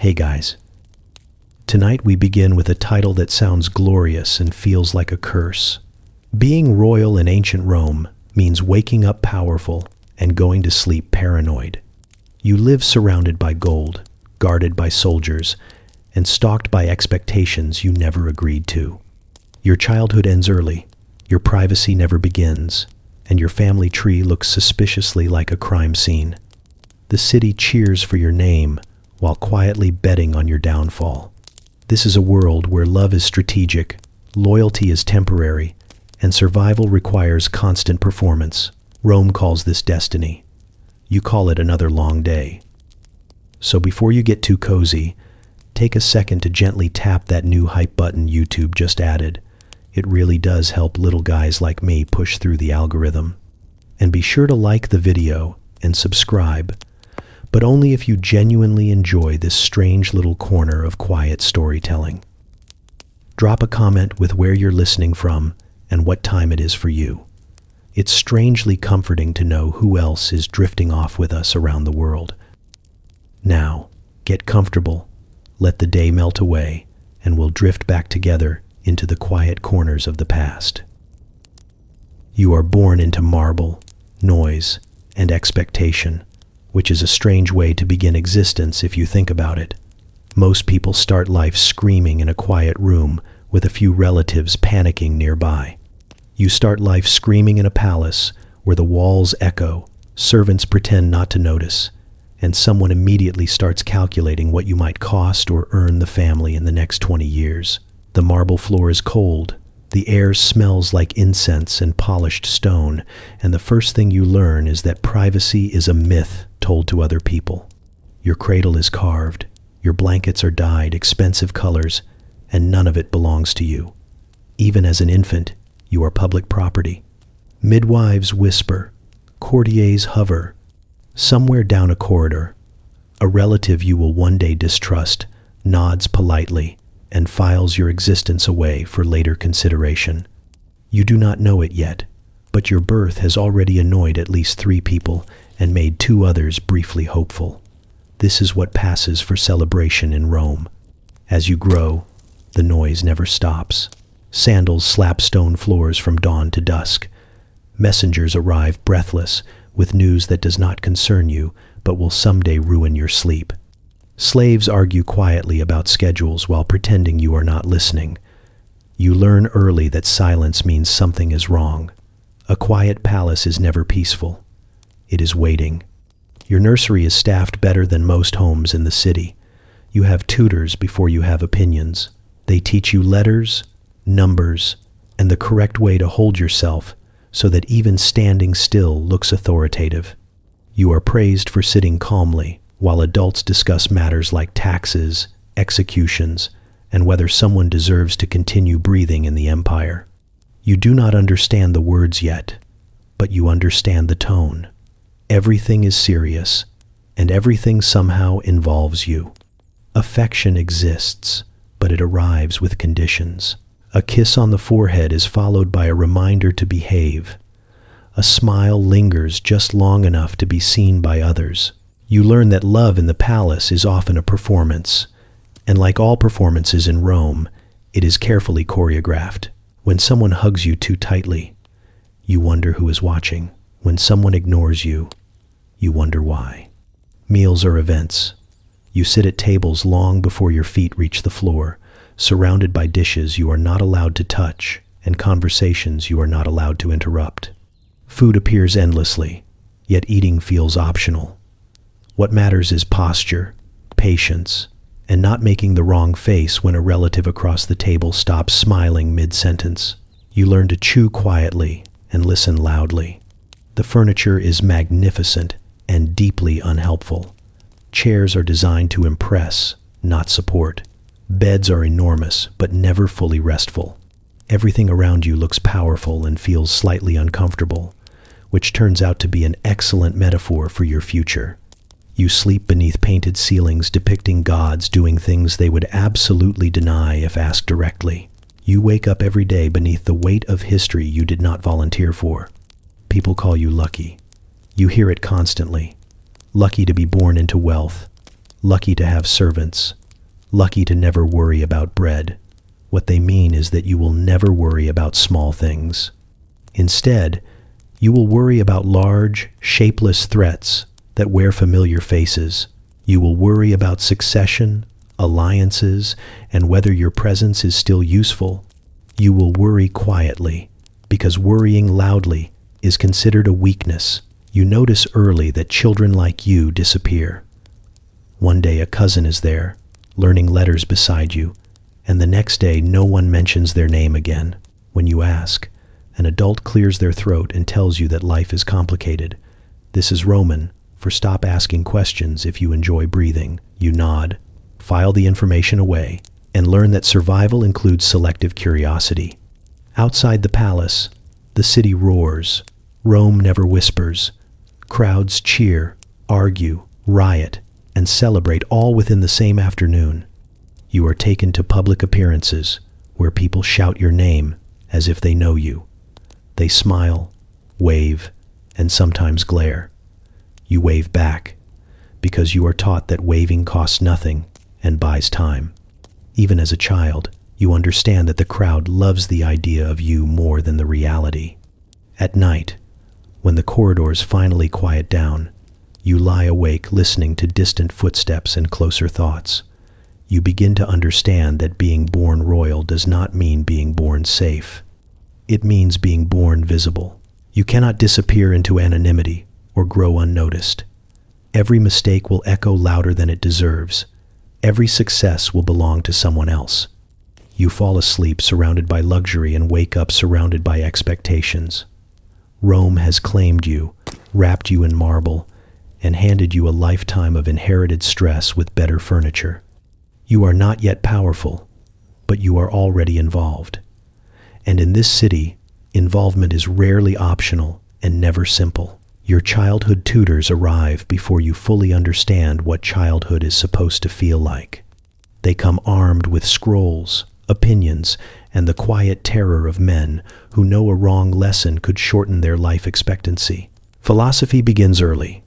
Hey guys. Tonight we begin with a title that sounds glorious and feels like a curse. Being royal in ancient Rome means waking up powerful and going to sleep paranoid. You live surrounded by gold, guarded by soldiers, and stalked by expectations you never agreed to. Your childhood ends early, your privacy never begins, and your family tree looks suspiciously like a crime scene. The city cheers for your name while quietly betting on your downfall. This is a world where love is strategic, loyalty is temporary, and survival requires constant performance. Rome calls this destiny. You call it another long day. So before you get too cozy, take a second to gently tap that new hype button YouTube just added. It really does help little guys like me push through the algorithm. And be sure to like the video and subscribe, but only if you genuinely enjoy this strange little corner of quiet storytelling. Drop a comment with where you're listening from and what time it is for you. It's strangely comforting to know who else is drifting off with us around the world. Now, get comfortable, let the day melt away, and we'll drift back together into the quiet corners of the past. You are born into marble, noise, and expectation, which is a strange way to begin existence if you think about it. Most people start life screaming in a quiet room with a few relatives panicking nearby. You start life screaming in a palace where the walls echo, servants pretend not to notice, and someone immediately starts calculating what you might cost or earn the family in the next 20 years. The marble floor is cold, the air smells like incense and polished stone, and the first thing you learn is that privacy is a myth told to other people. Your cradle is carved, your blankets are dyed expensive colors, and none of it belongs to you. Even as an infant, you are public property. Midwives whisper, courtiers hover. Somewhere down a corridor, a relative you will one day distrust nods politely and files your existence away for later consideration. You do not know it yet, but your birth has already annoyed at least 3 people and made 2 others briefly hopeful. This is what passes for celebration in Rome. As you grow, the noise never stops. Sandals slap stone floors from dawn to dusk. Messengers arrive breathless with news that does not concern you but will someday ruin your sleep. Slaves argue quietly about schedules while pretending you are not listening. You learn early that silence means something is wrong. A quiet palace is never peaceful. It is waiting. Your nursery is staffed better than most homes in the city. You have tutors before you have opinions. They teach you letters, numbers, and the correct way to hold yourself so that even standing still looks authoritative. You are praised for sitting calmly while adults discuss matters like taxes, executions, and whether someone deserves to continue breathing in the empire. You do not understand the words yet, but you understand the tone. Everything is serious, and everything somehow involves you. Affection exists, but it arrives with conditions. A kiss on the forehead is followed by a reminder to behave. A smile lingers just long enough to be seen by others. You learn that love in the palace is often a performance, and like all performances in Rome, it is carefully choreographed. When someone hugs you too tightly, you wonder who is watching. When someone ignores you, you wonder why. Meals are events. You sit at tables long before your feet reach the floor, surrounded by dishes you are not allowed to touch and conversations you are not allowed to interrupt. Food appears endlessly, yet eating feels optional. What matters is posture, patience, and not making the wrong face when a relative across the table stops smiling mid-sentence. You learn to chew quietly and listen loudly. The furniture is magnificent and deeply unhelpful. Chairs are designed to impress, not support. Beds are enormous, but never fully restful. Everything around you looks powerful and feels slightly uncomfortable, which turns out to be an excellent metaphor for your future. You sleep beneath painted ceilings depicting gods doing things they would absolutely deny if asked directly. You wake up every day beneath the weight of history you did not volunteer for. People call you lucky. You hear it constantly. Lucky to be born into wealth. lucky to have servants, lucky to never worry about bread. What they mean is that you will never worry about small things. Instead, you will worry about large, shapeless threats that wear familiar faces. You will worry about succession, alliances, and whether your presence is still useful. You will worry quietly, because worrying loudly is considered a weakness. You notice early that children like you disappear. One day a cousin is there, learning letters beside you, and the next day no one mentions their name again. When you ask, an adult clears their throat and tells you that life is complicated. This is Roman for stop asking questions if you enjoy breathing. You nod, file the information away, and learn that survival includes selective curiosity. Outside the palace, the city roars. Rome never whispers. Crowds cheer, argue, riot, and celebrate all within the same afternoon. You are taken to public appearances where people shout your name as if they know you. They smile, wave, and sometimes glare. You wave back because you are taught that waving costs nothing and buys time. Even as a child, you understand that the crowd loves the idea of you more than the reality. At night, when the corridors finally quiet down, you lie awake listening to distant footsteps and closer thoughts. You begin to understand that being born royal does not mean being born safe. It means being born visible. You cannot disappear into anonymity or grow unnoticed. Every mistake will echo louder than it deserves. Every success will belong to someone else. You fall asleep surrounded by luxury and wake up surrounded by expectations. Rome has claimed you, wrapped you in marble, and handed you a lifetime of inherited stress with better furniture. You are not yet powerful, but you are already involved. And in this city, involvement is rarely optional and never simple. Your childhood tutors arrive before you fully understand what childhood is supposed to feel like. They come armed with scrolls, opinions, and the quiet terror of men who know a wrong lesson could shorten their life expectancy. Philosophy begins early.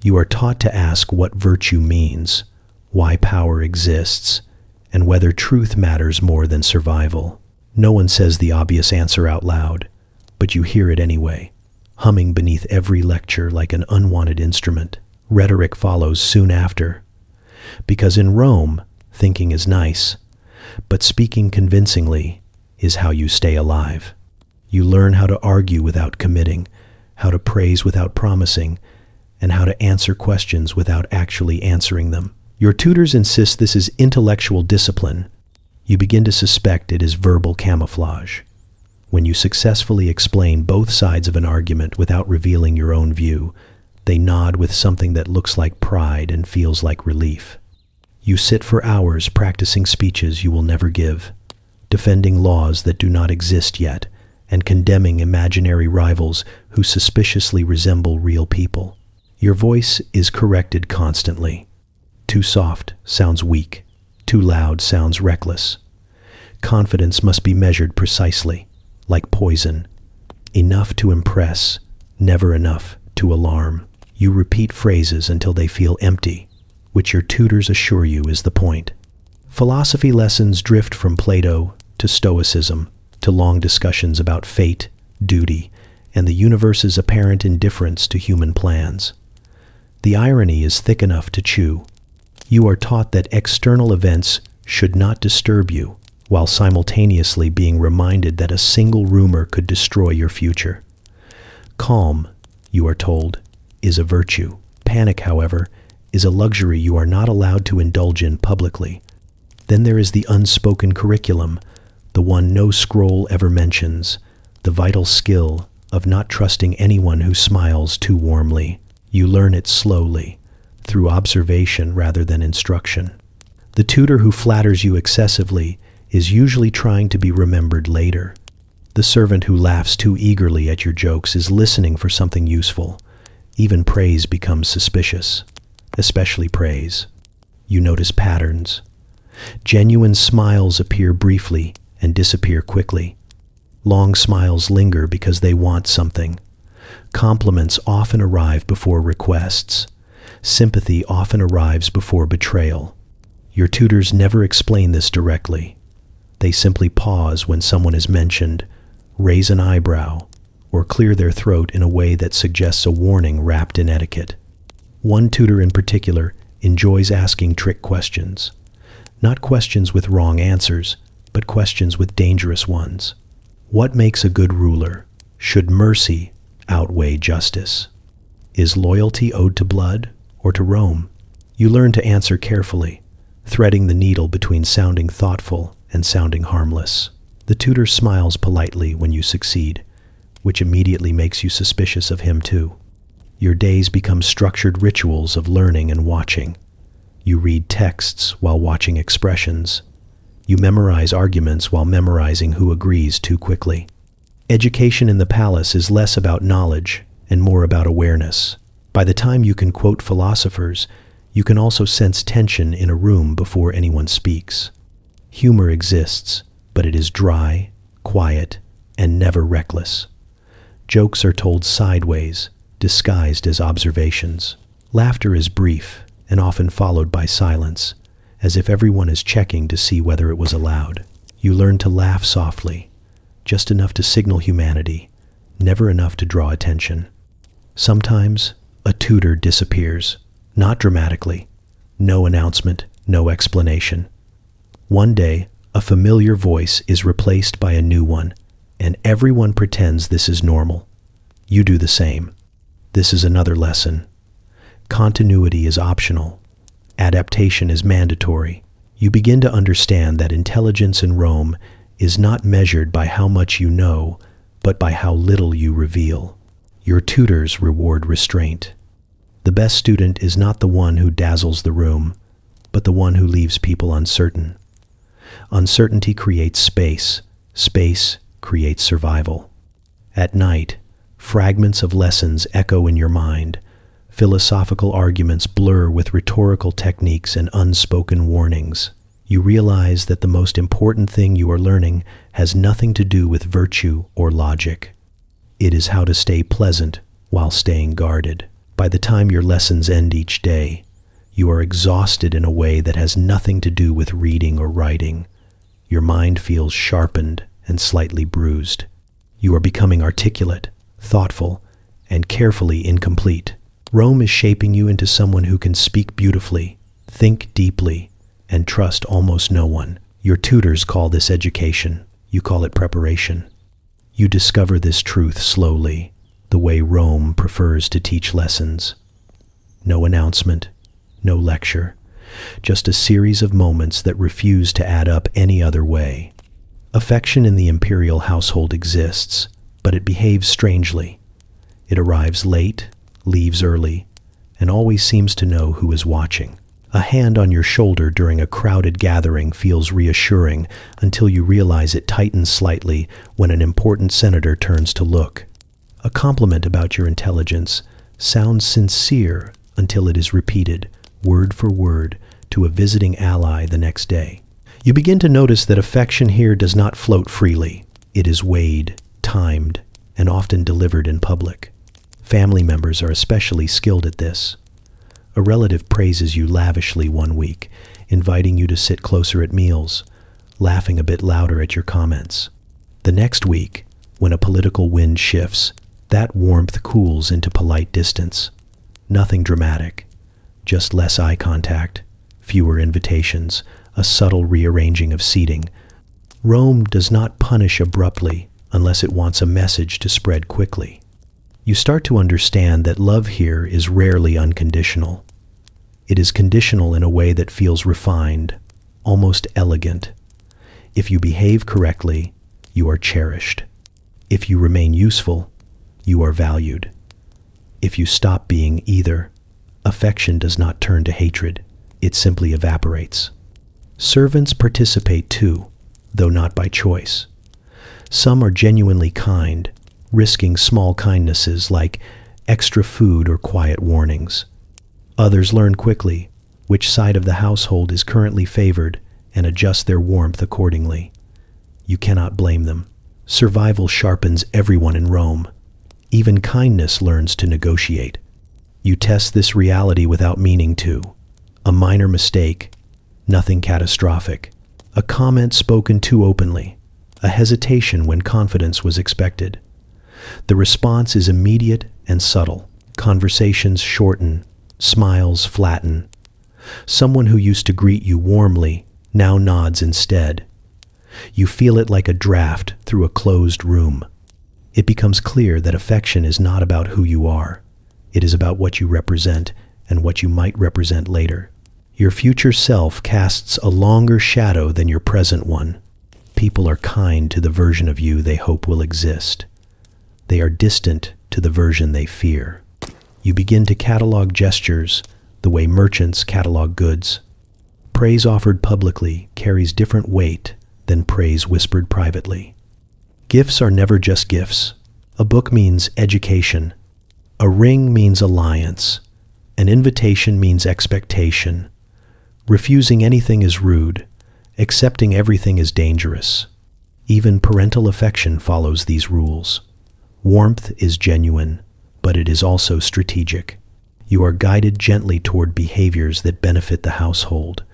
You are taught to ask what virtue means, why power exists, and whether truth matters more than survival. No one says the obvious answer out loud, but you hear it anyway, humming beneath every lecture like an unwanted instrument. Rhetoric follows soon after. Because in Rome, thinking is nice, but speaking convincingly is how you stay alive. You learn how to argue without committing, how to praise without promising, and how to answer questions without actually answering them. Your tutors insist this is intellectual discipline. You begin to suspect it is verbal camouflage. When you successfully explain both sides of an argument without revealing your own view, they nod with something that looks like pride and feels like relief. You sit for hours practicing speeches you will never give, defending laws that do not exist yet, and condemning imaginary rivals who suspiciously resemble real people. Your voice is corrected constantly. Too soft sounds weak. Too loud sounds reckless. Confidence must be measured precisely, like poison. Enough to impress, never enough to alarm. You repeat phrases until they feel empty, which your tutors assure you is the point. Philosophy lessons drift from Plato to Stoicism to long discussions about fate, duty, and the universe's apparent indifference to human plans. The irony is thick enough to chew. You are taught that external events should not disturb you, while simultaneously being reminded that a single rumor could destroy your future. Calm, you are told, is a virtue. Panic, however, is a luxury you are not allowed to indulge in publicly. Then there is the unspoken curriculum, the one no scroll ever mentions, the vital skill of not trusting anyone who smiles too warmly. You learn it slowly, through observation rather than instruction. The tutor who flatters you excessively is usually trying to be remembered later. The servant who laughs too eagerly at your jokes is listening for something useful. Even praise becomes suspicious, especially praise. You notice patterns. Genuine smiles appear briefly and disappear quickly. Long smiles linger because they want something. Compliments often arrive before requests. Sympathy often arrives before betrayal. Your tutors never explain this directly. They simply pause when someone is mentioned, raise an eyebrow, or clear their throat in a way that suggests a warning wrapped in etiquette. One tutor in particular enjoys asking trick questions. Not questions with wrong answers, but questions with dangerous ones. What makes a good ruler? Should mercy outweigh justice? Is loyalty owed to blood or to Rome? You learn to answer carefully, threading the needle between sounding thoughtful and sounding harmless. The tutor smiles politely when you succeed, which immediately makes you suspicious of him too. Your days become structured rituals of learning and watching. You read texts while watching expressions. You memorize arguments while memorizing who agrees too quickly. Education in the palace is less about knowledge and more about awareness. By the time you can quote philosophers, you can also sense tension in a room before anyone speaks. Humor exists, but it is dry, quiet, and never reckless. Jokes are told sideways, disguised as observations. Laughter is brief and often followed by silence, as if everyone is checking to see whether it was allowed. You learn to laugh softly, just enough to signal humanity, never enough to draw attention. Sometimes, a tutor disappears, not dramatically. No announcement, no explanation. One day, a familiar voice is replaced by a new one, and everyone pretends this is normal. You do the same. This is another lesson. Continuity is optional. Adaptation is mandatory. You begin to understand that intelligence in Rome is not measured by how much you know, but by how little you reveal. Your tutors reward restraint. The best student is not the one who dazzles the room, but the one who leaves people uncertain. Uncertainty creates space. Space creates survival. At night, fragments of lessons echo in your mind. Philosophical arguments blur with rhetorical techniques and unspoken warnings. You realize that the most important thing you are learning has nothing to do with virtue or logic. It is how to stay pleasant while staying guarded. By the time your lessons end each day, you are exhausted in a way that has nothing to do with reading or writing. Your mind feels sharpened and slightly bruised. You are becoming articulate, thoughtful, and carefully incomplete. Rome is shaping you into someone who can speak beautifully, think deeply, and trust almost no one. Your tutors call this education. You call it preparation. You discover this truth slowly, the way Rome prefers to teach lessons. No announcement, no lecture, just a series of moments that refuse to add up any other way. Affection in the imperial household exists, but it behaves strangely. It arrives late, leaves early, and always seems to know who is watching. A hand on your shoulder during a crowded gathering feels reassuring until you realize it tightens slightly when an important senator turns to look. A compliment about your intelligence sounds sincere until it is repeated, word for word, to a visiting ally the next day. You begin to notice that affection here does not float freely. It is weighed, timed, and often delivered in public. Family members are especially skilled at this. A relative praises you lavishly one week, inviting you to sit closer at meals, laughing a bit louder at your comments. The next week, when a political wind shifts, that warmth cools into polite distance. Nothing dramatic, just less eye contact, fewer invitations, a subtle rearranging of seating. Rome does not punish abruptly unless it wants a message to spread quickly. You start to understand that love here is rarely unconditional. It is conditional in a way that feels refined, almost elegant. If you behave correctly, you are cherished. If you remain useful, you are valued. If you stop being either, affection does not turn to hatred. It simply evaporates. Servants participate too, though not by choice. Some are genuinely kind, risking small kindnesses like extra food or quiet warnings. Others learn quickly which side of the household is currently favored and adjust their warmth accordingly. You cannot blame them. Survival sharpens everyone in Rome. Even kindness learns to negotiate. You test this reality without meaning to. A minor mistake, nothing catastrophic. A comment spoken too openly. A hesitation when confidence was expected. The response is immediate and subtle. Conversations shorten, smiles flatten. Someone who used to greet you warmly now nods instead. You feel it like a draft through a closed room. It becomes clear that affection is not about who you are. It is about what you represent and what you might represent later. Your future self casts a longer shadow than your present one. People are kind to the version of you they hope will exist. They are distant to the version they fear. You begin to catalog gestures the way merchants catalog goods. Praise offered publicly carries different weight than praise whispered privately. Gifts are never just gifts. A book means education. A ring means alliance. An invitation means expectation. Refusing anything is rude. Accepting everything is dangerous. Even parental affection follows these rules. Warmth is genuine, but it is also strategic. You are guided gently toward behaviors that benefit the household.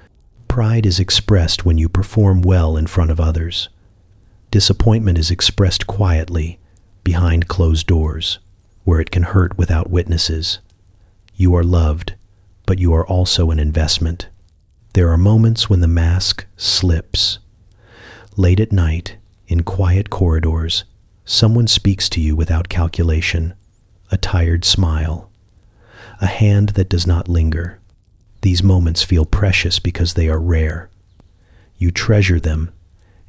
Pride is expressed when you perform well in front of others. Disappointment is expressed quietly, behind closed doors, where it can hurt without witnesses. You are loved, but you are also an investment. There are moments when the mask slips. Late at night, in quiet corridors, someone speaks to you without calculation, a tired smile, a hand that does not linger. These moments feel precious because they are rare. You treasure them,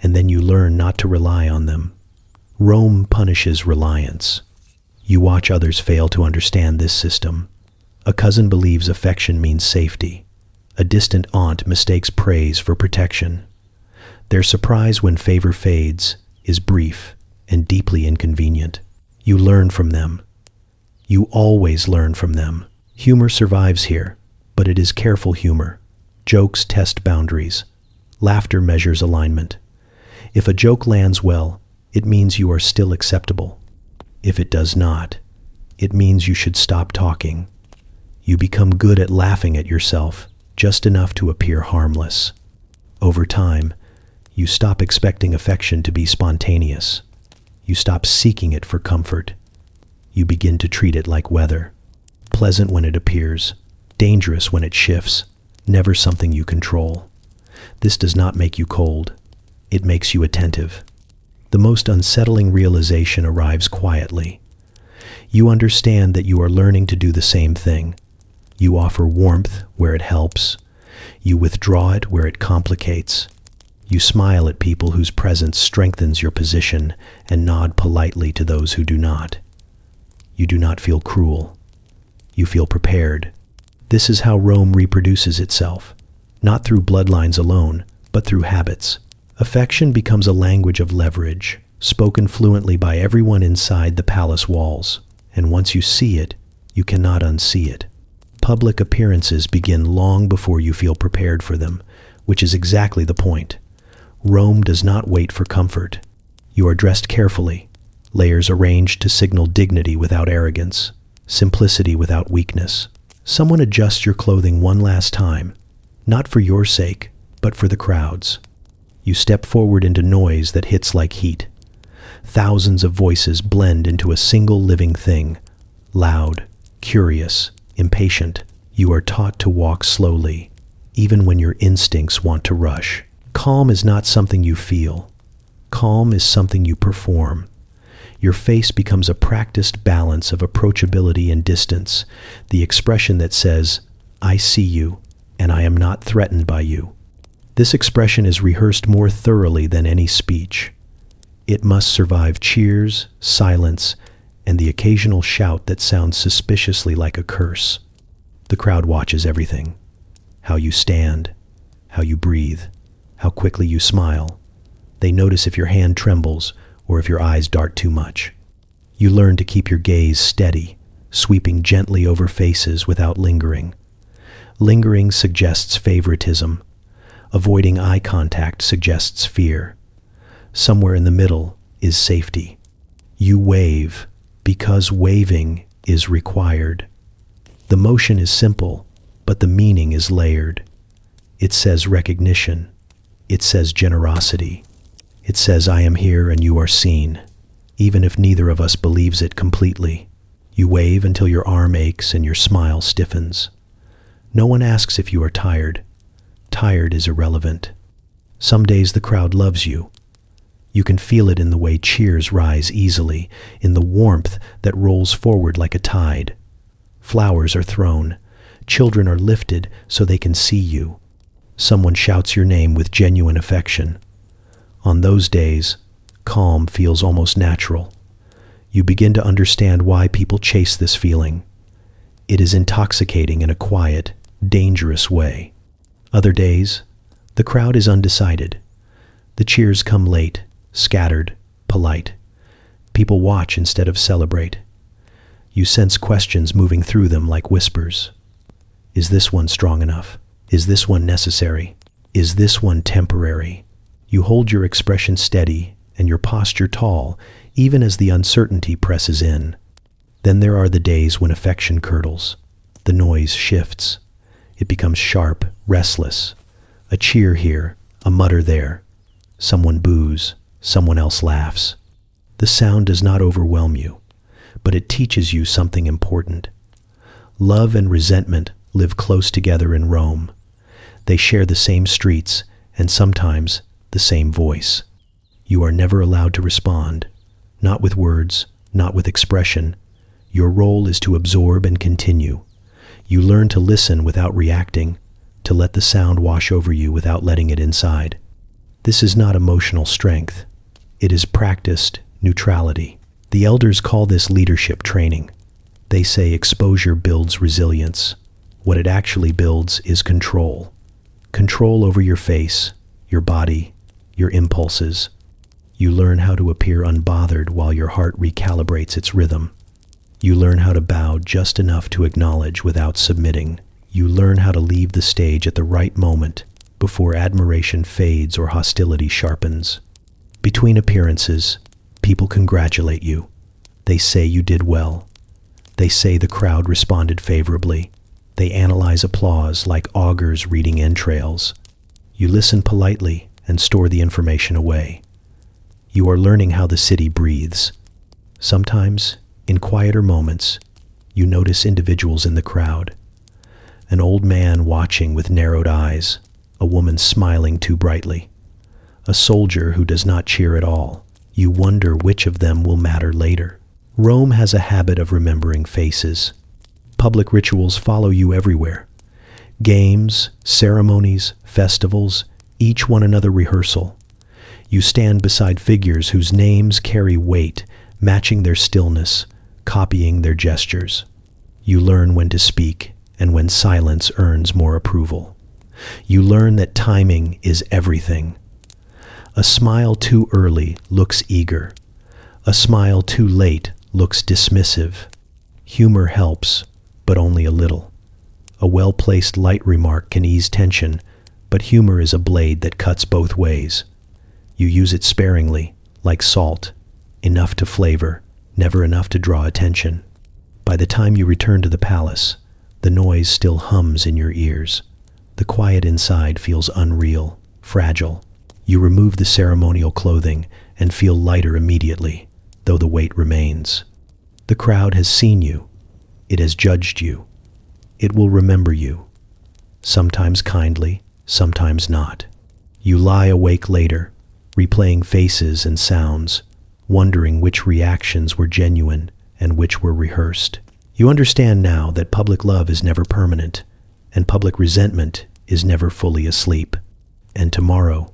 and then you learn not to rely on them. Rome punishes reliance. You watch others fail to understand this system. A cousin believes affection means safety. A distant aunt mistakes praise for protection. Their surprise when favor fades is brief and deeply inconvenient. You learn from them. You always learn from them. Humor survives here, but it is careful humor. Jokes test boundaries. Laughter measures alignment. If a joke lands well, it means you are still acceptable. If it does not, it means you should stop talking. You become good at laughing at yourself, just enough to appear harmless. Over time, you stop expecting affection to be spontaneous. You stop seeking it for comfort. You begin to treat it like weather. Pleasant when it appears, dangerous when it shifts, never something you control. This does not make you cold. It makes you attentive. The most unsettling realization arrives quietly. You understand that you are learning to do the same thing. You offer warmth where it helps. You withdraw it where it complicates. You smile at people whose presence strengthens your position and nod politely to those who do not. You do not feel cruel. You feel prepared. This is how Rome reproduces itself, not through bloodlines alone, but through habits. Affection becomes a language of leverage, spoken fluently by everyone inside the palace walls, and once you see it, you cannot unsee it. Public appearances begin long before you feel prepared for them, which is exactly the point. Rome does not wait for comfort. You are dressed carefully, layers arranged to signal dignity without arrogance, simplicity without weakness. Someone adjusts your clothing one last time, not for your sake, but for the crowd's. You step forward into noise that hits like heat. Thousands of voices blend into a single living thing, loud, curious, impatient. You are taught to walk slowly, even when your instincts want to rush. Calm is not something you feel. Calm is something you perform. Your face becomes a practiced balance of approachability and distance, the expression that says, "I see you, and I am not threatened by you." This expression is rehearsed more thoroughly than any speech. It must survive cheers, silence, and the occasional shout that sounds suspiciously like a curse. The crowd watches everything. How you stand, how you breathe, how quickly you smile. They notice if your hand trembles or if your eyes dart too much. You learn to keep your gaze steady, sweeping gently over faces without lingering. Lingering suggests favoritism. Avoiding eye contact suggests fear. Somewhere in the middle is safety. You wave because waving is required. The motion is simple, but the meaning is layered. It says recognition. It says generosity. It says I am here and you are seen, even if neither of us believes it completely. You wave until your arm aches and your smile stiffens. No one asks if you are tired. Tired is irrelevant. Some days the crowd loves you. You can feel it in the way cheers rise easily, in the warmth that rolls forward like a tide. Flowers are thrown. Children are lifted so they can see you. Someone shouts your name with genuine affection. On those days, calm feels almost natural. You begin to understand why people chase this feeling. It is intoxicating in a quiet, dangerous way. Other days, the crowd is undecided. The cheers come late, scattered, polite. People watch instead of celebrate. You sense questions moving through them like whispers. Is this one strong enough? Is this one necessary? Is this one temporary? You hold your expression steady and your posture tall, even as the uncertainty presses in. Then there are the days when affection curdles. The noise shifts. It becomes sharp, restless. A cheer here, a mutter there. Someone boos, someone else laughs. The sound does not overwhelm you, but it teaches you something important. Love and resentment live close together in Rome. They share the same streets and sometimes the same voice. You are never allowed to respond, not with words, not with expression. Your role is to absorb and continue. You learn to listen without reacting, to let the sound wash over you without letting it inside. This is not emotional strength. It is practiced neutrality. The elders call this leadership training. They say exposure builds resilience. What it actually builds is control. Control over your face, your body, your impulses. You learn how to appear unbothered while your heart recalibrates its rhythm. You learn how to bow just enough to acknowledge without submitting. You learn how to leave the stage at the right moment before admiration fades or hostility sharpens. Between appearances, people congratulate you. They say you did well. They say the crowd responded favorably. They analyze applause like augurs reading entrails. You listen politely and store the information away. You are learning how the city breathes. Sometimes, in quieter moments, you notice individuals in the crowd. An old man watching with narrowed eyes, a woman smiling too brightly, a soldier who does not cheer at all. You wonder which of them will matter later. Rome has a habit of remembering faces. Public rituals follow you everywhere. Games, ceremonies, festivals, each one another rehearsal. You stand beside figures whose names carry weight, matching their stillness, copying their gestures. You learn when to speak and when silence earns more approval. You learn that timing is everything. A smile too early looks eager. A smile too late looks dismissive. Humor helps, but only a little. A well-placed light remark can ease tension, but humor is a blade that cuts both ways. You use it sparingly, like salt, enough to flavor, never enough to draw attention. By the time you return to the palace, the noise still hums in your ears. The quiet inside feels unreal, fragile. You remove the ceremonial clothing and feel lighter immediately, though the weight remains. The crowd has seen you. It has judged you. It will remember you. Sometimes kindly, sometimes not. You lie awake later, replaying faces and sounds, wondering which reactions were genuine and which were rehearsed. You understand now that public love is never permanent, and public resentment is never fully asleep. And tomorrow,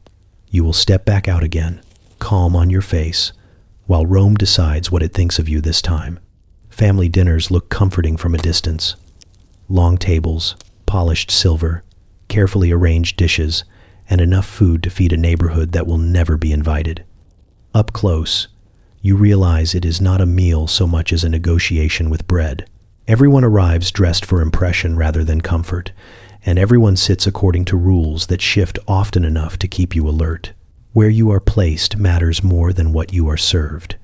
you will step back out again, calm on your face, while Rome decides what it thinks of you this time. Family dinners look comforting from a distance. Long tables, polished silver, carefully arranged dishes, and enough food to feed a neighborhood that will never be invited. Up close, you realize it is not a meal so much as a negotiation with bread. Everyone arrives dressed for impression rather than comfort, and everyone sits according to rules that shift often enough to keep you alert. Where you are placed matters more than what you are served.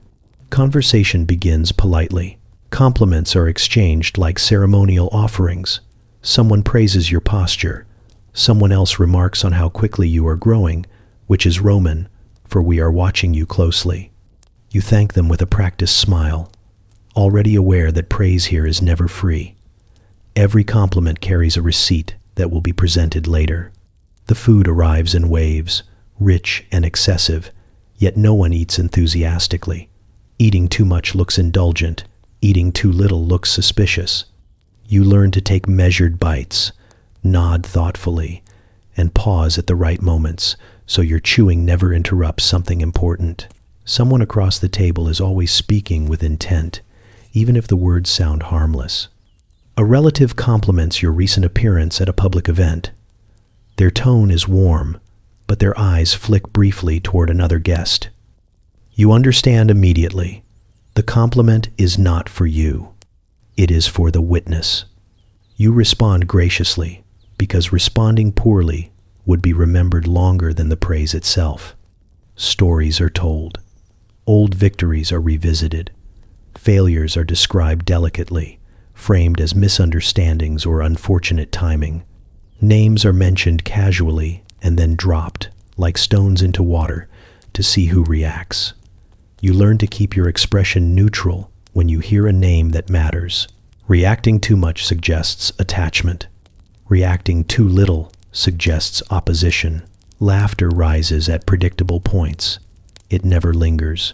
Conversation begins politely. Compliments are exchanged like ceremonial offerings. Someone praises your posture. Someone else remarks on how quickly you are growing, which is Roman, for we are watching you closely. You thank them with a practiced smile, already aware that praise here is never free. Every compliment carries a receipt that will be presented later. The food arrives in waves, rich and excessive, yet no one eats enthusiastically. Eating too much looks indulgent. Eating too little looks suspicious. You learn to take measured bites, nod thoughtfully, and pause at the right moments so your chewing never interrupts something important. Someone across the table is always speaking with intent, even if the words sound harmless. A relative compliments your recent appearance at a public event. Their tone is warm, but their eyes flick briefly toward another guest. You understand immediately. The compliment is not for you. It is for the witness. You respond graciously, because responding poorly would be remembered longer than the praise itself. Stories are told. Old victories are revisited. Failures are described delicately, framed as misunderstandings or unfortunate timing. Names are mentioned casually and then dropped, like stones into water, to see who reacts. You learn to keep your expression neutral when you hear a name that matters. Reacting too much suggests attachment. Reacting too little suggests opposition. Laughter rises at predictable points. It never lingers.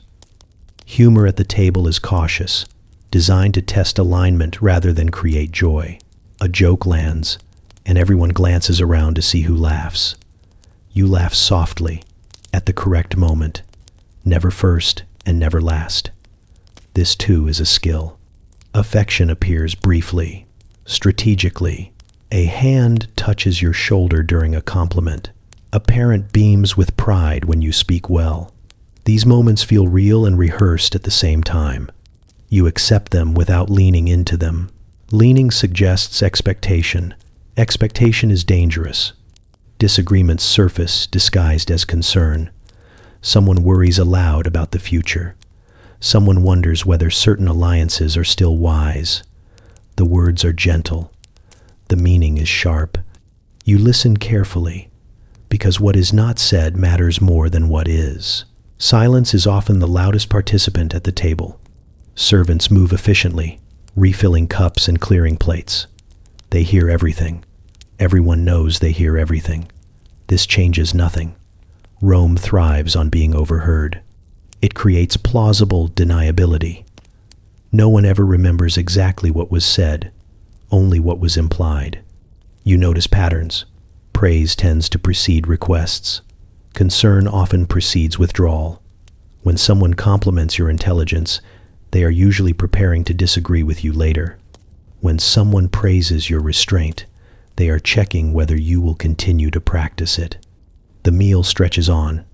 Humor at the table is cautious, designed to test alignment rather than create joy. A joke lands, and everyone glances around to see who laughs. You laugh softly, at the correct moment, never first and never last. This too is a skill. Affection appears briefly, strategically. A hand touches your shoulder during a compliment. A parent beams with pride when you speak well. These moments feel real and rehearsed at the same time. You accept them without leaning into them. Leaning suggests expectation. Expectation is dangerous. Disagreements surface disguised as concern. Someone worries aloud about the future. Someone wonders whether certain alliances are still wise. The words are gentle. The meaning is sharp. You listen carefully, because what is not said matters more than what is. Silence is often the loudest participant at the table. Servants move efficiently, refilling cups and clearing plates. They hear everything. Everyone knows they hear everything. This changes nothing. Rome thrives on being overheard. It creates plausible deniability. No one ever remembers exactly what was said, only what was implied. You notice patterns. Praise tends to precede requests. Concern often precedes withdrawal. When someone compliments your intelligence, they are usually preparing to disagree with you later. When someone praises your restraint, they are checking whether you will continue to practice it. The meal stretches on.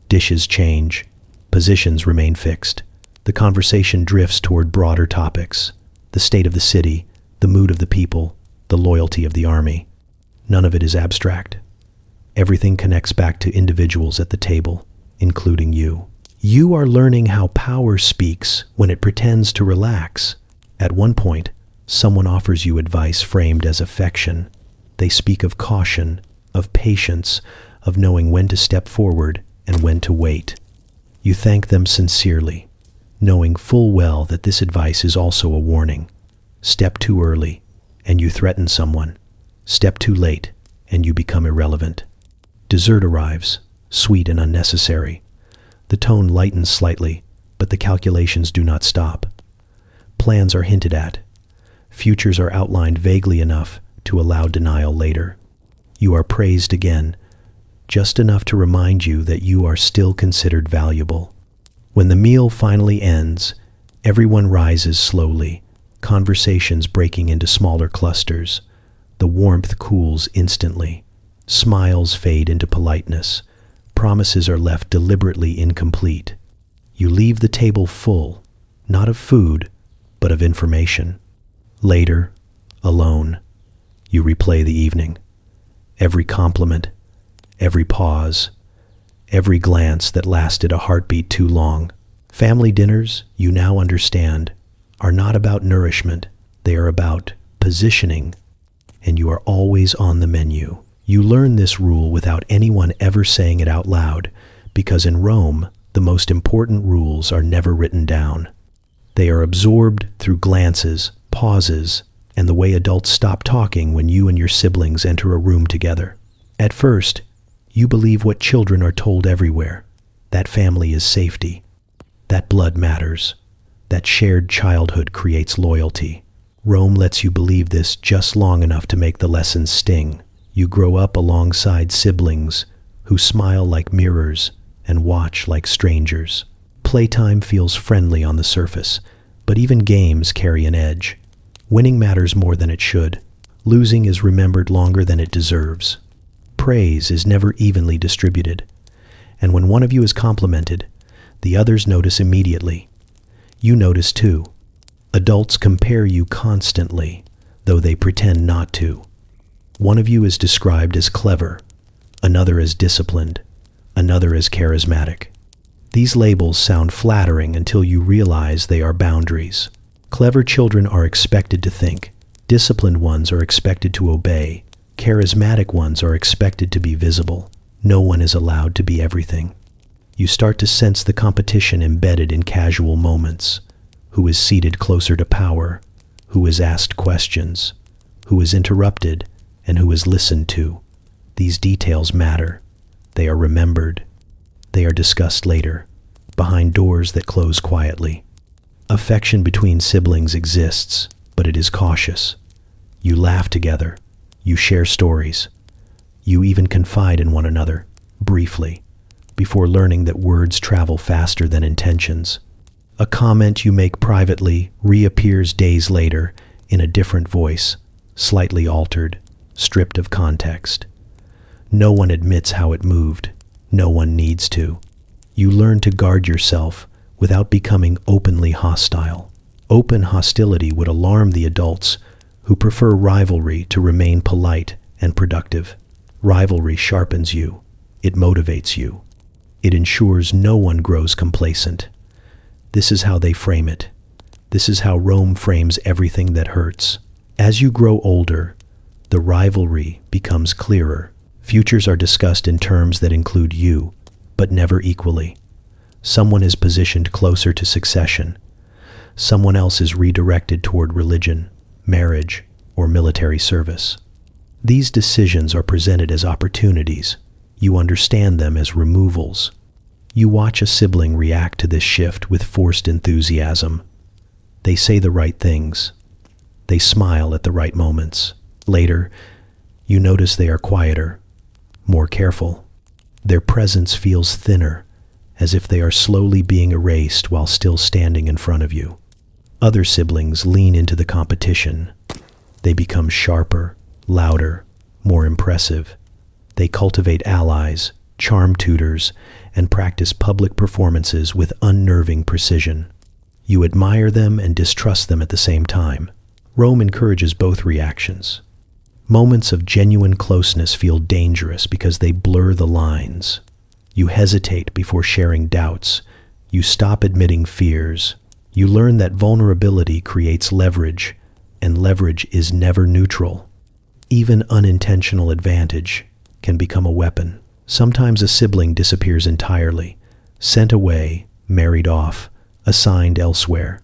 Dishes change. Positions remain fixed. The conversation drifts toward broader topics. The state of the city, the mood of the people, the loyalty of the army. None of it is abstract. Everything connects back to individuals at the table, including you. You are learning how power speaks when it pretends to relax. At one point, someone offers you advice framed as affection. They speak of caution, of patience, of knowing when to step forward and when to wait. You thank them sincerely, knowing full well that this advice is also a warning. Step too early, and you threaten someone. Step too late, and you become irrelevant. Dessert arrives, sweet and unnecessary. The tone lightens slightly, but the calculations do not stop. Plans are hinted at. Futures are outlined vaguely enough to allow denial later. You are praised again, just enough to remind you that you are still considered valuable. When the meal finally ends, everyone rises slowly, conversations breaking into smaller clusters. The warmth cools instantly. Smiles fade into politeness. Promises are left deliberately incomplete. You leave the table full, not of food, but of information. Later, alone, you replay the evening. Every compliment, every pause, every glance that lasted a heartbeat too long. Family dinners, you now understand, are not about nourishment, they are about positioning, and you are always on the menu. You learn this rule without anyone ever saying it out loud, because in Rome, the most important rules are never written down. They are absorbed through glances, pauses, and the way adults stop talking when you and your siblings enter a room together. At first, you believe what children are told everywhere. That family is safety. That blood matters. That shared childhood creates loyalty. Rome lets you believe this just long enough to make the lessons sting. You grow up alongside siblings who smile like mirrors and watch like strangers. Playtime feels friendly on the surface, but even games carry an edge. Winning matters more than it should. Losing is remembered longer than it deserves. Praise is never evenly distributed, and when one of you is complimented, the others notice immediately. You notice too. Adults compare you constantly, though they pretend not to. One of you is described as clever, another as disciplined, another as charismatic. These labels sound flattering until you realize they are boundaries. Clever children are expected to think. Disciplined ones are expected to obey. Charismatic ones are expected to be visible. No one is allowed to be everything. You start to sense the competition embedded in casual moments. Who is seated closer to power? Who is asked questions? Who is interrupted? And who is listened to? These details matter. They are remembered. They are discussed later, behind doors that close quietly. Affection between siblings exists, but it is cautious. You laugh together. You share stories. You even confide in one another, briefly, before learning that words travel faster than intentions. A comment you make privately reappears days later in a different voice, slightly altered, stripped of context. No one admits how it moved. No one needs to. You learn to guard yourself without becoming openly hostile. Open hostility would alarm the adults who prefer rivalry to remain polite and productive. Rivalry sharpens you. It motivates you. It ensures no one grows complacent. This is how they frame it. This is how Rome frames everything that hurts. As you grow older, the rivalry becomes clearer. Futures are discussed in terms that include you, but never equally. Someone is positioned closer to succession. Someone else is redirected toward religion, marriage, or military service. These decisions are presented as opportunities. You understand them as removals. You watch a sibling react to this shift with forced enthusiasm. They say the right things. They smile at the right moments. Later, you notice they are quieter, more careful. Their presence feels thinner, as if they are slowly being erased while still standing in front of you. Other siblings lean into the competition. They become sharper, louder, more impressive. They cultivate allies, charm tutors, and practice public performances with unnerving precision. You admire them and distrust them at the same time. Rome encourages both reactions. Moments of genuine closeness feel dangerous because they blur the lines. You hesitate before sharing doubts. You stop admitting fears. You learn that vulnerability creates leverage, and leverage is never neutral. Even unintentional advantage can become a weapon. Sometimes a sibling disappears entirely, sent away, married off, assigned elsewhere.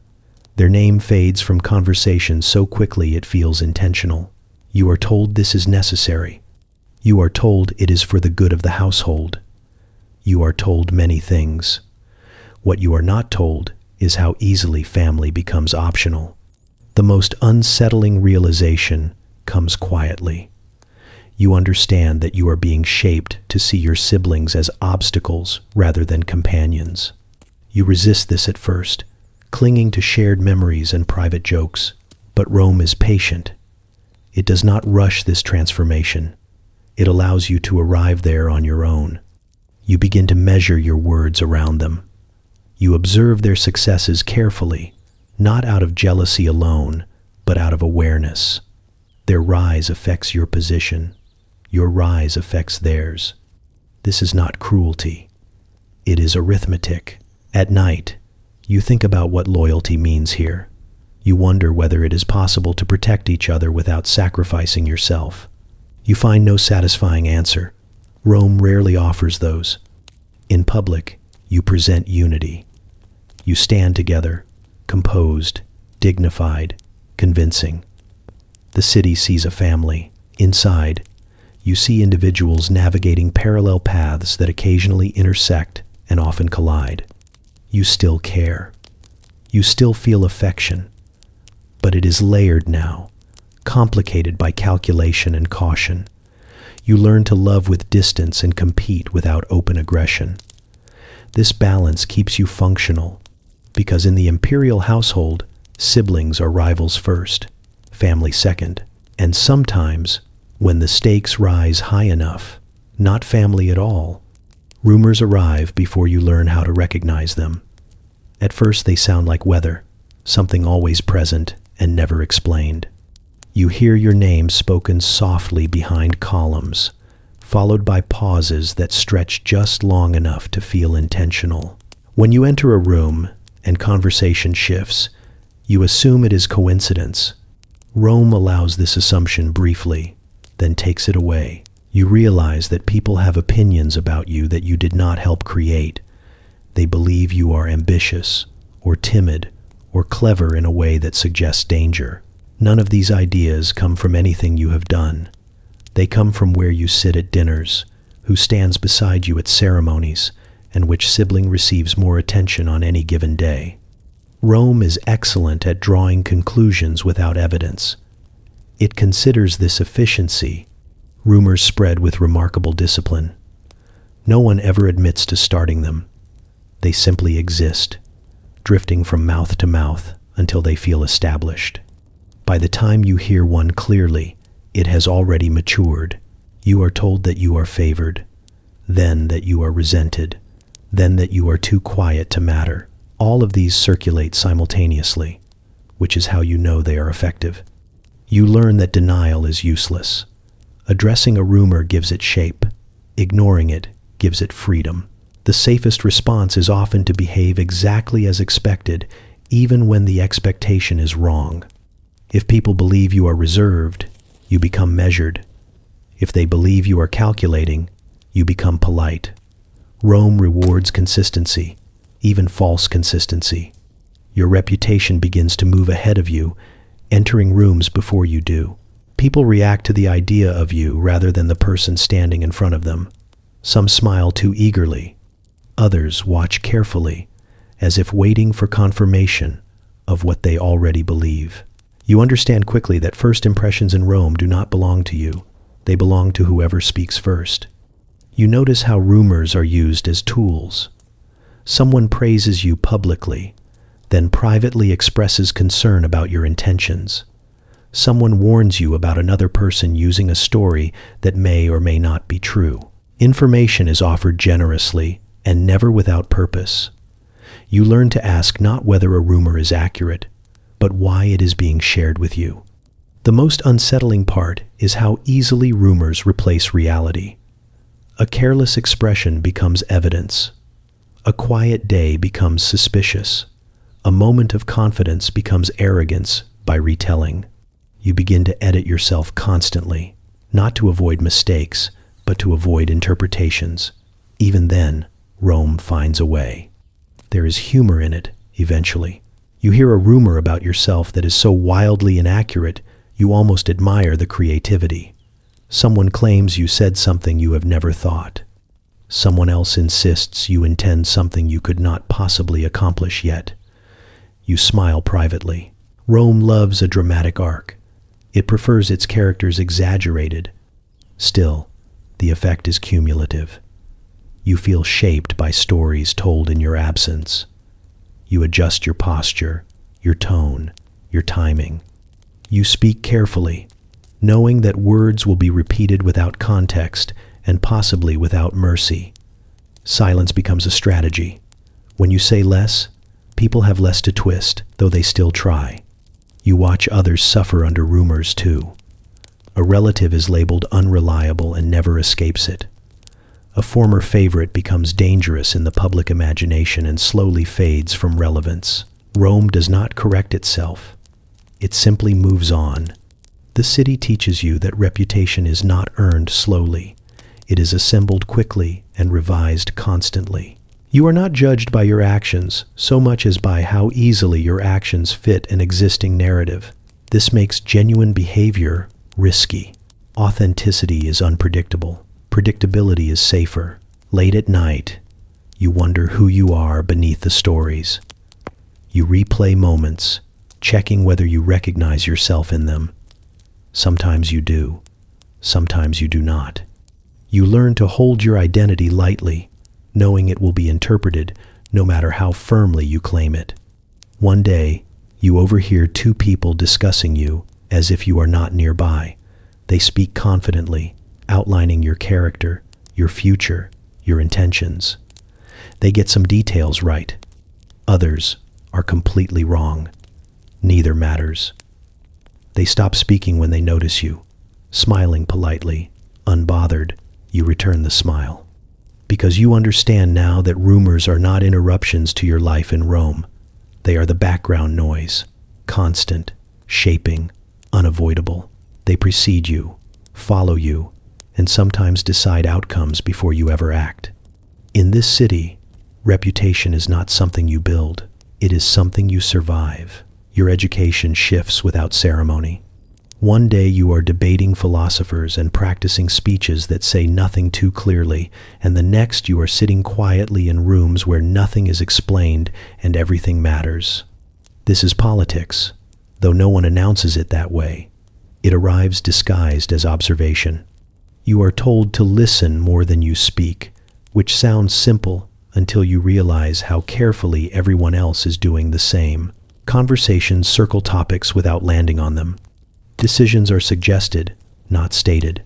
Their name fades from conversation so quickly it feels intentional. You are told this is necessary. You are told it is for the good of the household. You are told many things. What you are not told is how easily family becomes optional. The most unsettling realization comes quietly. You understand that you are being shaped to see your siblings as obstacles rather than companions. You resist this at first, clinging to shared memories and private jokes. But Rome is patient. It does not rush this transformation. It allows you to arrive there on your own. You begin to measure your words around them. You observe their successes carefully, not out of jealousy alone, but out of awareness. Their rise affects your position. Your rise affects theirs. This is not cruelty. It is arithmetic. At night, you think about what loyalty means here. You wonder whether it is possible to protect each other without sacrificing yourself. You find no satisfying answer. Rome rarely offers those. In public, you present unity. You stand together, composed, dignified, convincing. The city sees a family. Inside, you see individuals navigating parallel paths that occasionally intersect and often collide. You still care. You still feel affection. But it is layered now, complicated by calculation and caution. You learn to love with distance and compete without open aggression. This balance keeps you functional, because in the imperial household, siblings are rivals first, family second, and sometimes, when the stakes rise high enough, not family at all. Rumors arrive before you learn how to recognize them. At first they sound like weather, something always present and never explained. You hear your name spoken softly behind columns, followed by pauses that stretch just long enough to feel intentional. When you enter a room and conversation shifts, you assume it is coincidence. Rome allows this assumption briefly, then takes it away. You realize that people have opinions about you that you did not help create. They believe you are ambitious, or timid, or clever in a way that suggests danger. None of these ideas come from anything you have done. They come from where you sit at dinners, who stands beside you at ceremonies, and which sibling receives more attention on any given day. Rome is excellent at drawing conclusions without evidence. It considers this efficiency. Rumors spread with remarkable discipline. No one ever admits to starting them. They simply exist, drifting from mouth to mouth until they feel established. By the time you hear one clearly, it has already matured. You are told that you are favored, then that you are resented, then that you are too quiet to matter. All of these circulate simultaneously, which is how you know they are effective. You learn that denial is useless. Addressing a rumor gives it shape. Ignoring it gives it freedom. The safest response is often to behave exactly as expected, even when the expectation is wrong. If people believe you are reserved, you become measured. If they believe you are calculating, you become polite. Rome rewards consistency, even false consistency. Your reputation begins to move ahead of you, entering rooms before you do. People react to the idea of you rather than the person standing in front of them. Some smile too eagerly. Others watch carefully, as if waiting for confirmation of what they already believe. You understand quickly that first impressions in Rome do not belong to you. They belong to whoever speaks first. You notice how rumors are used as tools. Someone praises you publicly, then privately expresses concern about your intentions. Someone warns you about another person using a story that may or may not be true. Information is offered generously and never without purpose. You learn to ask not whether a rumor is accurate, but why it is being shared with you. The most unsettling part is how easily rumors replace reality. A careless expression becomes evidence. A quiet day becomes suspicious. A moment of confidence becomes arrogance by retelling. You begin to edit yourself constantly, not to avoid mistakes, but to avoid interpretations. Even then, Rome finds a way. There is humor in it, eventually. You hear a rumor about yourself that is so wildly inaccurate, you almost admire the creativity. Someone claims you said something you have never thought. Someone else insists you intend something you could not possibly accomplish yet. You smile privately. Rome loves a dramatic arc. It prefers its characters exaggerated. Still, the effect is cumulative. You feel shaped by stories told in your absence. You adjust your posture, your tone, your timing. You speak carefully, knowing that words will be repeated without context and possibly without mercy. Silence becomes a strategy. When you say less, people have less to twist, though they still try. You watch others suffer under rumors too. A relative is labeled unreliable and never escapes it. A former favorite becomes dangerous in the public imagination and slowly fades from relevance. Rome does not correct itself. It simply moves on. The city teaches you that reputation is not earned slowly. It is assembled quickly and revised constantly. You are not judged by your actions so much as by how easily your actions fit an existing narrative. This makes genuine behavior risky. Authenticity is unpredictable. Predictability is safer. Late at night, you wonder who you are beneath the stories. You replay moments, checking whether you recognize yourself in them. Sometimes you do. Sometimes you do not. You learn to hold your identity lightly, knowing it will be interpreted no matter how firmly you claim it. One day, you overhear two people discussing you as if you are not nearby. They speak confidently, outlining your character, your future, your intentions. They get some details right. Others are completely wrong. Neither matters. They stop speaking when they notice you. Smiling politely, unbothered, you return the smile. Because you understand now that rumors are not interruptions to your life in Rome. They are the background noise, constant, shaping, unavoidable. They precede you, follow you, and sometimes decide outcomes before you ever act. In this city, reputation is not something you build. It is something you survive. Your education shifts without ceremony. One day you are debating philosophers and practicing speeches that say nothing too clearly, and the next you are sitting quietly in rooms where nothing is explained and everything matters. This is politics, though no one announces it that way. It arrives disguised as observation. You are told to listen more than you speak, which sounds simple until you realize how carefully everyone else is doing the same. Conversations circle topics without landing on them. Decisions are suggested, not stated.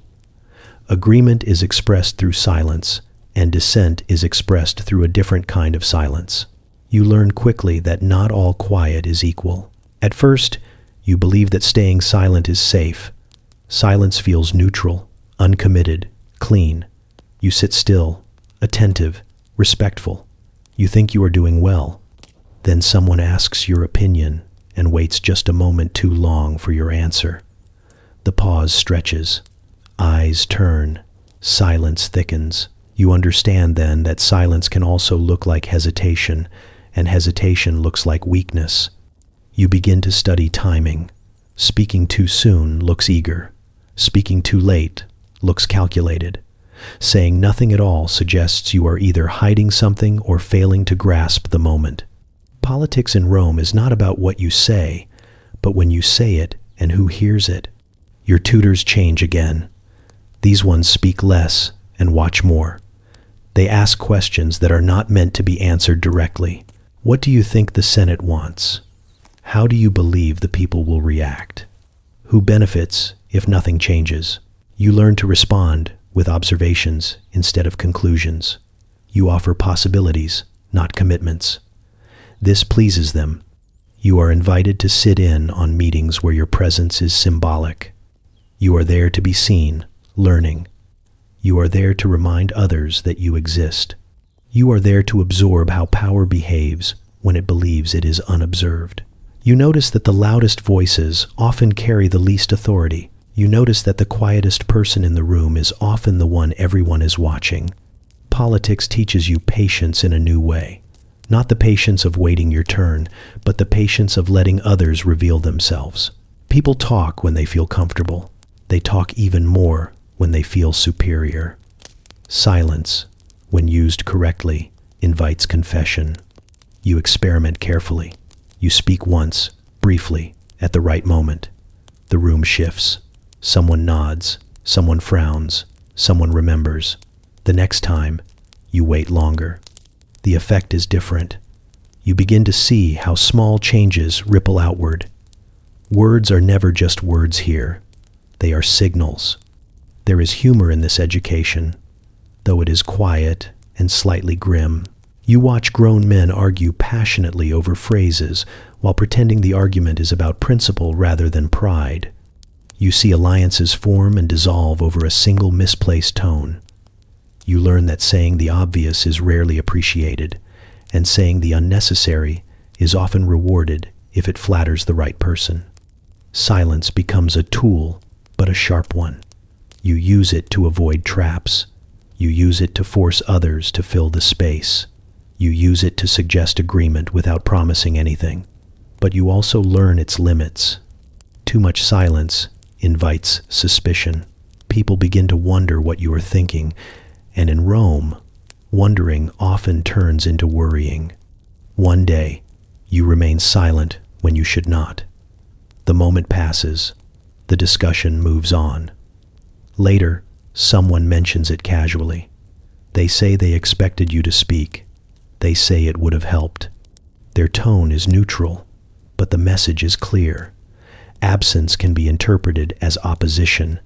Agreement is expressed through silence, and dissent is expressed through a different kind of silence. You learn quickly that not all quiet is equal. At first, you believe that staying silent is safe. Silence feels neutral, uncommitted, clean. You sit still, attentive, respectful. You think you are doing well. Then someone asks your opinion and waits just a moment too long for your answer. The pause stretches. Eyes turn. Silence thickens. You understand then that silence can also look like hesitation, and hesitation looks like weakness. You begin to study timing. Speaking too soon looks eager. Speaking too late looks calculated. Saying nothing at all suggests you are either hiding something or failing to grasp the moment. Politics in Rome is not about what you say, but when you say it and who hears it. Your tutors change again. These ones speak less and watch more. They ask questions that are not meant to be answered directly. What do you think the Senate wants? How do you believe the people will react? Who benefits if nothing changes? You learn to respond with observations instead of conclusions. You offer possibilities, not commitments. This pleases them. You are invited to sit in on meetings where your presence is symbolic. You are there to be seen, learning. You are there to remind others that you exist. You are there to absorb how power behaves when it believes it is unobserved. You notice that the loudest voices often carry the least authority. You notice that the quietest person in the room is often the one everyone is watching. Politics teaches you patience in a new way. Not the patience of waiting your turn, but the patience of letting others reveal themselves. People talk when they feel comfortable. They talk even more when they feel superior. Silence, when used correctly, invites confession. You experiment carefully. You speak once, briefly, at the right moment. The room shifts. Someone nods. Someone frowns. Someone remembers. The next time, you wait longer. The effect is different. You begin to see how small changes ripple outward. Words are never just words here. They are signals. There is humor in this education, though it is quiet and slightly grim. You watch grown men argue passionately over phrases while pretending the argument is about principle rather than pride. You see alliances form and dissolve over a single misplaced tone. You learn that saying the obvious is rarely appreciated, and saying the unnecessary is often rewarded if it flatters the right person. Silence becomes a tool, but a sharp one. You use it to avoid traps. You use it to force others to fill the space. You use it to suggest agreement without promising anything. But you also learn its limits. Too much silence invites suspicion. People begin to wonder what you are thinking, and in Rome, wondering often turns into worrying. One day, you remain silent when you should not. The moment passes. The discussion moves on. Later, someone mentions it casually. They say they expected you to speak. They say it would have helped. Their tone is neutral, but the message is clear. Absence can be interpreted as opposition.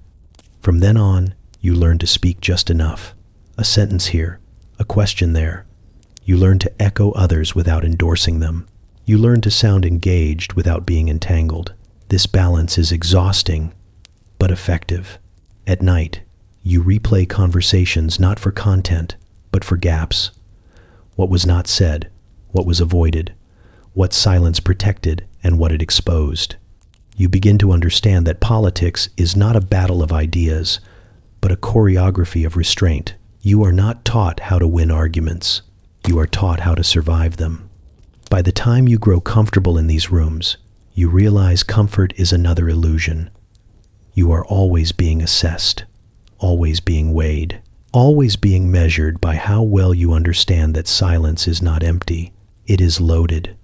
From then on, you learn to speak just enough. A sentence here, a question there. You learn to echo others without endorsing them. You learn to sound engaged without being entangled. This balance is exhausting, but effective. At night, you replay conversations not for content, but for gaps. What was not said, what was avoided, what silence protected, and what it exposed. You begin to understand that politics is not a battle of ideas, but a choreography of restraint. You are not taught how to win arguments. You are taught how to survive them. By the time you grow comfortable in these rooms, you realize comfort is another illusion. You are always being assessed, always being weighed, always being measured by how well you understand that silence is not empty, it is loaded.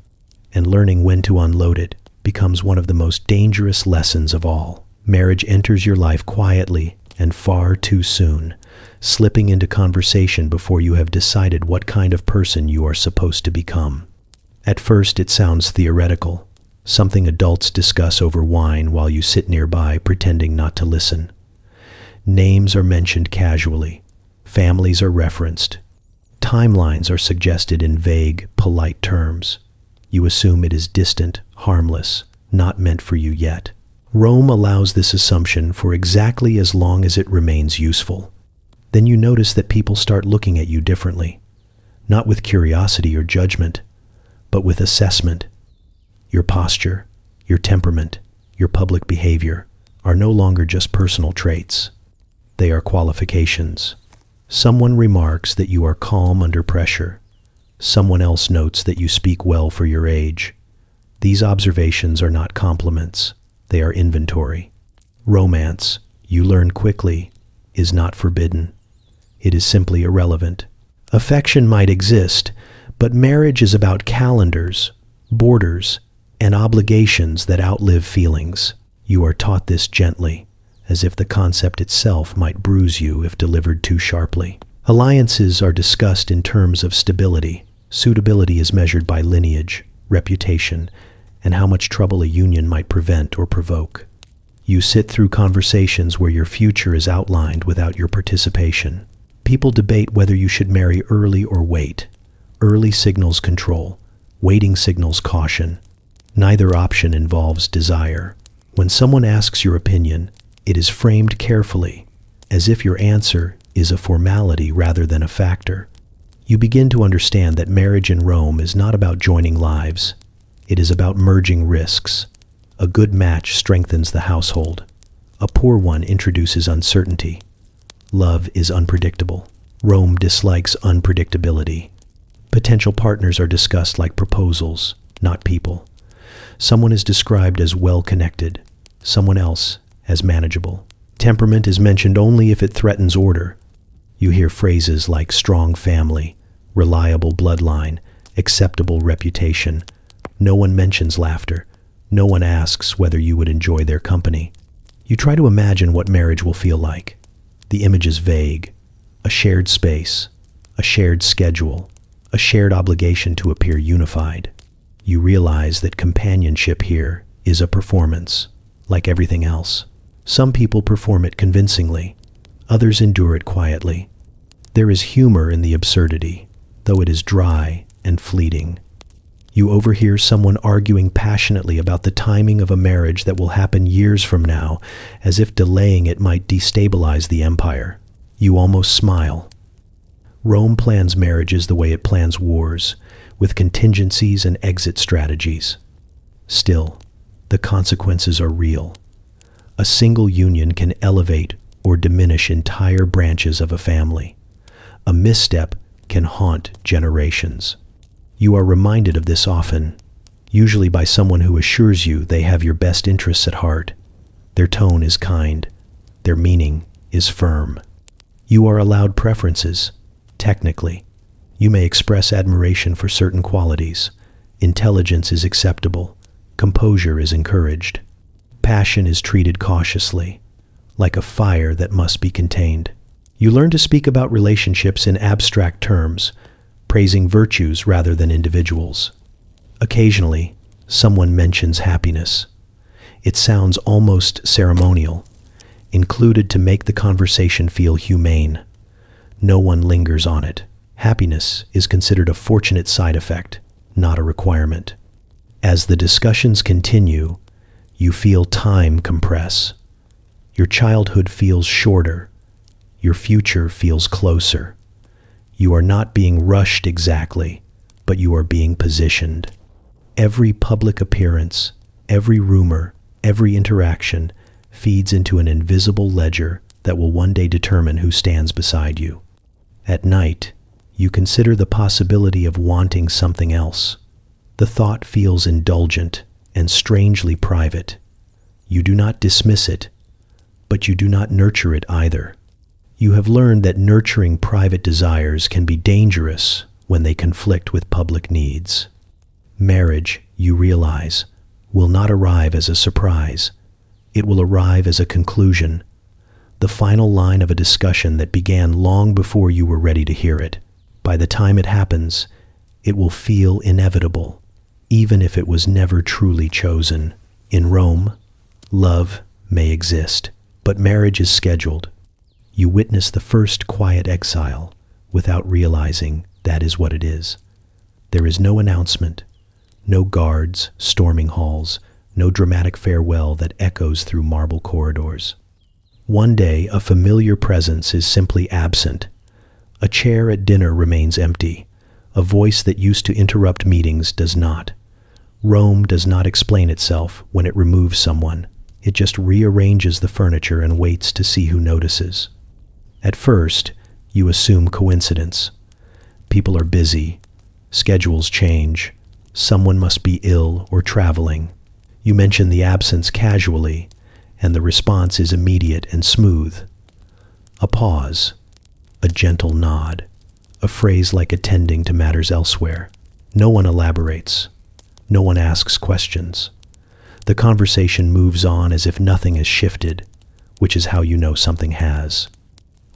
And learning when to unload it becomes one of the most dangerous lessons of all. Marriage enters your life quietly and far too soon, slipping into conversation before you have decided what kind of person you are supposed to become. At first, it sounds theoretical, something adults discuss over wine while you sit nearby pretending not to listen. Names are mentioned casually. Families are referenced. Timelines are suggested in vague, polite terms. You assume it is distant, harmless, not meant for you yet. Rome allows this assumption for exactly as long as it remains useful. Then you notice that people start looking at you differently, not with curiosity or judgment, but with assessment. Your posture, your temperament, your public behavior are no longer just personal traits. They are qualifications. Someone remarks that you are calm under pressure. Someone else notes that you speak well for your age. These observations are not compliments. They are inventory. Romance, you learn quickly, is not forbidden. It is simply irrelevant. Affection might exist, but marriage is about calendars, borders, and obligations that outlive feelings. You are taught this gently, as if the concept itself might bruise you if delivered too sharply. Alliances are discussed in terms of stability. Suitability is measured by lineage, reputation, and how much trouble a union might prevent or provoke. You sit through conversations where your future is outlined without your participation. People debate whether you should marry early or wait. Early signals control. Waiting signals caution. Neither option involves desire. When someone asks your opinion, it is framed carefully, as if your answer is a formality rather than a factor. You begin to understand that marriage in Rome is not about joining lives. It is about merging risks. A good match strengthens the household. A poor one introduces uncertainty. Love is unpredictable. Rome dislikes unpredictability. Potential partners are discussed like proposals, not people. Someone is described as well-connected, someone else as manageable. Temperament is mentioned only if it threatens order. You hear phrases like strong family, reliable bloodline, acceptable reputation. No one mentions laughter. No one asks whether you would enjoy their company. You try to imagine what marriage will feel like. The image is vague. A shared space, a shared schedule, a shared obligation to appear unified. You realize that companionship here is a performance, like everything else. Some people perform it convincingly. Others endure it quietly. There is humor in the absurdity, though it is dry and fleeting. You overhear someone arguing passionately about the timing of a marriage that will happen years from now, as if delaying it might destabilize the empire. You almost smile. Rome plans marriages the way it plans wars, with contingencies and exit strategies. Still, The consequences are real. A single union can elevate or diminish entire branches of a family. A misstep can haunt generations. You are reminded of this often, usually by someone who assures you they have your best interests at heart. Their tone is kind. Their meaning is firm. You are allowed preferences. Technically, you may express admiration for certain qualities. Intelligence is acceptable. Composure is encouraged. Passion is treated cautiously, like a fire that must be contained. You learn to speak about relationships in abstract terms, praising virtues rather than individuals. Occasionally, someone mentions happiness. It sounds almost ceremonial, included to make the conversation feel humane. No one lingers on it. Happiness is considered a fortunate side effect, not a requirement. As the discussions continue, you feel time compress. Your childhood feels shorter. Your future feels closer. You are not being rushed exactly, but you are being positioned. Every public appearance, every rumor, every interaction feeds into an invisible ledger that will one day determine who stands beside you. At night, you consider the possibility of wanting something else. The thought feels indulgent and strangely private. You do not dismiss it, but you do not nurture it either. You have learned that nurturing private desires can be dangerous when they conflict with public needs. Marriage, you realize, will not arrive as a surprise. It will arrive as a conclusion, the final line of a discussion that began long before you were ready to hear it. By the time it happens, it will feel inevitable, even if it was never truly chosen. In Rome, love may exist, but marriage is scheduled. You witness the first quiet exile without realizing that is what it is. There is no announcement, no guards storming halls, no dramatic farewell that echoes through marble corridors. One day, a familiar presence is simply absent. A chair at dinner remains empty. A voice that used to interrupt meetings does not. Rome does not explain itself when it removes someone. It just rearranges the furniture and waits to see who notices. At first, you assume coincidence. People are busy. Schedules change. Someone must be ill or traveling. You mention the absence casually, and the response is immediate and smooth. A pause, a gentle nod, a phrase like attending to matters elsewhere. No one elaborates. No one asks questions. The conversation moves on as if nothing has shifted, which is how you know something has.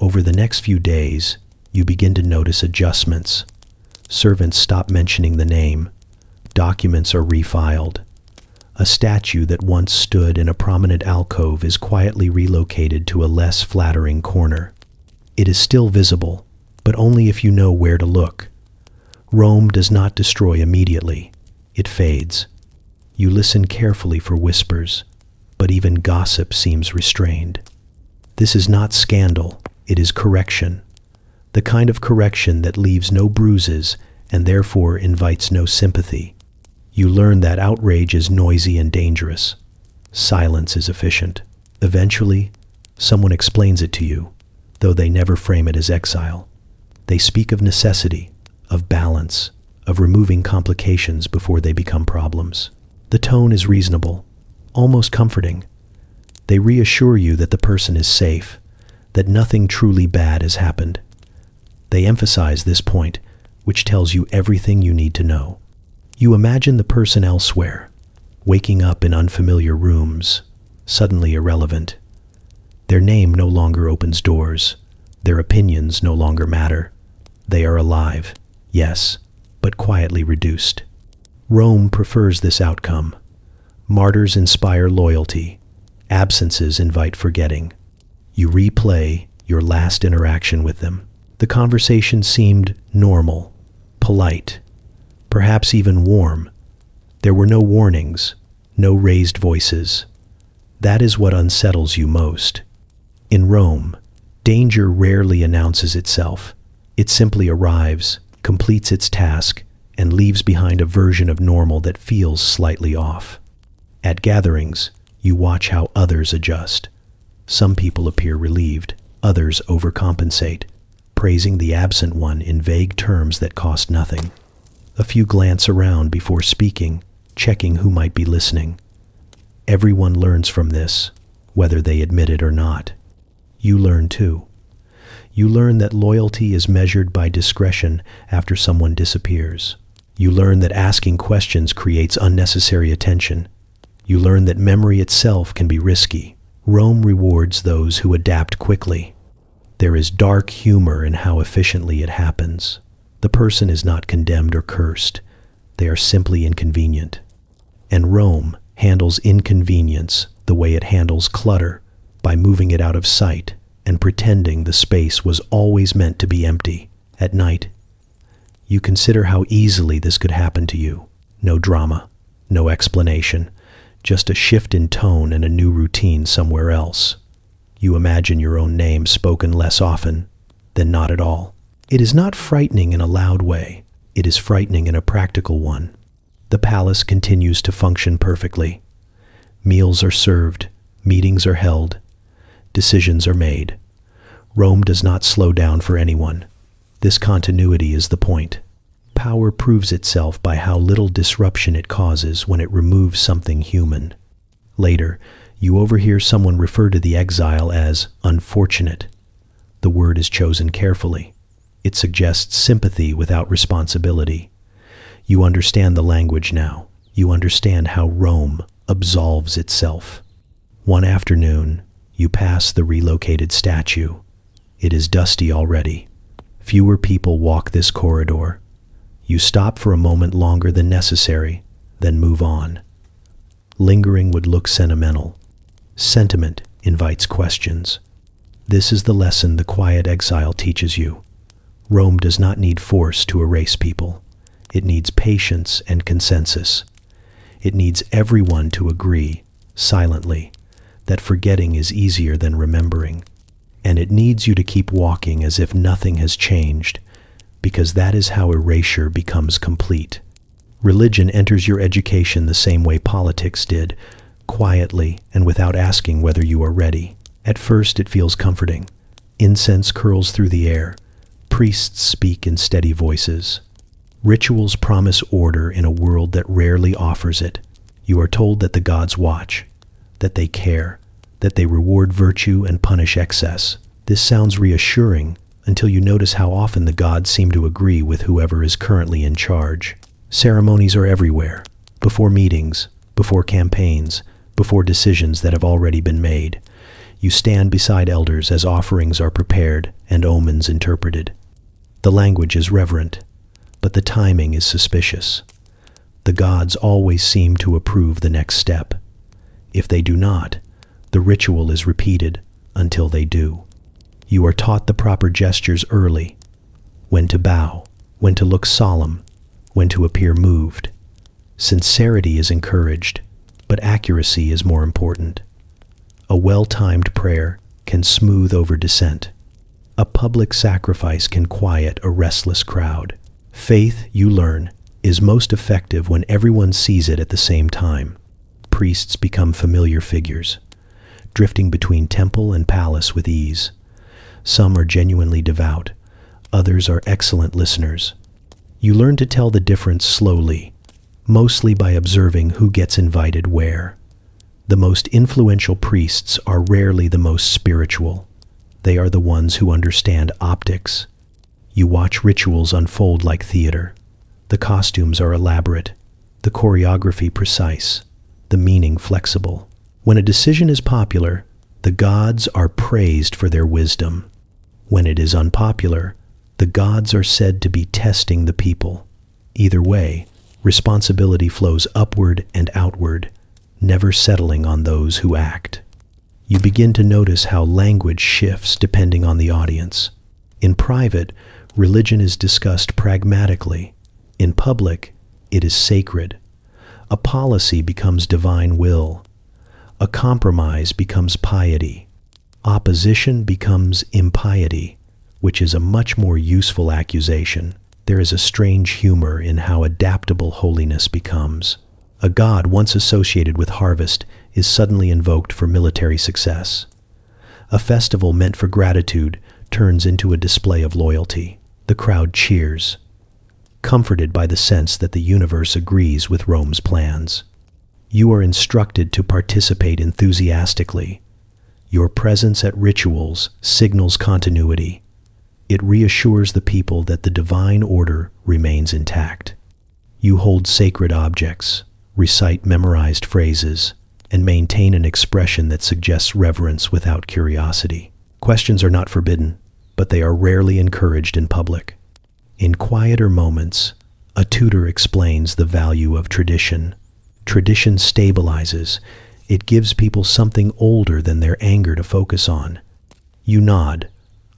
Over the next few days, you begin to notice adjustments. Servants stop mentioning the name. Documents are refiled. A statue that once stood in a prominent alcove is quietly relocated to a less flattering corner. It is still visible, but only if you know where to look. Rome does not destroy immediately. It fades. You listen carefully for whispers, but even gossip seems restrained. This is not scandal, it is correction. The kind of correction that leaves no bruises and therefore invites no sympathy. You learn that outrage is noisy and dangerous. Silence is efficient. Eventually, someone explains it to you, though they never frame it as exile. They speak of necessity, of balance, of removing complications before they become problems. The tone is reasonable, almost comforting. They reassure you that the person is safe, that nothing truly bad has happened. They emphasize this point, which tells you everything you need to know. You imagine the person elsewhere, waking up in unfamiliar rooms, suddenly irrelevant. Their name no longer opens doors. Their opinions no longer matter. They are alive, yes, but quietly reduced. Rome prefers this outcome. Martyrs inspire loyalty. Absences invite forgetting. You replay your last interaction with them. The conversation seemed normal, polite, perhaps even warm. There were no warnings, no raised voices. That is what unsettles you most. In Rome, danger rarely announces itself. It simply arrives, completes its task, and leaves behind a version of normal that feels slightly off. At gatherings, you watch how others adjust. Some people appear relieved, others overcompensate, praising the absent one in vague terms that cost nothing. A few glance around before speaking, checking who might be listening. Everyone learns from this, whether they admit it or not. You learn too. You learn that loyalty is measured by discretion after someone disappears. You learn that asking questions creates unnecessary attention. You learn that memory itself can be risky. Rome rewards those who adapt quickly. There is dark humor in how efficiently it happens. The person is not condemned or cursed. They are simply inconvenient. And Rome handles inconvenience the way it handles clutter, by moving it out of sight and pretending the space was always meant to be empty. At night, you consider how easily this could happen to you. No drama, no explanation, just a shift in tone and a new routine somewhere else. You imagine your own name spoken less often than not at all. It is not frightening in a loud way. It is frightening in a practical one. The palace continues to function perfectly. Meals are served, meetings are held, decisions are made. Rome does not slow down for anyone. This continuity is the point. Power proves itself by how little disruption it causes when it removes something human. Later, you overhear someone refer to the exile as unfortunate. The word is chosen carefully. It suggests sympathy without responsibility. You understand the language now. You understand how Rome absolves itself. One afternoon, you pass the relocated statue. It is dusty already. Fewer people walk this corridor. You stop for a moment longer than necessary, then move on. Lingering would look sentimental. Sentiment invites questions. This is the lesson the quiet exile teaches you. Rome does not need force to erase people. It needs patience and consensus. It needs everyone to agree, silently, that forgetting is easier than remembering. And it needs you to keep walking as if nothing has changed, because that is how erasure becomes complete. Religion enters your education the same way politics did, quietly and without asking whether you are ready. At first it feels comforting. Incense curls through the air. Priests speak in steady voices. Rituals promise order in a world that rarely offers it. You are told that the gods watch, that they care, that they reward virtue and punish excess. This sounds reassuring until you notice how often the gods seem to agree with whoever is currently in charge. Ceremonies are everywhere, before meetings, before campaigns, before decisions that have already been made. You stand beside elders as offerings are prepared and omens interpreted. The language is reverent, but the timing is suspicious. The gods always seem to approve the next step. If they do not, the ritual is repeated until they do. You are taught the proper gestures early, when to bow, when to look solemn, when to appear moved. Sincerity is encouraged, but accuracy is more important. A well-timed prayer can smooth over dissent. A public sacrifice can quiet a restless crowd. Faith, you learn, is most effective when everyone sees it at the same time. Priests become familiar figures, drifting between temple and palace with ease. Some are genuinely devout, others are excellent listeners. You learn to tell the difference slowly, mostly by observing who gets invited where. The most influential priests are rarely the most spiritual. They are the ones who understand optics. You watch rituals unfold like theater. The costumes are elaborate, the choreography precise, the meaning flexible. When a decision is popular, the gods are praised for their wisdom. When it is unpopular, the gods are said to be testing the people. Either way, responsibility flows upward and outward, never settling on those who act. You begin to notice how language shifts depending on the audience. In private, religion is discussed pragmatically. In public, it is sacred. A policy becomes divine will. A compromise becomes piety. Opposition becomes impiety, which is a much more useful accusation. There is a strange humor in how adaptable holiness becomes. A god once associated with harvest is suddenly invoked for military success. A festival meant for gratitude turns into a display of loyalty. The crowd cheers, comforted by the sense that the universe agrees with Rome's plans. You are instructed to participate enthusiastically. Your presence at rituals signals continuity. It reassures the people that the divine order remains intact. You hold sacred objects, recite memorized phrases, and maintain an expression that suggests reverence without curiosity. Questions are not forbidden, but they are rarely encouraged in public. In quieter moments, a tutor explains the value of tradition. Tradition stabilizes. It gives people something older than their anger to focus on. You nod,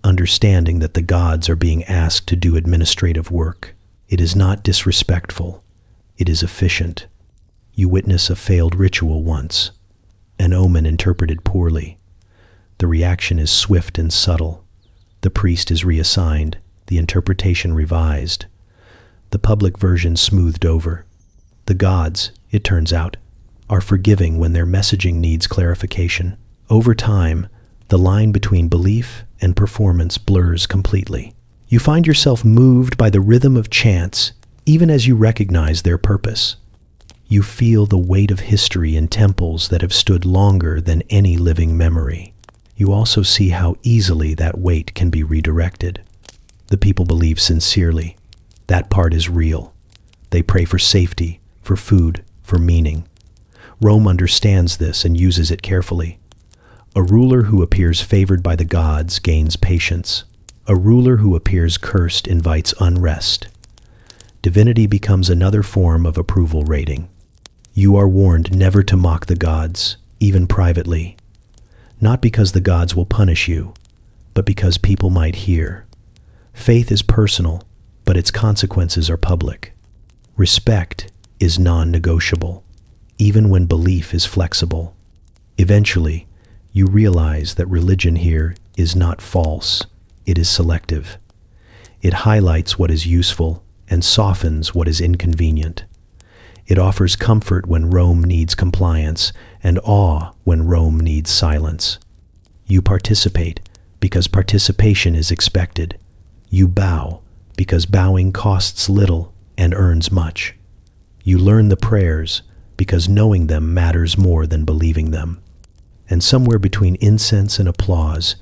understanding that the gods are being asked to do administrative work. It is not disrespectful. It is efficient. You witness a failed ritual once, an omen interpreted poorly. The reaction is swift and subtle. The priest is reassigned, the interpretation revised, the public version smoothed over. The gods, it turns out, are forgiving when their messaging needs clarification. Over time, the line between belief and performance blurs completely. You find yourself moved by the rhythm of chants, even as you recognize their purpose. You feel the weight of history in temples that have stood longer than any living memory. You also see how easily that weight can be redirected. The people believe sincerely. That part is real. They pray for safety, for food, for meaning. Rome understands this and uses it carefully. A ruler who appears favored by the gods gains patience. A ruler who appears cursed invites unrest. Divinity becomes another form of approval rating. You are warned never to mock the gods, even privately. Not because the gods will punish you, but because people might hear. Faith is personal, but its consequences are public. Respect is non-negotiable, even when belief is flexible. Eventually, you realize that religion here is not false, it is selective. It highlights what is useful and softens what is inconvenient. It offers comfort when Rome needs compliance and awe when Rome needs silence. You participate because participation is expected. You bow because bowing costs little and earns much. You learn the prayers because knowing them matters more than believing them. And somewhere between incense and applause,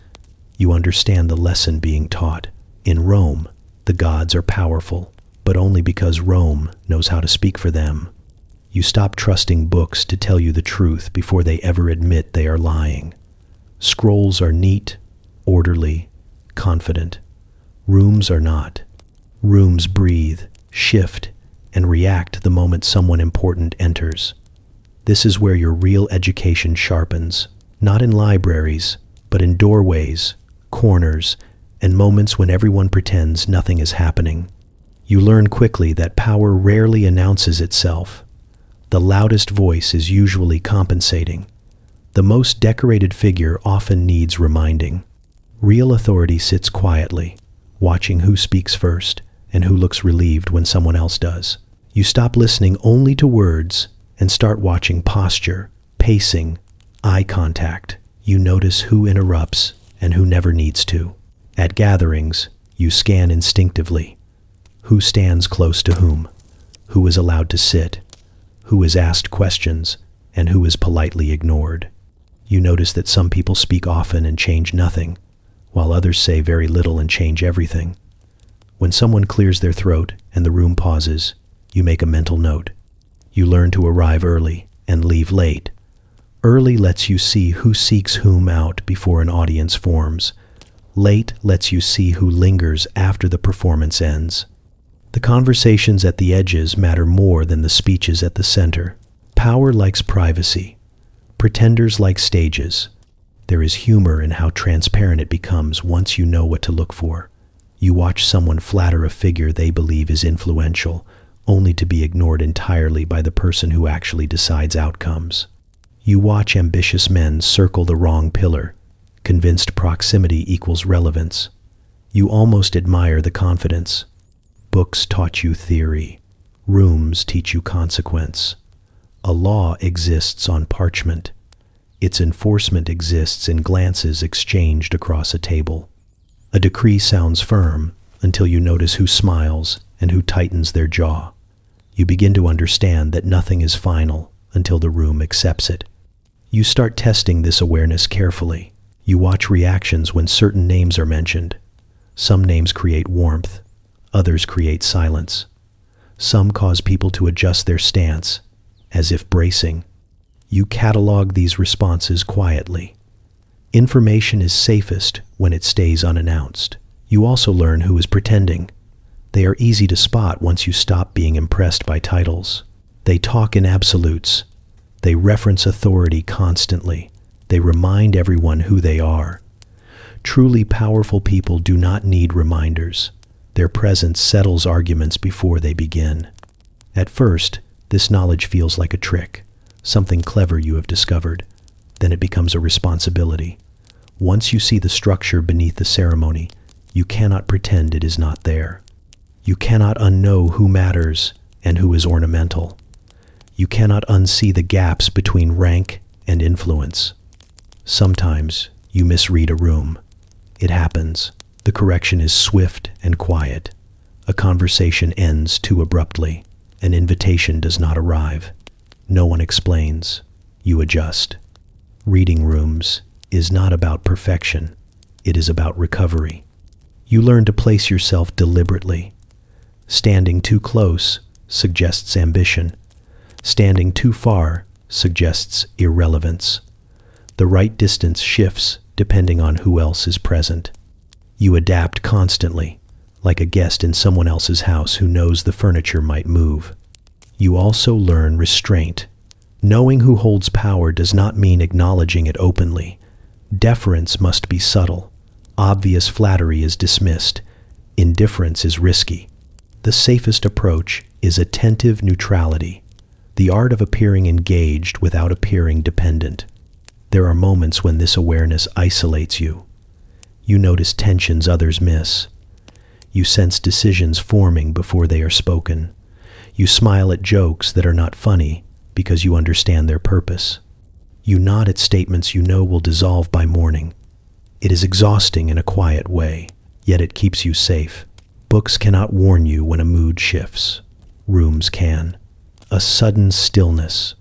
you understand the lesson being taught. In Rome, the gods are powerful, but only because Rome knows how to speak for them. You stop trusting books to tell you the truth before they ever admit they are lying. Scrolls are neat, orderly, confident. Rooms are not. Rooms breathe, shift, and react the moment someone important enters. This is where your real education sharpens, not in libraries, but in doorways, corners, and moments when everyone pretends nothing is happening. You learn quickly that power rarely announces itself. The loudest voice is usually compensating. The most decorated figure often needs reminding. Real authority sits quietly, watching who speaks first and who looks relieved when someone else does. You stop listening only to words and start watching posture, pacing, eye contact. You notice who interrupts and who never needs to. At gatherings, you scan instinctively. Who stands close to whom? Who is allowed to sit? Who is asked questions? And who is politely ignored? You notice that some people speak often and change nothing, while others say very little and change everything. When someone clears their throat and the room pauses, you make a mental note. You learn to arrive early and leave late. Early lets you see who seeks whom out before an audience forms. Late lets you see who lingers after the performance ends. The conversations at the edges matter more than the speeches at the center. Power likes privacy. Pretenders like stages. There is humor in how transparent it becomes once you know what to look for. You watch someone flatter a figure they believe is influential, only to be ignored entirely by the person who actually decides outcomes. You watch ambitious men circle the wrong pillar, convinced proximity equals relevance. You almost admire the confidence. Books taught you theory. Rooms teach you consequence. A law exists on parchment. Its enforcement exists in glances exchanged across a table. A decree sounds firm until you notice who smiles and who tightens their jaw. You begin to understand that nothing is final until the room accepts it. You start testing this awareness carefully. You watch reactions when certain names are mentioned. Some names create warmth, others create silence. Some cause people to adjust their stance, as if bracing. You catalog these responses quietly. Information is safest when it stays unannounced. You also learn who is pretending. They are easy to spot once you stop being impressed by titles. They talk in absolutes. They reference authority constantly. They remind everyone who they are. Truly powerful people do not need reminders. Their presence settles arguments before they begin. At first, this knowledge feels like a trick, something clever you have discovered. Then it becomes a responsibility. Once you see the structure beneath the ceremony, you cannot pretend it is not there. You cannot unknow who matters and who is ornamental. You cannot unsee the gaps between rank and influence. Sometimes you misread a room. It happens. The correction is swift and quiet. A conversation ends too abruptly. An invitation does not arrive. No one explains. You adjust. Reading rooms is not about perfection. It is about recovery. You learn to place yourself deliberately. Standing too close suggests ambition. Standing too far suggests irrelevance. The right distance shifts depending on who else is present. You adapt constantly, like a guest in someone else's house who knows the furniture might move. You also learn restraint. Knowing who holds power does not mean acknowledging it openly. Deference must be subtle. Obvious flattery is dismissed. Indifference is risky. The safest approach is attentive neutrality, the art of appearing engaged without appearing dependent. There are moments when this awareness isolates you. You notice tensions others miss. You sense decisions forming before they are spoken. You smile at jokes that are not funny because you understand their purpose. You nod at statements you know will dissolve by morning. It is exhausting in a quiet way, yet it keeps you safe. Books cannot warn you when a mood shifts. Rooms can. A sudden stillness,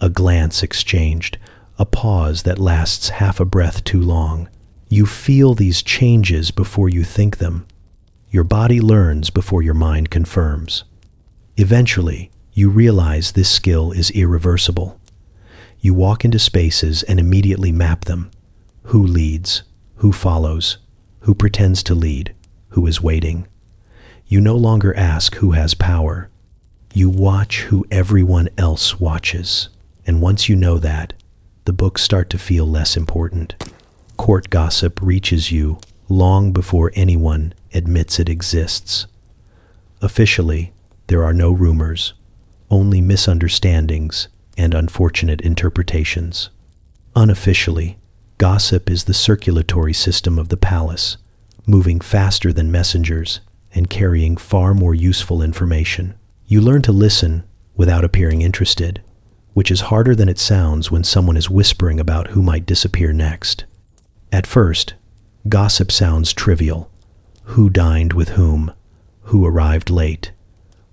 a glance exchanged, a pause that lasts half a breath too long. You feel these changes before you think them. Your body learns before your mind confirms. Eventually, you realize this skill is irreversible. You walk into spaces and immediately map them. Who leads? Who follows? Who pretends to lead? Who is waiting? You no longer ask who has power. You watch who everyone else watches. And once you know that, the books start to feel less important. Court gossip reaches you long before anyone admits it exists. Officially, there are no rumors, only misunderstandings and unfortunate interpretations. Unofficially, gossip is the circulatory system of the palace, moving faster than messengers and carrying far more useful information. You learn to listen without appearing interested, which is harder than it sounds when someone is whispering about who might disappear next. At first, gossip sounds trivial. Who dined with whom? Who arrived late?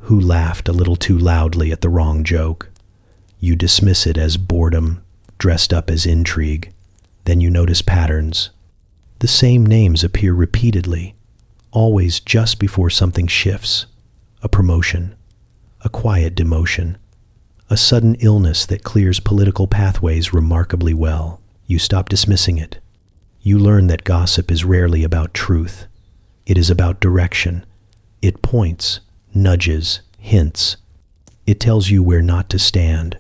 Who laughed a little too loudly at the wrong joke? You dismiss it as boredom, dressed up as intrigue. Then you notice patterns. The same names appear repeatedly, always just before something shifts. A promotion, a quiet demotion, a sudden illness that clears political pathways remarkably well. You stop dismissing it. You learn that gossip is rarely about truth. It is about direction. It points, nudges, hints. It tells you where not to stand,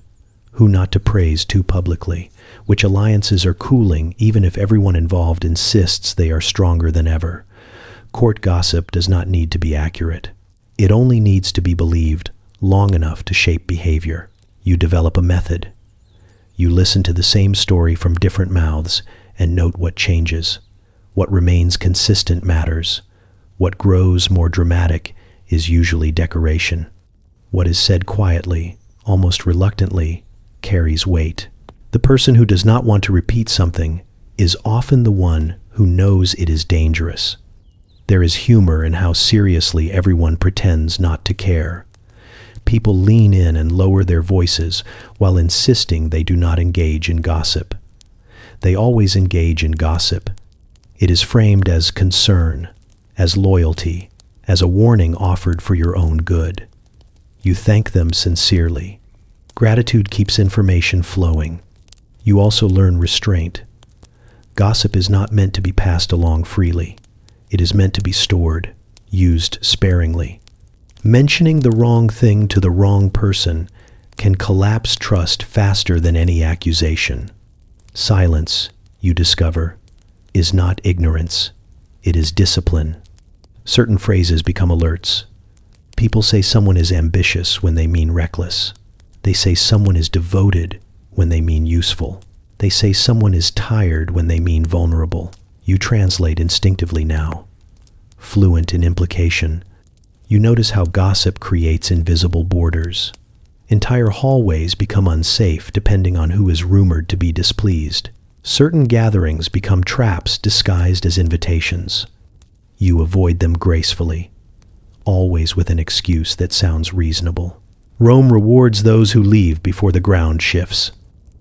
who not to praise too publicly, which alliances are cooling even if everyone involved insists they are stronger than ever. Court gossip does not need to be accurate. It only needs to be believed long enough to shape behavior. You develop a method. You listen to the same story from different mouths and note what changes. What remains consistent matters. What grows more dramatic is usually decoration. What is said quietly, almost reluctantly, carries weight. The person who does not want to repeat something is often the one who knows it is dangerous. There is humor in how seriously everyone pretends not to care. People lean in and lower their voices while insisting they do not engage in gossip. They always engage in gossip. It is framed as concern, as loyalty, as a warning offered for your own good. You thank them sincerely. Gratitude keeps information flowing. You also learn restraint. Gossip is not meant to be passed along freely. It is meant to be stored, used sparingly. Mentioning the wrong thing to the wrong person can collapse trust faster than any accusation. Silence, you discover, is not ignorance. It is discipline. Certain phrases become alerts. People say someone is ambitious when they mean reckless. They say someone is devoted when they mean useful. They say someone is tired when they mean vulnerable. You translate instinctively now. Fluent in implication, you notice how gossip creates invisible borders. Entire hallways become unsafe depending on who is rumored to be displeased. Certain gatherings become traps disguised as invitations. You avoid them gracefully, always with an excuse that sounds reasonable. Rome rewards those who leave before the ground shifts.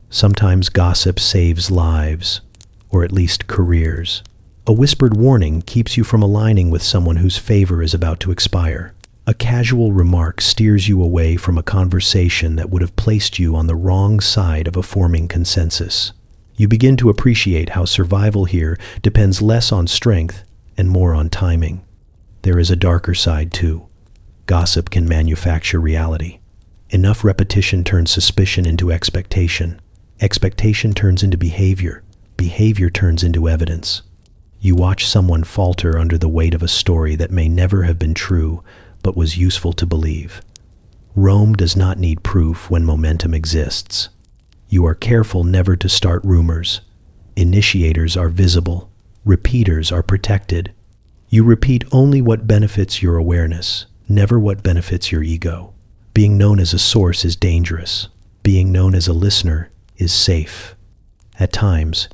Sometimes gossip saves lives, or at least careers. A whispered warning keeps you from aligning with someone whose favor is about to expire. A casual remark steers you away from a conversation that would have placed you on the wrong side of a forming consensus. You begin to appreciate how survival here depends less on strength and more on timing. There is a darker side too. Gossip can manufacture reality. Enough repetition turns suspicion into expectation. Expectation turns into behavior. Behavior turns into evidence. You watch someone falter under the weight of a story that may never have been true, but was useful to believe. Rome does not need proof when momentum exists. You are careful never to start rumors. Initiators are visible. Repeaters are protected. You repeat only what benefits your awareness, never what benefits your ego. Being known as a source is dangerous. Being known as a listener is safe. At times,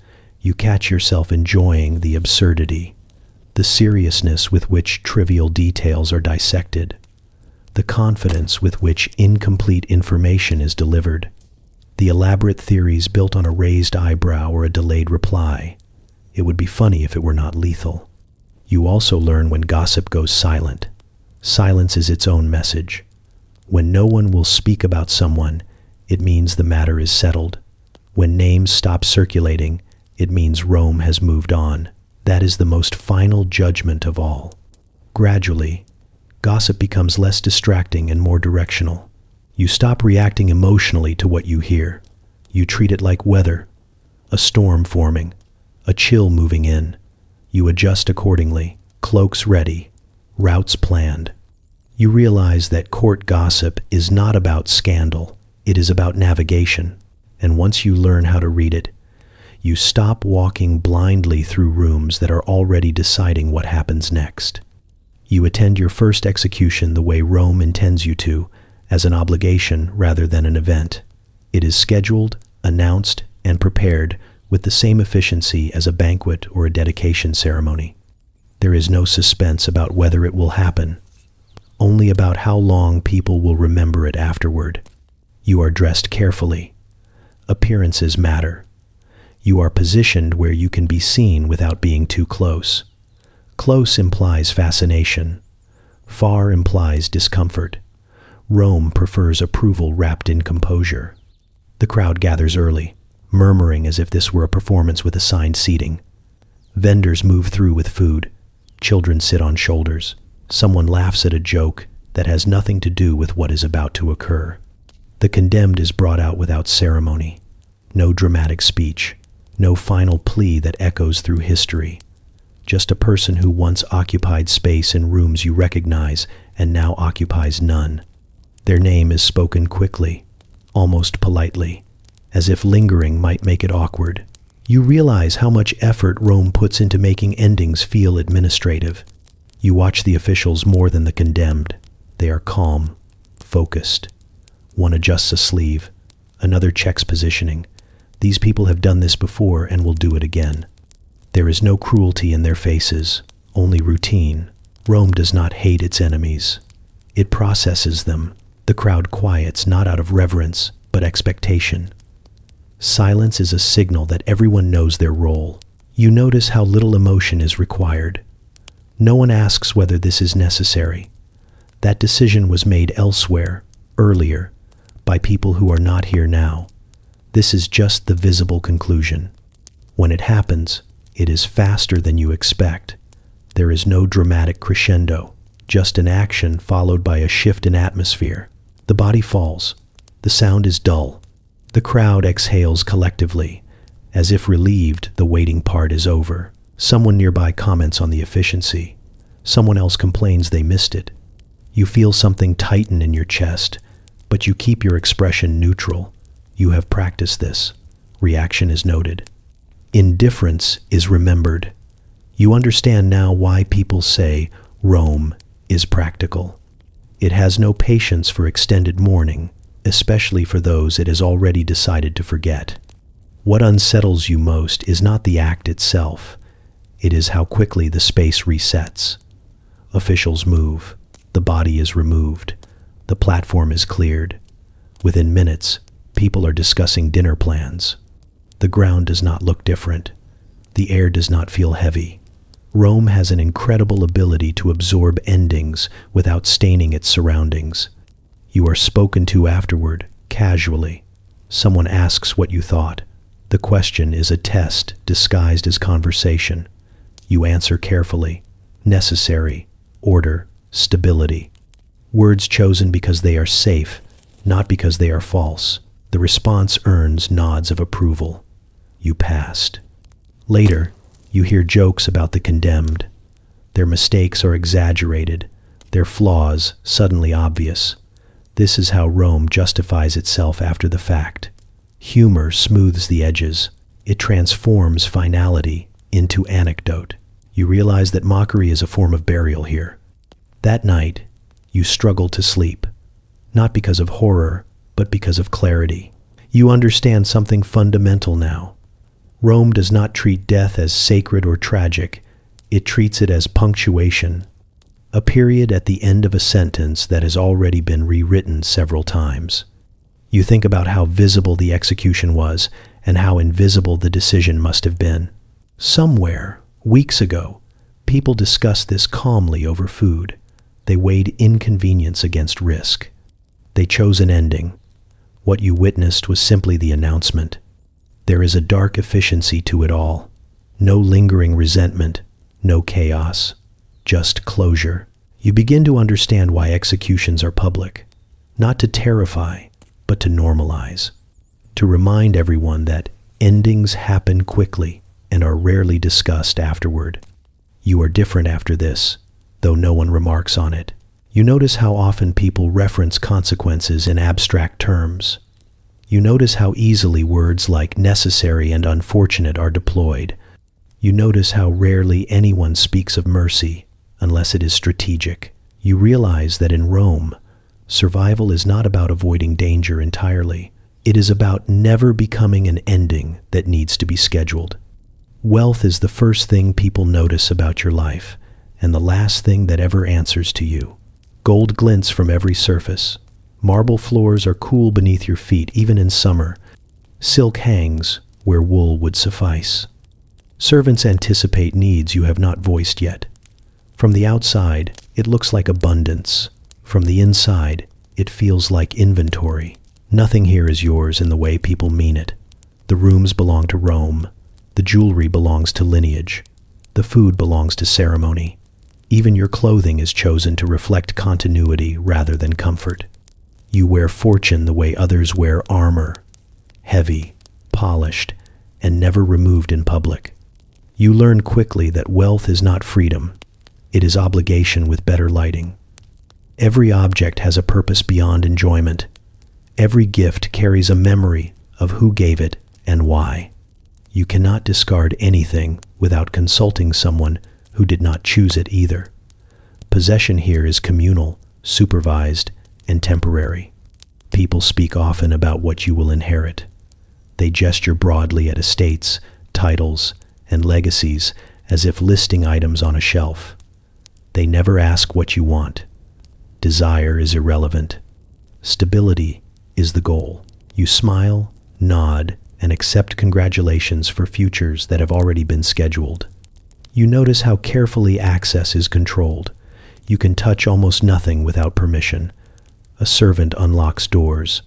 you catch yourself enjoying the absurdity, the seriousness with which trivial details are dissected, the confidence with which incomplete information is delivered, the elaborate theories built on a raised eyebrow or a delayed reply. It would be funny if it were not lethal. You also learn when gossip goes silent. Silence is its own message. When no one will speak about someone, it means the matter is settled. When names stop circulating, it means Rome has moved on. That is the most final judgment of all. Gradually, gossip becomes less distracting and more directional. You stop reacting emotionally to what you hear. You treat it like weather, a storm forming, a chill moving in. You adjust accordingly, cloaks ready, routes planned. You realize that court gossip is not about scandal, it is about navigation. And once you learn how to read it, you stop walking blindly through rooms that are already deciding what happens next. You attend your first execution the way Rome intends you to, as an obligation rather than an event. It is scheduled, announced, and prepared with the same efficiency as a banquet or a dedication ceremony. There is no suspense about whether it will happen, only about how long people will remember it afterward. You are dressed carefully. Appearances matter. You are positioned where you can be seen without being too close. Close implies fascination. Far implies discomfort. Rome prefers approval wrapped in composure. The crowd gathers early, murmuring as if this were a performance with assigned seating. Vendors move through with food. Children sit on shoulders. Someone laughs at a joke that has nothing to do with what is about to occur. The condemned is brought out without ceremony. No dramatic speech. No final plea that echoes through history. Just a person who once occupied space in rooms you recognize and now occupies none. Their name is spoken quickly, almost politely, as if lingering might make it awkward. You realize how much effort Rome puts into making endings feel administrative. You watch the officials more than the condemned. They are calm, focused. One adjusts a sleeve, Another checks positioning. These people have done this before and will do it again. There is no cruelty in their faces, only routine. Rome does not hate its enemies. It processes them. The crowd quiets not out of reverence, but expectation. Silence is a signal that everyone knows their role. You notice how little emotion is required. No one asks whether this is necessary. That decision was made elsewhere, earlier, by people who are not here now. This is just the visible conclusion. When it happens, it is faster than you expect. There is no dramatic crescendo, just an action followed by a shift in atmosphere. The body falls. The sound is dull. The crowd exhales collectively. As if relieved, the waiting part is over. Someone nearby comments on the efficiency. Someone else complains they missed it. You feel something tighten in your chest, but you keep your expression neutral. You have practiced this. Reaction is noted. Indifference is remembered. You understand now why people say Rome is practical. It has no patience for extended mourning, especially for those it has already decided to forget. What unsettles you most is not the act itself. It is how quickly the space resets. Officials move. The body is removed. The platform is cleared. Within minutes, people are discussing dinner plans. The ground does not look different. The air does not feel heavy. Rome has an incredible ability to absorb endings without staining its surroundings. You are spoken to afterward, casually. Someone asks what you thought. The question is a test disguised as conversation. You answer carefully. Necessary. Order. Stability. Words chosen because they are safe, not because they are false. The response earns nods of approval. You passed. Later, you hear jokes about the condemned. Their mistakes are exaggerated, their flaws suddenly obvious. This is how Rome justifies itself after the fact. Humor smooths the edges. It transforms finality into anecdote. You realize that mockery is a form of burial here. That night, you struggle to sleep, not because of horror, but because of clarity. You understand something fundamental now. Rome does not treat death as sacred or tragic. It treats it as punctuation, a period at the end of a sentence that has already been rewritten several times. You think about how visible the execution was and how invisible the decision must have been. Somewhere, weeks ago, people discussed this calmly over food. They weighed inconvenience against risk. They chose an ending. What you witnessed was simply the announcement. There is a dark efficiency to it all. No lingering resentment, no chaos, just closure. You begin to understand why executions are public, not to terrify, but to normalize. To remind everyone that endings happen quickly and are rarely discussed afterward. You are different after this, though no one remarks on it. You notice how often people reference consequences in abstract terms. You notice how easily words like necessary and unfortunate are deployed. You notice how rarely anyone speaks of mercy unless it is strategic. You realize that in Rome, survival is not about avoiding danger entirely. It is about never becoming an ending that needs to be scheduled. Wealth is the first thing people notice about your life, and the last thing that ever answers to you. Gold glints from every surface. Marble floors are cool beneath your feet, even in summer. Silk hangs where wool would suffice. Servants anticipate needs you have not voiced yet. From the outside, it looks like abundance. From the inside, it feels like inventory. Nothing here is yours in the way people mean it. The rooms belong to Rome. The jewelry belongs to lineage. The food belongs to ceremony. Even your clothing is chosen to reflect continuity rather than comfort. You wear fortune the way others wear armor, heavy, polished, and never removed in public. You learn quickly that wealth is not freedom. It is obligation with better lighting. Every object has a purpose beyond enjoyment. Every gift carries a memory of who gave it and why. You cannot discard anything without consulting someone who did not choose it either. Possession here is communal, supervised, and temporary. People speak often about what you will inherit. They gesture broadly at estates, titles, and legacies as if listing items on a shelf. They never ask what you want. Desire is irrelevant. Stability is the goal. You smile, nod, and accept congratulations for futures that have already been scheduled. You notice how carefully access is controlled. You can touch almost nothing without permission. A servant unlocks doors.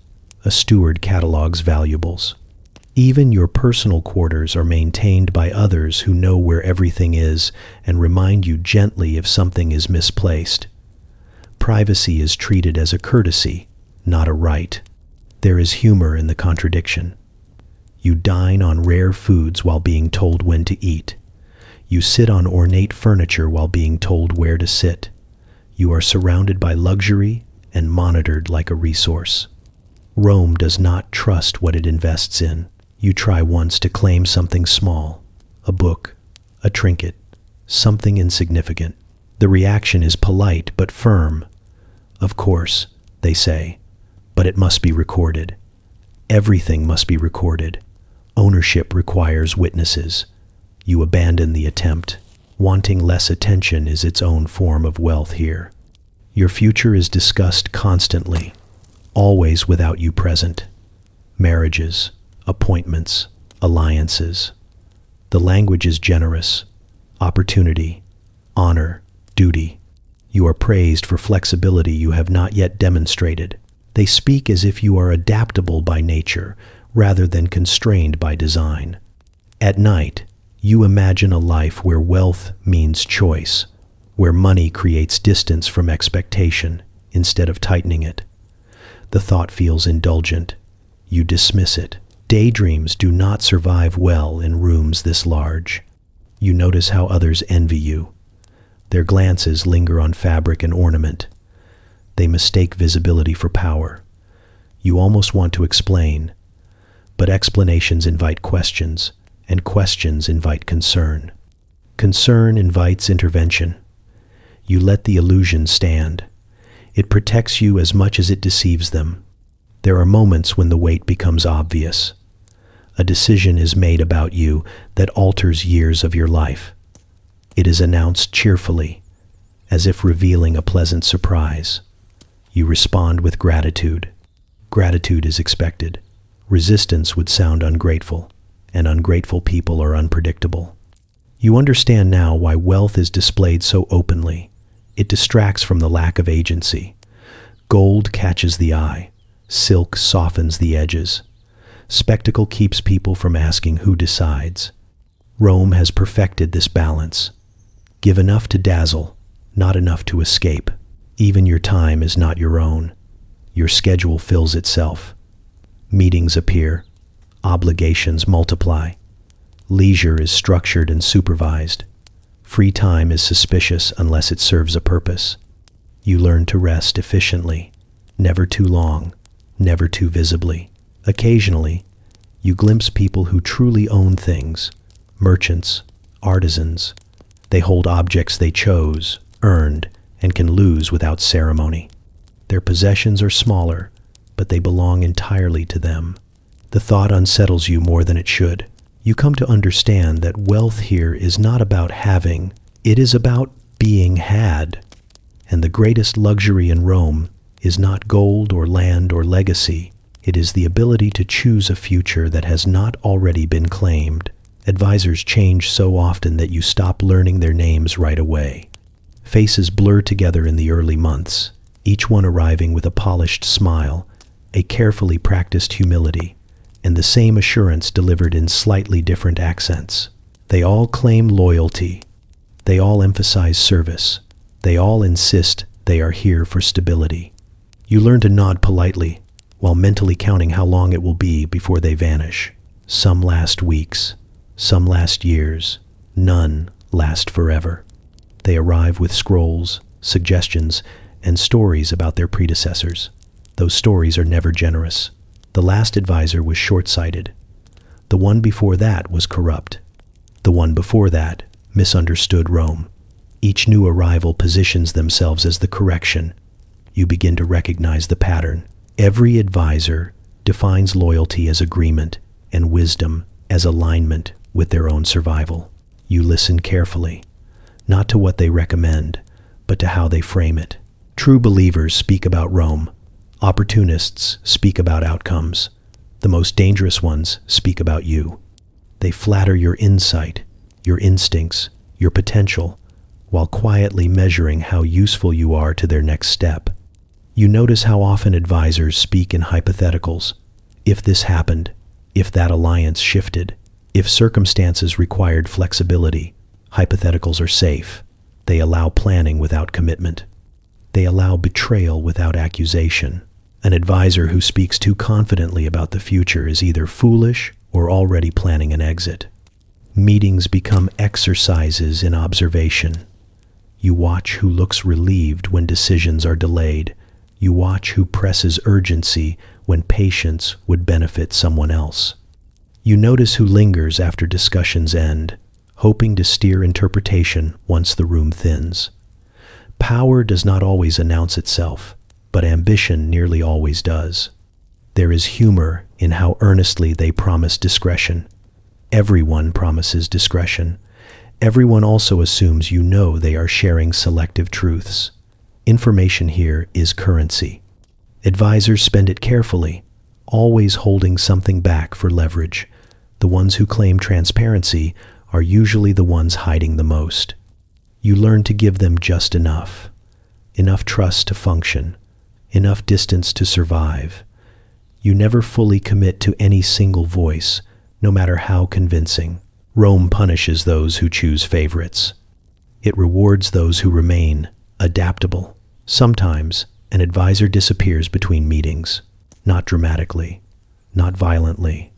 A steward catalogs valuables. Even your personal quarters are maintained by others who know where everything is and remind you gently if something is misplaced. Privacy is treated as a courtesy, not a right. There is humor in the contradiction. You dine on rare foods while being told when to eat. You sit on ornate furniture while being told where to sit. You are surrounded by luxury and monitored like a resource. Rome does not trust what it invests in. You try once to claim something small, a book, a trinket, something insignificant. The reaction is polite but firm. Of course, they say, but it must be recorded. Everything must be recorded. Ownership requires witnesses. You abandon the attempt. Wanting less attention is its own form of wealth here. Your future is discussed constantly, always without you present. Marriages, appointments, alliances. The language is generous. Opportunity, honor, duty. You are praised for flexibility you have not yet demonstrated. They speak as if you are adaptable by nature rather than constrained by design. At night, you imagine a life where wealth means choice, where money creates distance from expectation instead of tightening it. The thought feels indulgent. You dismiss it. Daydreams do not survive well in rooms this large. You notice how others envy you. Their glances linger on fabric and ornament. They mistake visibility for power. You almost want to explain, but explanations invite questions, and questions invite concern. Concern invites intervention. You let the illusion stand. It protects you as much as it deceives them. There are moments when the weight becomes obvious. A decision is made about you that alters years of your life. It is announced cheerfully, as if revealing a pleasant surprise. You respond with gratitude. Gratitude is expected. Resistance would sound ungrateful, and ungrateful people are unpredictable. You understand now why wealth is displayed so openly. It distracts from the lack of agency. Gold catches the eye. Silk softens the edges. Spectacle keeps people from asking who decides. Rome has perfected this balance. Give enough to dazzle, not enough to escape. Even your time is not your own. Your schedule fills itself. Meetings appear. Obligations multiply. Leisure is structured and supervised. Free time is suspicious unless it serves a purpose. You learn to rest efficiently, never too long, never too visibly. Occasionally, you glimpse people who truly own things, merchants, artisans. They hold objects they chose, earned, and can lose without ceremony. Their possessions are smaller, but they belong entirely to them. The thought unsettles you more than it should. You come to understand that wealth here is not about having, it is about being had. And the greatest luxury in Rome is not gold or land or legacy. It is the ability to choose a future that has not already been claimed. Advisors change so often that you stop learning their names right away. Faces blur together in the early months, each one arriving with a polished smile, a carefully practiced humility, and the same assurance delivered in slightly different accents. They all claim loyalty. They all emphasize service. They all insist they are here for stability. You learn to nod politely, while mentally counting how long it will be before they vanish. Some last weeks, some last years, none last forever. They arrive with scrolls, suggestions, and stories about their predecessors. Those stories are never generous. The last advisor was short-sighted. The one before that was corrupt. The one before that misunderstood Rome. Each new arrival positions themselves as the correction. You begin to recognize the pattern. Every advisor defines loyalty as agreement and wisdom as alignment with their own survival. You listen carefully, not to what they recommend, but to how they frame it. True believers speak about Rome. Opportunists speak about outcomes. The most dangerous ones speak about you. They flatter your insight, your instincts, your potential, while quietly measuring how useful you are to their next step. You notice how often advisors speak in hypotheticals. If this happened, if that alliance shifted, if circumstances required flexibility, hypotheticals are safe. They allow planning without commitment. They allow betrayal without accusation. An advisor who speaks too confidently about the future is either foolish or already planning an exit. Meetings become exercises in observation. You watch who looks relieved when decisions are delayed. You watch who presses urgency when patience would benefit someone else. You notice who lingers after discussions end, hoping to steer interpretation once the room thins. Power does not always announce itself, but ambition nearly always does. There is humor in how earnestly they promise discretion. Everyone promises discretion. Everyone also assumes you know they are sharing selective truths. Information here is currency. Advisors spend it carefully, always holding something back for leverage. The ones who claim transparency are usually the ones hiding the most. You learn to give them just enough trust to function, enough distance to survive. You never fully commit to any single voice, no matter how convincing. Rome punishes those who choose favorites. It rewards those who remain adaptable. Sometimes, an advisor disappears between meetings, not dramatically, not violently.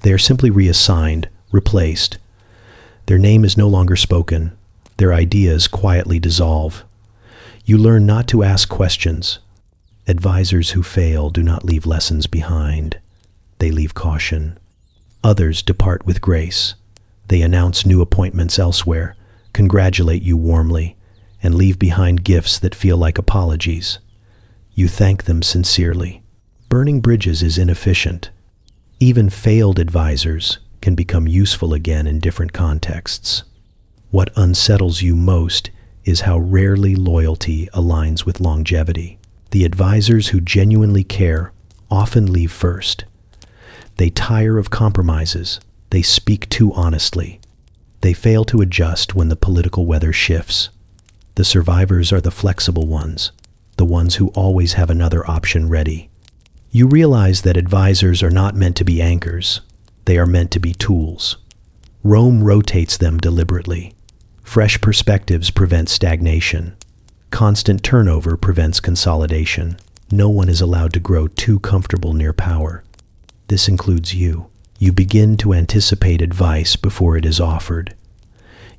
They are simply reassigned, replaced. Their name is no longer spoken. Their ideas quietly dissolve. You learn not to ask questions. Advisors who fail do not leave lessons behind. They leave caution. Others depart with grace. They announce new appointments elsewhere, congratulate you warmly, and leave behind gifts that feel like apologies. You thank them sincerely. Burning bridges is inefficient. Even failed advisors can become useful again in different contexts. What unsettles you most is how rarely loyalty aligns with longevity. The advisors who genuinely care often leave first. They tire of compromises. They speak too honestly. They fail to adjust when the political weather shifts. The survivors are the flexible ones, the ones who always have another option ready. You realize that advisors are not meant to be anchors. They are meant to be tools. Rome rotates them deliberately. Fresh perspectives prevent stagnation. Constant turnover prevents consolidation. No one is allowed to grow too comfortable near power. This includes you. You begin to anticipate advice before it is offered.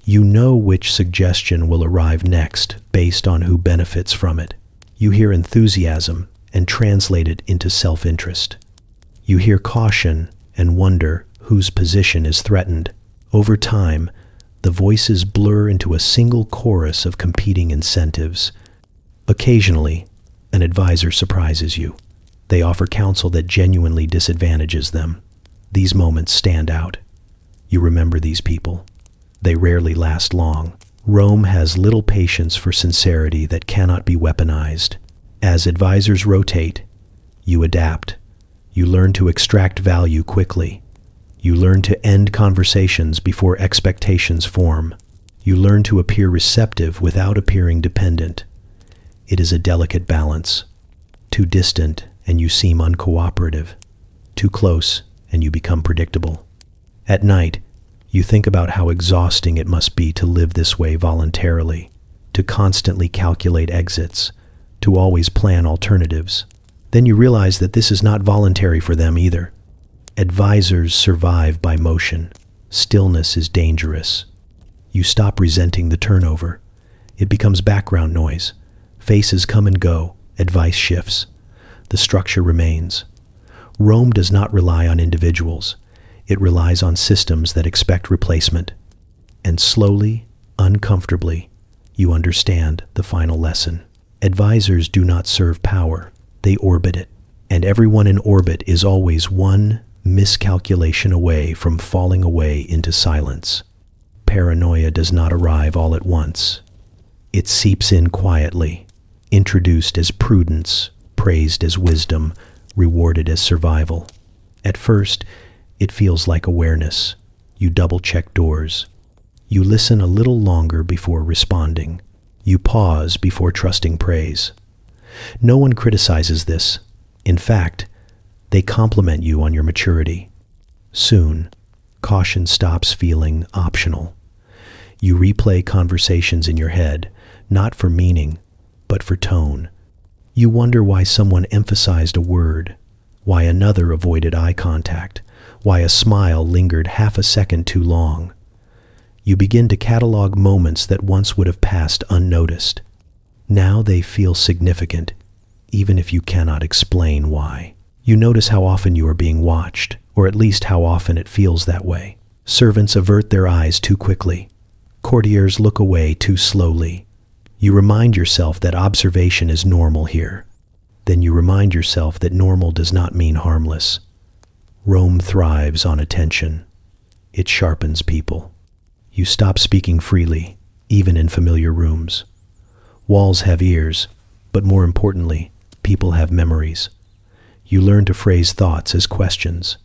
You know which suggestion will arrive next based on who benefits from it. You hear enthusiasm and translate it into self-interest. You hear caution and wonder whose position is threatened. Over time, the voices blur into a single chorus of competing incentives. Occasionally, an advisor surprises you. They offer counsel that genuinely disadvantages them. These moments stand out. You remember these people. They rarely last long. Rome has little patience for sincerity that cannot be weaponized. As advisors rotate, you adapt. You learn to extract value quickly. You learn to end conversations before expectations form. You learn to appear receptive without appearing dependent. It is a delicate balance. Too distant and you seem uncooperative. Too close and you become predictable. At night, you think about how exhausting it must be to live this way voluntarily, to constantly calculate exits, to always plan alternatives. Then you realize that this is not voluntary for them either. Advisors survive by motion. Stillness is dangerous. You stop resenting the turnover. It becomes background noise. Faces come and go. Advice shifts. The structure remains. Rome does not rely on individuals. It relies on systems that expect replacement. And slowly, uncomfortably, you understand the final lesson. Advisors do not serve power. They orbit it. and everyone in orbit is always one miscalculation away from falling away into silence. Paranoia does not arrive all at once. It seeps in quietly, introduced as prudence, praised as wisdom, rewarded as survival. At first, it feels like awareness. You double-check doors. You listen a little longer before responding. You pause before trusting praise. No one criticizes this. In fact, they compliment you on your maturity. Soon, caution stops feeling optional. You replay conversations in your head, not for meaning, but for tone. You wonder why someone emphasized a word, why another avoided eye contact, why a smile lingered half a second too long. You begin to catalog moments that once would have passed unnoticed. Now they feel significant, even if you cannot explain why. You notice how often you are being watched, or at least how often it feels that way. Servants avert their eyes too quickly. Courtiers look away too slowly. You remind yourself that observation is normal here. Then you remind yourself that normal does not mean harmless. Rome thrives on attention. It sharpens people. You stop speaking freely, even in familiar rooms. Walls have ears, but more importantly, people have memories. You learn to phrase thoughts as questions.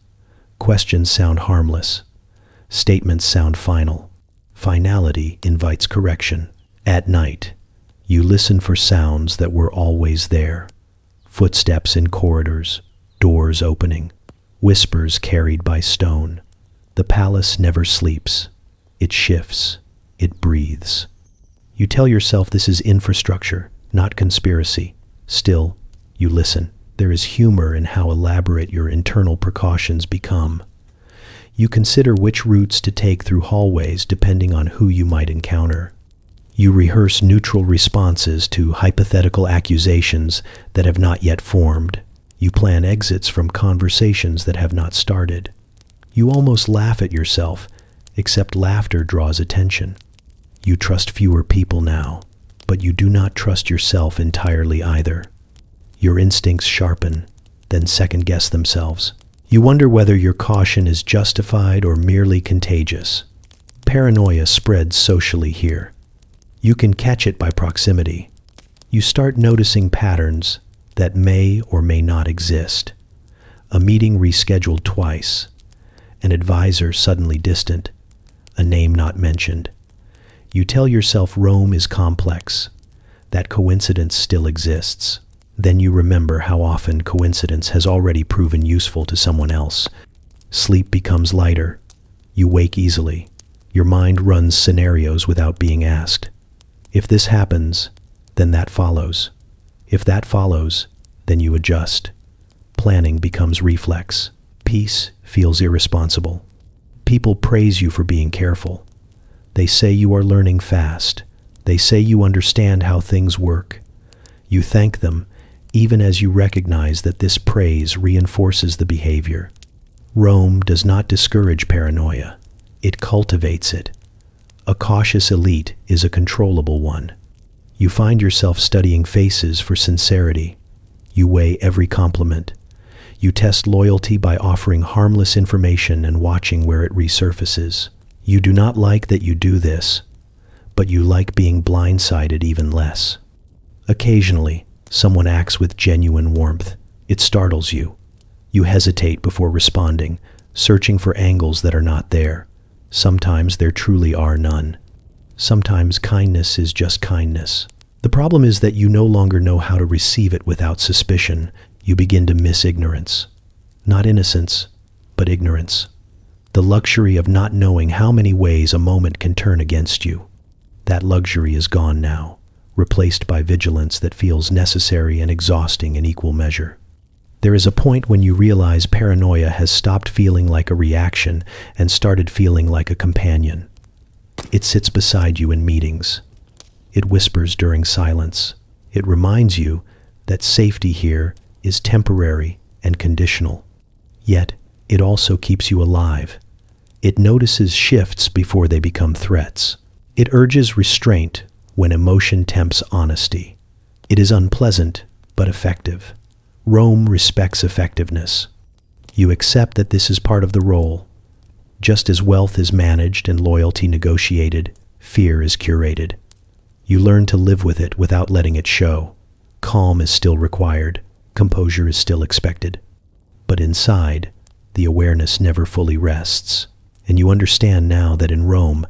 Questions sound harmless. Statements sound final. Finality invites correction. At night, you listen for sounds that were always there. Footsteps in corridors, doors opening, whispers carried by stone. The palace never sleeps. It shifts. It breathes. You tell yourself this is infrastructure, not conspiracy. Still, you listen. There is humor in how elaborate your internal precautions become. You consider which routes to take through hallways depending on who you might encounter. You rehearse neutral responses to hypothetical accusations that have not yet formed. You plan exits from conversations that have not started. You almost laugh at yourself, except laughter draws attention. You trust fewer people now, but you do not trust yourself entirely either. Your instincts sharpen, then second-guess themselves. You wonder whether your caution is justified or merely contagious. Paranoia spreads socially here. You can catch it by proximity. You start noticing patterns that may or may not exist. A meeting rescheduled twice, an advisor suddenly distant, a name not mentioned. You tell yourself Rome is complex, that coincidence still exists. Then you remember how often coincidence has already proven useful to someone else. Sleep becomes lighter. You wake easily. Your mind runs scenarios without being asked. If this happens, then that follows. If that follows, then you adjust. Planning becomes reflex. Peace feels irresponsible. People praise you for being careful. They say you are learning fast. They say you understand how things work. You thank them, even as you recognize that this praise reinforces the behavior. Rome does not discourage paranoia. It cultivates it. A cautious elite is a controllable one. You find yourself studying faces for sincerity. You weigh every compliment. You test loyalty by offering harmless information and watching where it resurfaces. You do not like that you do this, but you like being blindsided even less. Occasionally, someone acts with genuine warmth. It startles you. You hesitate before responding, searching for angles that are not there. Sometimes there truly are none. Sometimes kindness is just kindness. The problem is that you no longer know how to receive it without suspicion. You begin to miss ignorance. Not innocence, but ignorance. The luxury of not knowing how many ways a moment can turn against you. That luxury is gone now, replaced by vigilance that feels necessary and exhausting in equal measure. There is a point when you realize paranoia has stopped feeling like a reaction and started feeling like a companion. It sits beside you in meetings. It whispers during silence. It reminds you that safety here is temporary and conditional. Yet, it also keeps you alive. It notices shifts before they become threats. It urges restraint when emotion tempts honesty. It is unpleasant, but effective. Rome respects effectiveness. You accept that this is part of the role. Just as wealth is managed and loyalty negotiated, fear is curated. You learn to live with it without letting it show. Calm is still required. Composure is still expected. But inside, the awareness never fully rests. And you understand now that in Rome,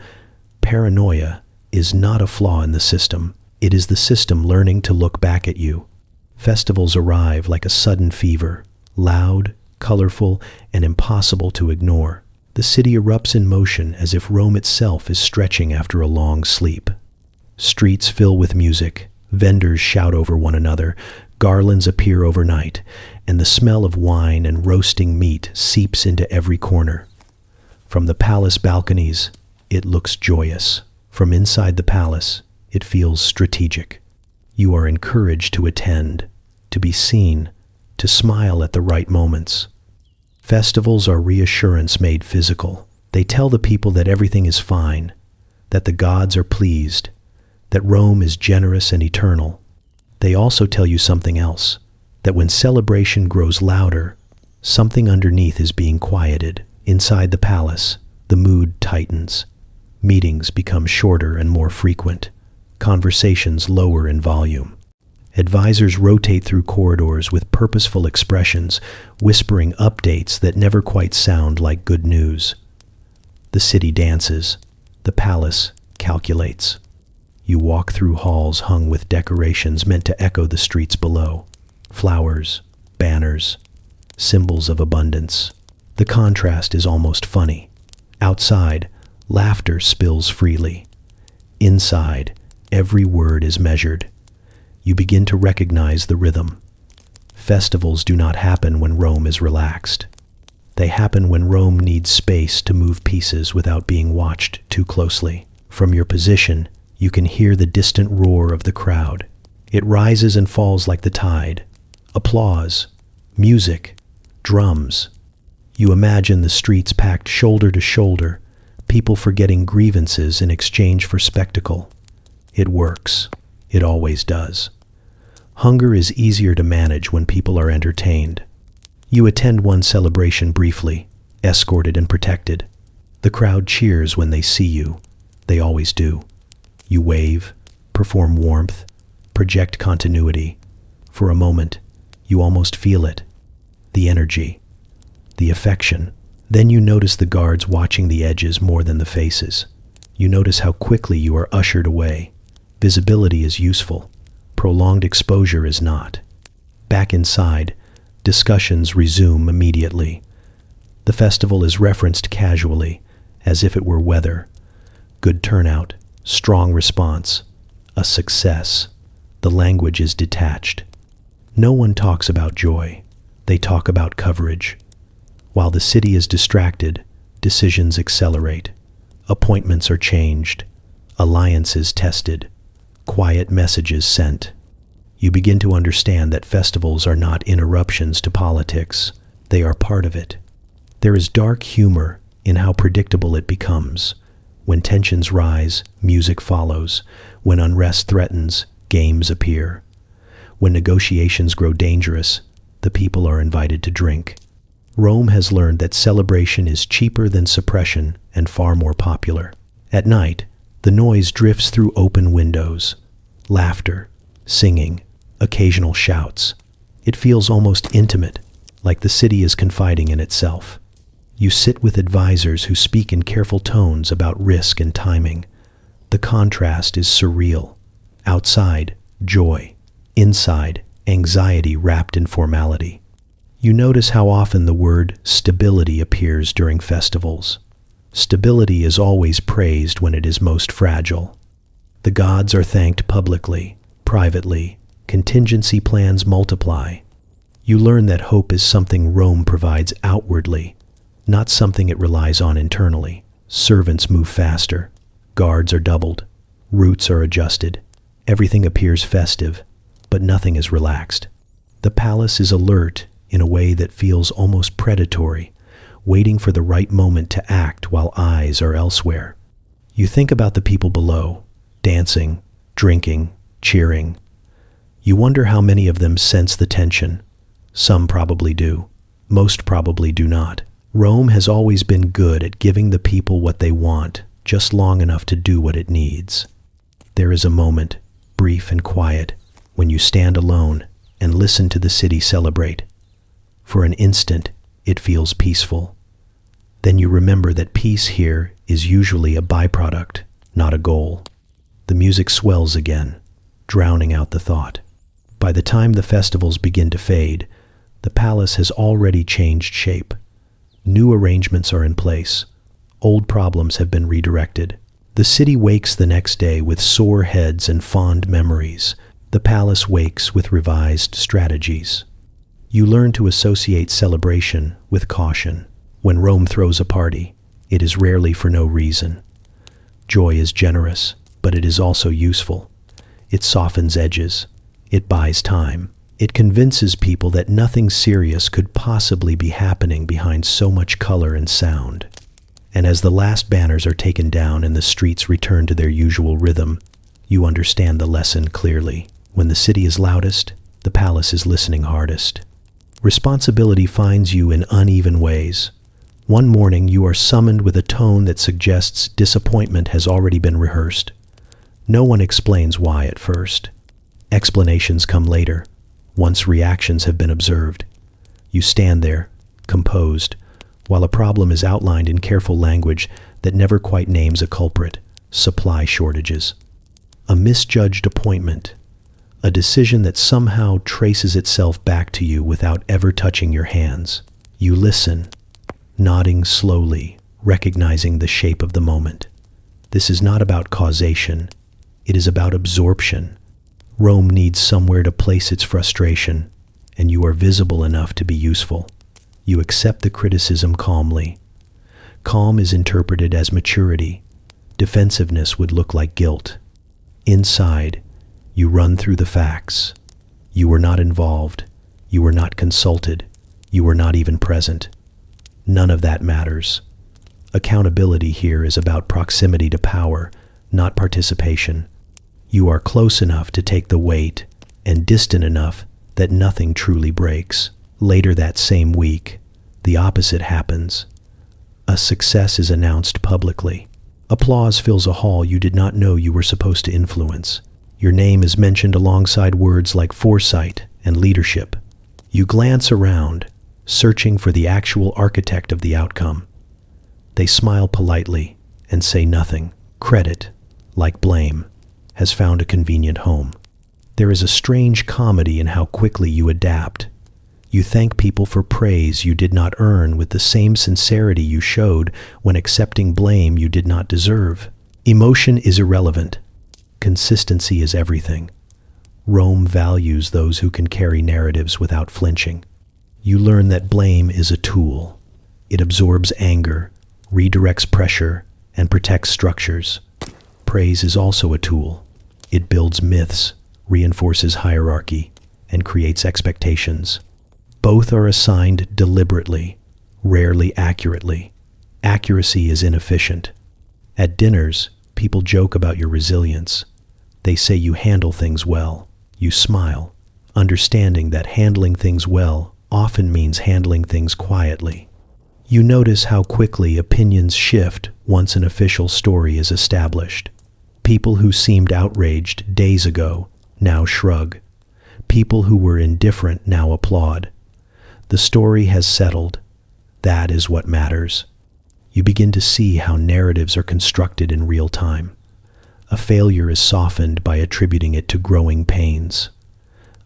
paranoia is not a flaw in the system. It is the system learning to look back at you. Festivals arrive like a sudden fever, loud, colorful, and impossible to ignore. The city erupts in motion as if Rome itself is stretching after a long sleep. Streets fill with music, vendors shout over one another, garlands appear overnight, and the smell of wine and roasting meat seeps into every corner. From the palace balconies, it looks joyous. From inside the palace, it feels strategic. You are encouraged to attend, to be seen, to smile at the right moments. Festivals are reassurance made physical. They tell the people that everything is fine, that the gods are pleased, that Rome is generous and eternal. They also tell you something else, that when celebration grows louder, something underneath is being quieted. Inside the palace, the mood tightens. Meetings become shorter and more frequent. Conversations lower in volume. Advisors rotate through corridors with purposeful expressions, whispering updates that never quite sound like good news. The city dances. The palace calculates. You walk through halls hung with decorations meant to echo the streets below. Flowers, banners, symbols of abundance. The contrast is almost funny. Outside, laughter spills freely. Inside, every word is measured. You begin to recognize the rhythm. Festivals do not happen when Rome is relaxed. They happen when Rome needs space to move pieces without being watched too closely. From your position, you can hear the distant roar of the crowd. It rises and falls like the tide. Applause, music, drums. You imagine the streets packed shoulder to shoulder, people forgetting grievances in exchange for spectacle. It works. It always does. Hunger is easier to manage when people are entertained. You attend one celebration briefly, escorted and protected. The crowd cheers when they see you. They always do. You wave, perform warmth, project continuity. For a moment, you almost feel it. The energy, the affection. Then you notice the guards watching the edges more than the faces. You notice how quickly you are ushered away. Visibility is useful. Prolonged exposure is not. Back inside, discussions resume immediately. The festival is referenced casually, as if it were weather. Good turnout, strong response, a success. The language is detached. No one talks about joy. They talk about coverage. While the city is distracted, decisions accelerate. Appointments are changed. Alliances tested. Quiet messages sent. You begin to understand that festivals are not interruptions to politics. They are part of it. There is dark humor in how predictable it becomes. When tensions rise, music follows. When unrest threatens, games appear. When negotiations grow dangerous, the people are invited to drink. Rome has learned that celebration is cheaper than suppression and far more popular. At night, the noise drifts through open windows. Laughter, singing, occasional shouts. It feels almost intimate, like the city is confiding in itself. You sit with advisors who speak in careful tones about risk and timing. The contrast is surreal. Outside, joy. Inside, anxiety wrapped in formality. You notice how often the word stability appears during festivals. Stability is always praised when it is most fragile. The gods are thanked publicly, privately. Contingency plans multiply. You learn that hope is something Rome provides outwardly, not something it relies on internally. Servants move faster. Guards are doubled. Routes are adjusted. Everything appears festive, but nothing is relaxed. The palace is alert in a way that feels almost predatory, waiting for the right moment to act while eyes are elsewhere. You think about the people below, dancing, drinking, cheering. You wonder how many of them sense the tension, Some probably do. Most probably do not. Rome has always been good at giving the people what they want, just long enough to do what it needs. There is a moment, brief and quiet, when you stand alone and listen to the city celebrate. For an instant, it feels peaceful. Then you remember that peace here is usually a byproduct, not a goal. The music swells again, drowning out the thought. By the time the festivals begin to fade, the palace has already changed shape. New arrangements are in place. Old problems have been redirected. The city wakes the next day with sore heads and fond memories. The palace wakes with revised strategies. You learn to associate celebration with caution. When Rome throws a party, it is rarely for no reason. Joy is generous, but it is also useful. It softens edges. It buys time. It convinces people that nothing serious could possibly be happening behind so much color and sound. And as the last banners are taken down and the streets return to their usual rhythm, you understand the lesson clearly. When the city is loudest, the palace is listening hardest. Responsibility finds you in uneven ways. One morning you are summoned with a tone that suggests disappointment has already been rehearsed. No one explains why at first. Explanations come later, once reactions have been observed. You stand there, composed, while a problem is outlined in careful language that never quite names a culprit: supply shortages. A misjudged appointment, a decision that somehow traces itself back to you without ever touching your hands. You listen, nodding slowly, recognizing the shape of the moment. This is not about causation, it is about absorption. Rome needs somewhere to place its frustration, and you are visible enough to be useful. You accept the criticism calmly. Calm is interpreted as maturity. Defensiveness would look like guilt. Inside, you run through the facts. You were not involved. You were not consulted. You were not even present. None of that matters. Accountability here is about proximity to power, not participation. You are close enough to take the weight and distant enough that nothing truly breaks. Later that same week, the opposite happens. A success is announced publicly. Applause fills a hall you did not know you were supposed to influence. Your name is mentioned alongside words like foresight and leadership. You glance around, searching for the actual architect of the outcome. They smile politely and say nothing. Credit, like blame, has found a convenient home. There is a strange comedy in how quickly you adapt. You thank people for praise you did not earn with the same sincerity you showed when accepting blame you did not deserve. Emotion is irrelevant. Consistency is everything. Rome values those who can carry narratives without flinching. You learn that blame is a tool. It absorbs anger, redirects pressure, and protects structures. Praise is also a tool. It builds myths, reinforces hierarchy, and creates expectations. Both are assigned deliberately, rarely accurately. Accuracy is inefficient. At dinners, people joke about your resilience. They say you handle things well. You smile, understanding that handling things well often means handling things quietly. You notice how quickly opinions shift once an official story is established. People who seemed outraged days ago now shrug. People who were indifferent now applaud. The story has settled. That is what matters. You begin to see how narratives are constructed in real time. A failure is softened by attributing it to growing pains.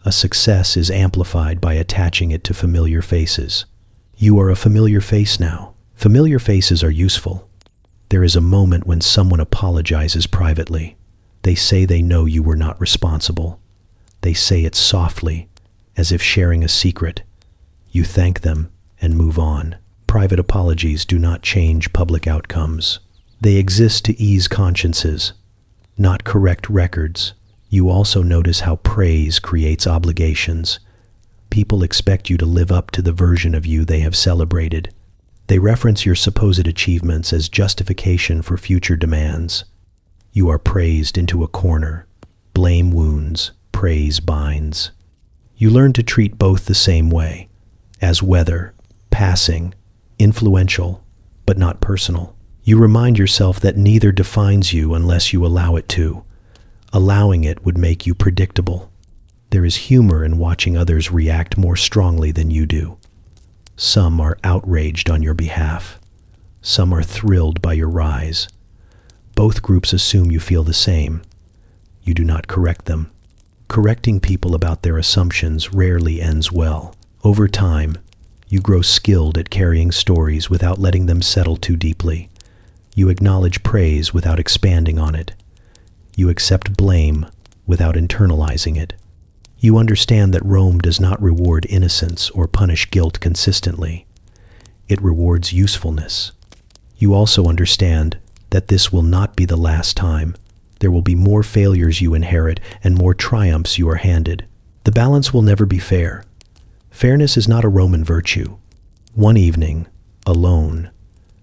A success is amplified by attaching it to familiar faces. You are a familiar face now. Familiar faces are useful. There is a moment when someone apologizes privately. They say they know you were not responsible. They say it softly, as if sharing a secret. You thank them and move on. Private apologies do not change public outcomes. They exist to ease consciences, not correct records. You also notice how praise creates obligations. People expect you to live up to the version of you they have celebrated. They reference your supposed achievements as justification for future demands. You are praised into a corner. Blame wounds, praise binds. You learn to treat both the same way, as weather, passing, influential, but not personal. You remind yourself that neither defines you unless you allow it to. Allowing it would make you predictable. There is humor in watching others react more strongly than you do. Some are outraged on your behalf. Some are thrilled by your rise. Both groups assume you feel the same. You do not correct them. Correcting people about their assumptions rarely ends well. Over time, you grow skilled at carrying stories without letting them settle too deeply. You acknowledge praise without expanding on it. You accept blame without internalizing it. You understand that Rome does not reward innocence or punish guilt consistently. It rewards usefulness. You also understand that this will not be the last time. There will be more failures you inherit and more triumphs you are handed. The balance will never be fair. Fairness is not a Roman virtue. One evening, alone,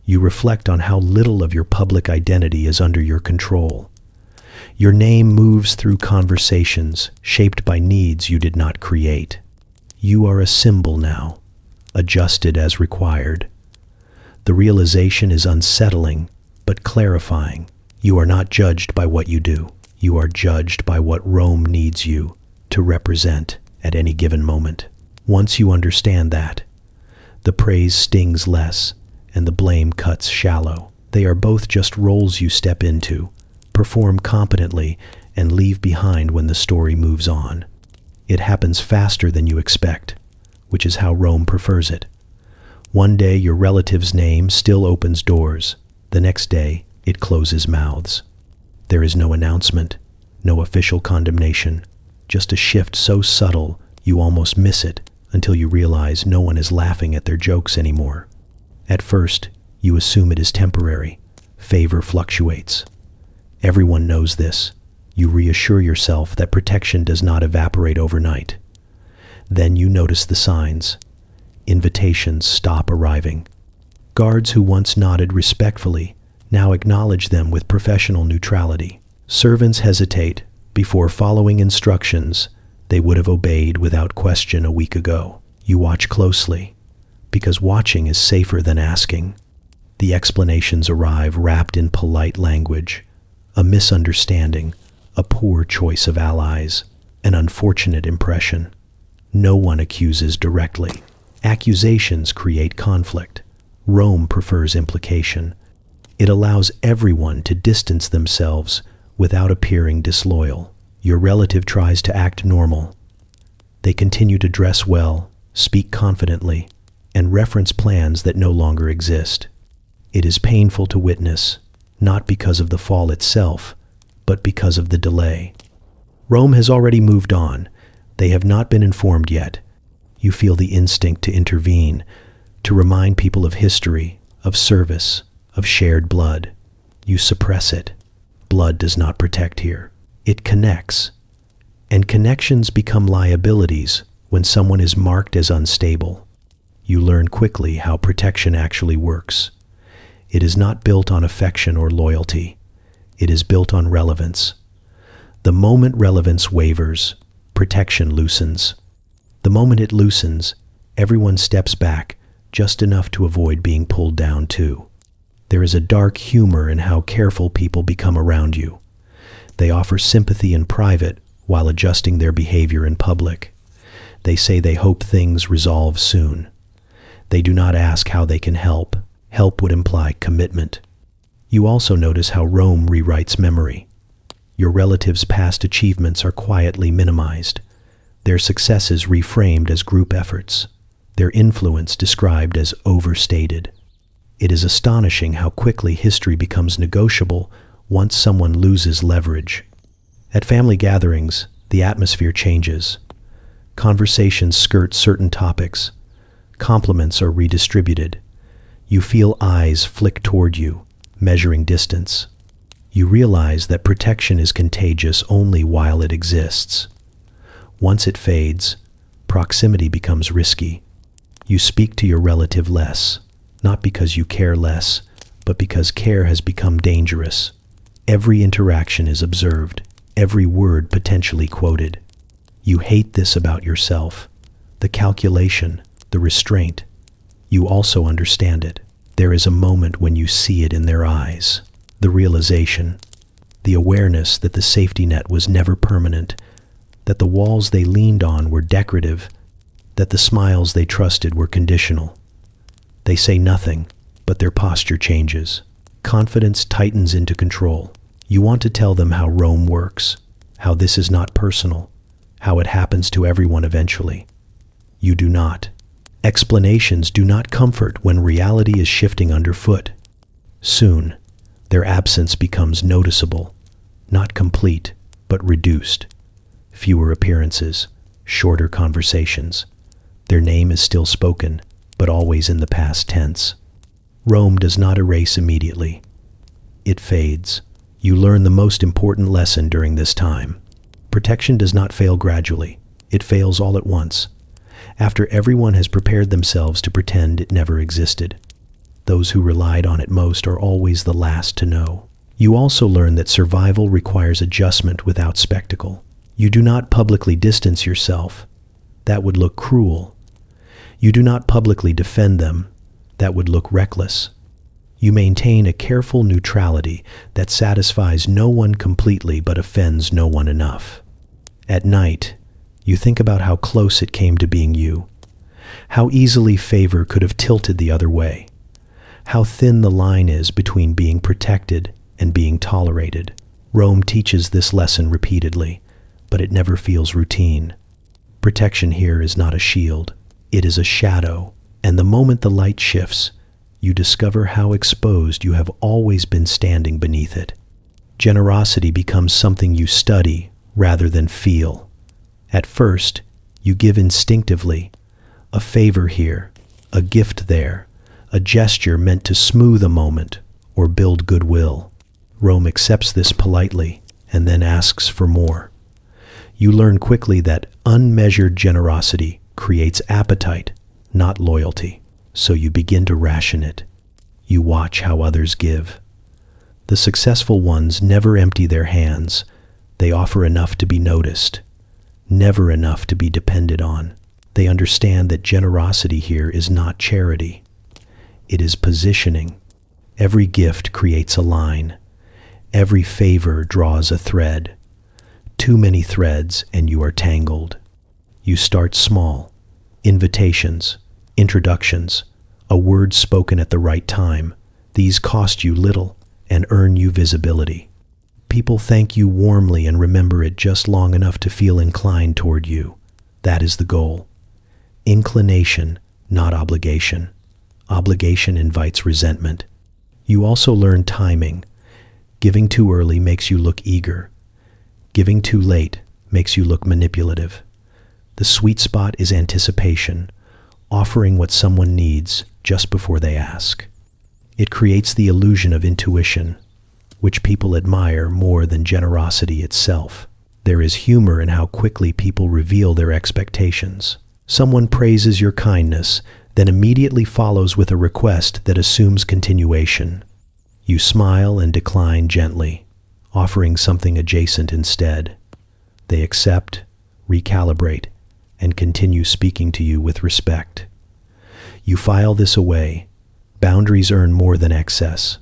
you reflect on how little of your public identity is under your control. Your name moves through conversations shaped by needs you did not create. You are a symbol now, adjusted as required. The realization is unsettling, but clarifying. You are not judged by what you do. You are judged by what Rome needs you to represent at any given moment. Once you understand that, the praise stings less and the blame cuts shallow. They are both just roles you step into, perform competently, and leave behind when the story moves on. It happens faster than you expect, which is how Rome prefers it. One day your relative's name still opens doors. The next day it closes mouths. There is no announcement, no official condemnation, just a shift so subtle you almost miss it until you realize no one is laughing at their jokes anymore. At first, you assume it is temporary. Favor fluctuates. Everyone knows this. You reassure yourself that protection does not evaporate overnight. Then you notice the signs. Invitations stop arriving. Guards who once nodded respectfully now acknowledge them with professional neutrality. Servants hesitate before following instructions they would have obeyed without question a week ago. You watch closely, because watching is safer than asking. The explanations arrive wrapped in polite language, a misunderstanding, a poor choice of allies, an unfortunate impression. No one accuses directly. Accusations create conflict. Rome prefers implication. It allows everyone to distance themselves without appearing disloyal. Your relative tries to act normal. They continue to dress well, speak confidently, and reference plans that no longer exist. It is painful to witness, not because of the fall itself, but because of the delay. Rome has already moved on. They have not been informed yet. You feel the instinct to intervene, to remind people of history, of service, of shared blood. You suppress it. Blood does not protect here. It connects. And connections become liabilities when someone is marked as unstable. You learn quickly how protection actually works. It is not built on affection or loyalty. It is built on relevance. The moment relevance wavers, protection loosens. The moment it loosens, everyone steps back, just enough to avoid being pulled down too. There is a dark humor in how careful people become around you. They offer sympathy in private while adjusting their behavior in public. They say they hope things resolve soon. They do not ask how they can help. Help would imply commitment. You also notice how Rome rewrites memory. Your relatives' past achievements are quietly minimized. Their successes reframed as group efforts. Their influence described as overstated. It is astonishing how quickly history becomes negotiable once someone loses leverage. At family gatherings, the atmosphere changes. Conversations skirt certain topics. Compliments are redistributed. You feel eyes flick toward you, measuring distance. You realize that protection is contagious only while it exists. Once it fades, proximity becomes risky. You speak to your relative less, not because you care less, but because care has become dangerous. Every interaction is observed, every word potentially quoted. You hate this about yourself. The calculation, the restraint. You also understand it. There is a moment when you see it in their eyes. The realization, the awareness that the safety net was never permanent, that the walls they leaned on were decorative, that the smiles they trusted were conditional. They say nothing, but their posture changes. Confidence tightens into control. You want to tell them how Rome works, how this is not personal, how it happens to everyone eventually. You do not. Explanations do not comfort when reality is shifting underfoot. Soon, their absence becomes noticeable, not complete, but reduced. Fewer appearances, shorter conversations. Their name is still spoken, but always in the past tense. Rome does not erase immediately. It fades. You learn the most important lesson during this time. Protection does not fail gradually. It fails all at once, after everyone has prepared themselves to pretend it never existed. Those who relied on it most are always the last to know. You also learn that survival requires adjustment without spectacle. You do not publicly distance yourself. That would look cruel. You do not publicly defend them. That would look reckless. You maintain a careful neutrality that satisfies no one completely but offends no one enough. At night, you think about how close it came to being you, how easily favor could have tilted the other way, how thin the line is between being protected and being tolerated. Rome teaches this lesson repeatedly, but it never feels routine. Protection here is not a shield, it is a shadow, and the moment the light shifts, you discover how exposed you have always been standing beneath it. Generosity becomes something you study rather than feel. At first, you give instinctively, a favor here, a gift there, a gesture meant to smooth a moment or build goodwill. Rome accepts this politely and then asks for more. You learn quickly that unmeasured generosity creates appetite, not loyalty, so you begin to ration it. You watch how others give. The successful ones never empty their hands. They offer enough to be noticed, never enough to be depended on. They understand that generosity here is not charity. It is positioning. Every gift creates a line. Every favor draws a thread. Too many threads and you are tangled. You start small. Invitations, introductions, a word spoken at the right time. These cost you little and earn you visibility. People thank you warmly and remember it just long enough to feel inclined toward you. That is the goal. Inclination, not obligation. Obligation invites resentment. You also learn timing. Giving too early makes you look eager. Giving too late makes you look manipulative. The sweet spot is anticipation, offering what someone needs just before they ask. It creates the illusion of intuition, which people admire more than generosity itself. There is humor in how quickly people reveal their expectations. Someone praises your kindness, then immediately follows with a request that assumes continuation. You smile and decline gently, offering something adjacent instead. They accept, recalibrate, and continue speaking to you with respect. You file this away. Boundaries earn more than excess.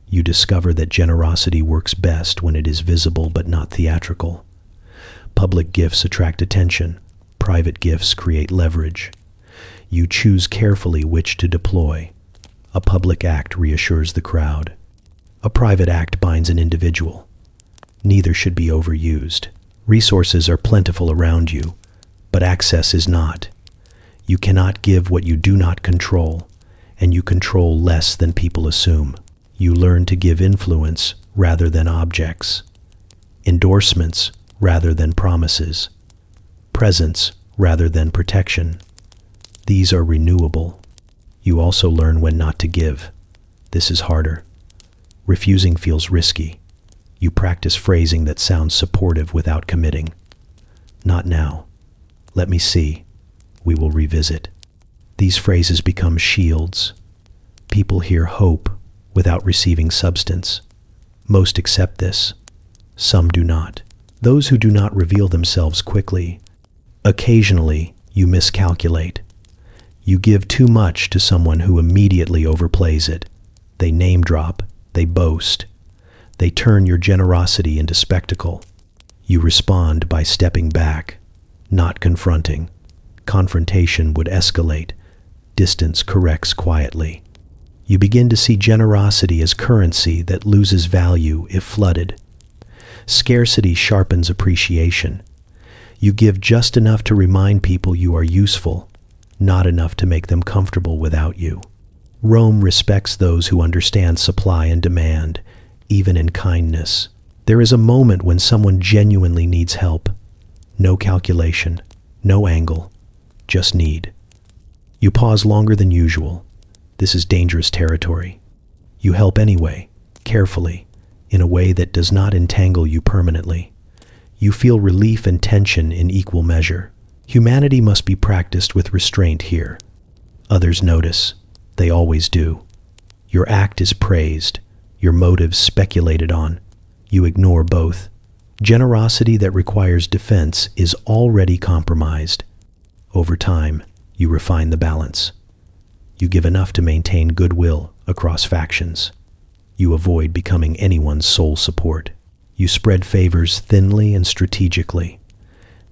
You discover that generosity works best when it is visible but not theatrical. Public gifts attract attention. Private gifts create leverage. You choose carefully which to deploy. A public act reassures the crowd. A private act binds an individual. Neither should be overused. Resources are plentiful around you, but access is not. You cannot give what you do not control, and you control less than people assume. You learn to give influence rather than objects, endorsements rather than promises, presence rather than protection. These are renewable. You also learn when not to give. This is harder. Refusing feels risky. You practice phrasing that sounds supportive without committing. Not now. Let me see. We will revisit. These phrases become shields. People hear hope without receiving substance. Most accept this. Some do not. Those who do not reveal themselves quickly Occasionally, you miscalculate. You give too much to someone who immediately overplays it. They name drop, they boast. They turn your generosity into spectacle. You respond by stepping back, not confronting. Confrontation would escalate. Distance corrects quietly. You begin to see generosity as currency that loses value if flooded. Scarcity sharpens appreciation. You give just enough to remind people you are useful, not enough to make them comfortable without you. Rome respects those who understand supply and demand, even in kindness. There is a moment when someone genuinely needs help. No calculation, no angle, just need. You pause longer than usual. This is dangerous territory. You help anyway, carefully, in a way that does not entangle you permanently. You feel relief and tension in equal measure. Humanity must be practiced with restraint here. Others notice. They always do. Your act is praised, your motives speculated on. You ignore both. Generosity that requires defense is already compromised. Over time, you refine the balance. You give enough to maintain goodwill across factions. You avoid becoming anyone's sole support. You spread favors thinly and strategically.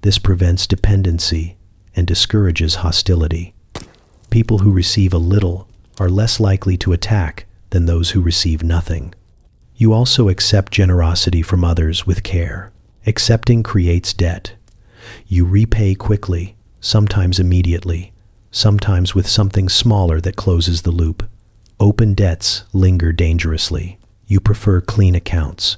This prevents dependency and discourages hostility. People who receive a little are less likely to attack than those who receive nothing. You also accept generosity from others with care. Accepting creates debt. You repay quickly, sometimes immediately, sometimes with something smaller that closes the loop. Open debts linger dangerously. You prefer clean accounts.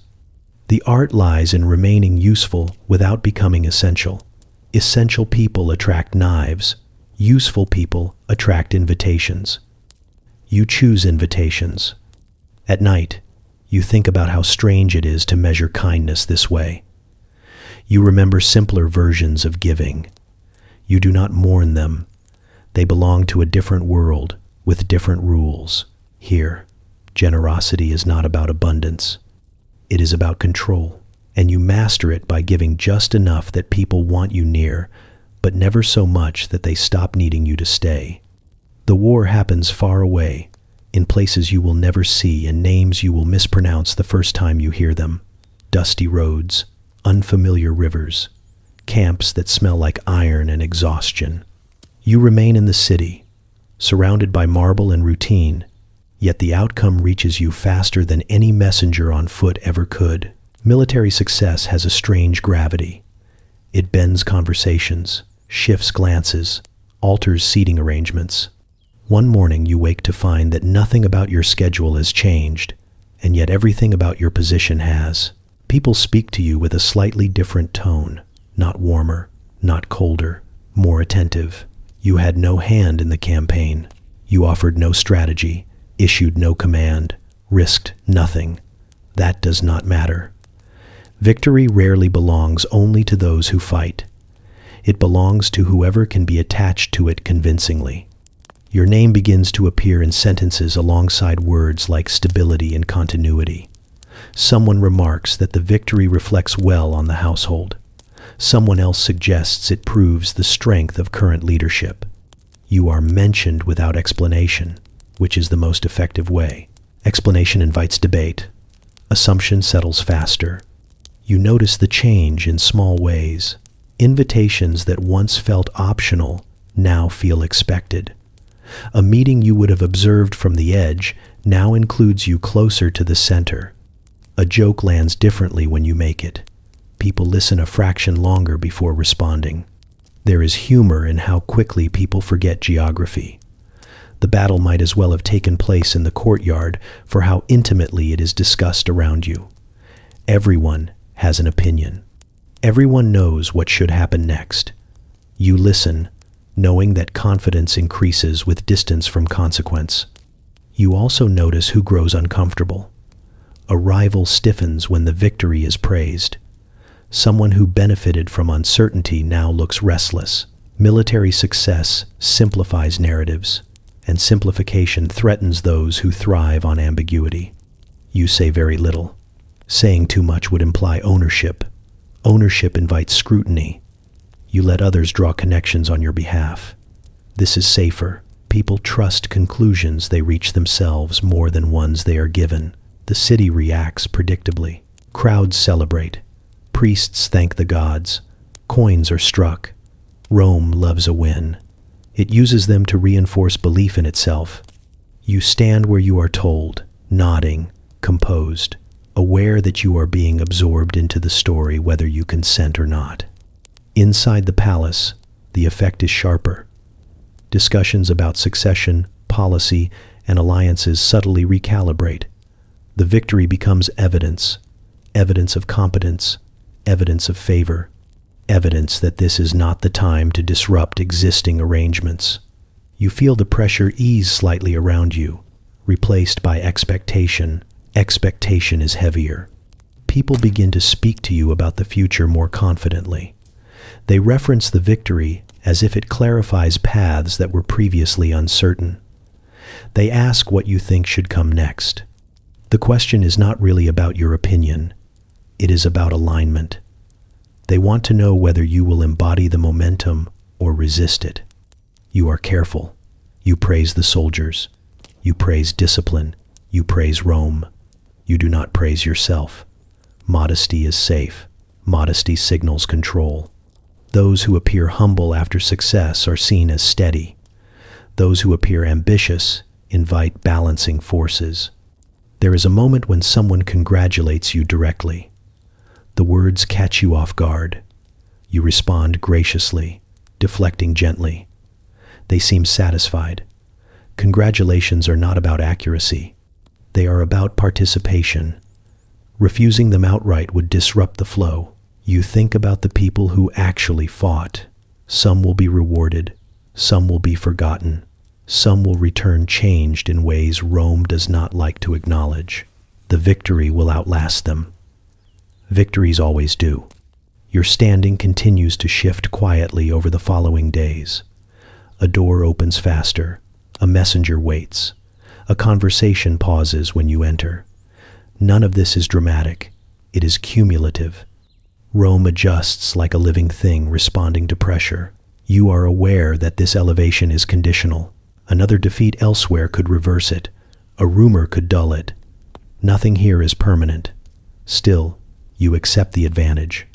The art lies in remaining useful without becoming essential. Essential people attract knives. Useful people attract invitations. You choose invitations. At night, you think about how strange it is to measure kindness this way. You remember simpler versions of giving. You do not mourn them. They belong to a different world with different rules. Here, generosity is not about abundance. It is about control, and you master it by giving just enough that people want you near, but never so much that they stop needing you to stay. The war happens far away, in places you will never see and names you will mispronounce the first time you hear them. Dusty roads, unfamiliar rivers, camps that smell like iron and exhaustion. You remain in the city, surrounded by marble and routine, yet the outcome reaches you faster than any messenger on foot ever could. Military success has a strange gravity. It bends conversations, shifts glances, alters seating arrangements. One morning you wake to find that nothing about your schedule has changed, and yet everything about your position has. People speak to you with a slightly different tone, not warmer, not colder, more attentive. You had no hand in the campaign. You offered no strategy, issued no command, risked nothing. That does not matter. Victory rarely belongs only to those who fight. It belongs to whoever can be attached to it convincingly. Your name begins to appear in sentences alongside words like stability and continuity. Someone remarks that the victory reflects well on the household. Someone else suggests it proves the strength of current leadership. You are mentioned without explanation, which is the most effective way. Explanation invites debate. Assumption settles faster. You notice the change in small ways. Invitations that once felt optional now feel expected. A meeting you would have observed from the edge now includes you closer to the center. A joke lands differently when you make it. People listen a fraction longer before responding. There is humor in how quickly people forget geography. The battle might as well have taken place in the courtyard for how intimately it is discussed around you. Everyone has an opinion. Everyone knows what should happen next. You listen, knowing that confidence increases with distance from consequence. You also notice who grows uncomfortable. A rival stiffens when the victory is praised. Someone who benefited from uncertainty now looks restless. Military success simplifies narratives, and simplification threatens those who thrive on ambiguity. You say very little. Saying too much would imply ownership. Ownership invites scrutiny. You let others draw connections on your behalf. This is safer. People trust conclusions they reach themselves more than ones they are given. The city reacts predictably. Crowds celebrate. Priests thank the gods. Coins are struck. Rome loves a win. It uses them to reinforce belief in itself. You stand where you are told, nodding, composed, aware that you are being absorbed into the story whether you consent or not. Inside the palace, the effect is sharper. Discussions about succession, policy, and alliances subtly recalibrate. The victory becomes evidence, evidence of competence, evidence of favor, evidence that this is not the time to disrupt existing arrangements. You feel the pressure ease slightly around you, replaced by expectation. Expectation is heavier. People begin to speak to you about the future more confidently. They reference the victory as if it clarifies paths that were previously uncertain. They ask what you think should come next. The question is not really about your opinion. It is about alignment. They want to know whether you will embody the momentum or resist it. You are careful. You praise the soldiers. You praise discipline. You praise Rome. You do not praise yourself. Modesty is safe. Modesty signals control. Those who appear humble after success are seen as steady. Those who appear ambitious invite balancing forces. There is a moment when someone congratulates you directly. The words catch you off guard. You respond graciously, deflecting gently. They seem satisfied. Congratulations are not about accuracy. They are about participation. Refusing them outright would disrupt the flow. You think about the people who actually fought. Some will be rewarded. Some will be forgotten. Some will return changed in ways Rome does not like to acknowledge. The victory will outlast them. Victories always do. Your standing continues to shift quietly over the following days. A door opens faster. A messenger waits. A conversation pauses when you enter. None of this is dramatic. It is cumulative. Rome adjusts like a living thing responding to pressure. You are aware that this elevation is conditional. Another defeat elsewhere could reverse it. A rumor could dull it. Nothing here is permanent. Still, you accept the advantage.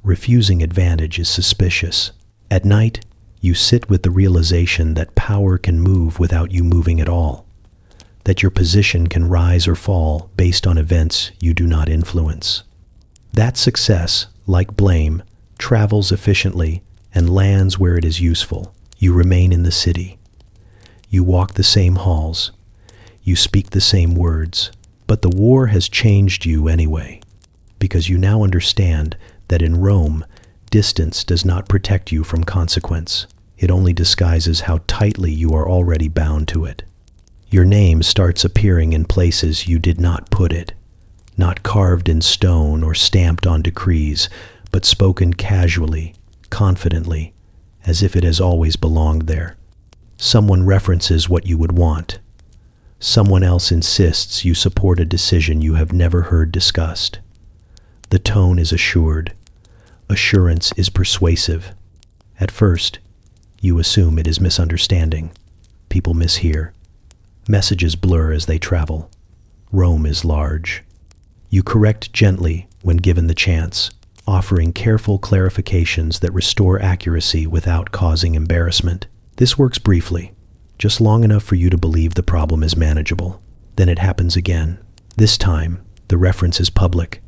Refusing advantage is suspicious. At night, you sit with the realization that power can move without you moving at all. That your position can rise or fall based on events you do not influence. That success, like blame, travels efficiently and lands where it is useful. You remain in the city. You walk the same halls. You speak the same words. But the war has changed you anyway, because you now understand that in Rome, distance does not protect you from consequence. It only disguises how tightly you are already bound to it. Your name starts appearing in places you did not put it, not carved in stone or stamped on decrees, but spoken casually, confidently, as if it has always belonged there. Someone references what you would want. Someone else insists you support a decision you have never heard discussed. The tone is assured. Assurance is persuasive. At first, you assume it is misunderstanding. People mishear. Messages blur as they travel. Rome is large. You correct gently when given the chance, offering careful clarifications that restore accuracy without causing embarrassment. This works briefly, just long enough for you to believe the problem is manageable. Then it happens again. This time, the reference is public.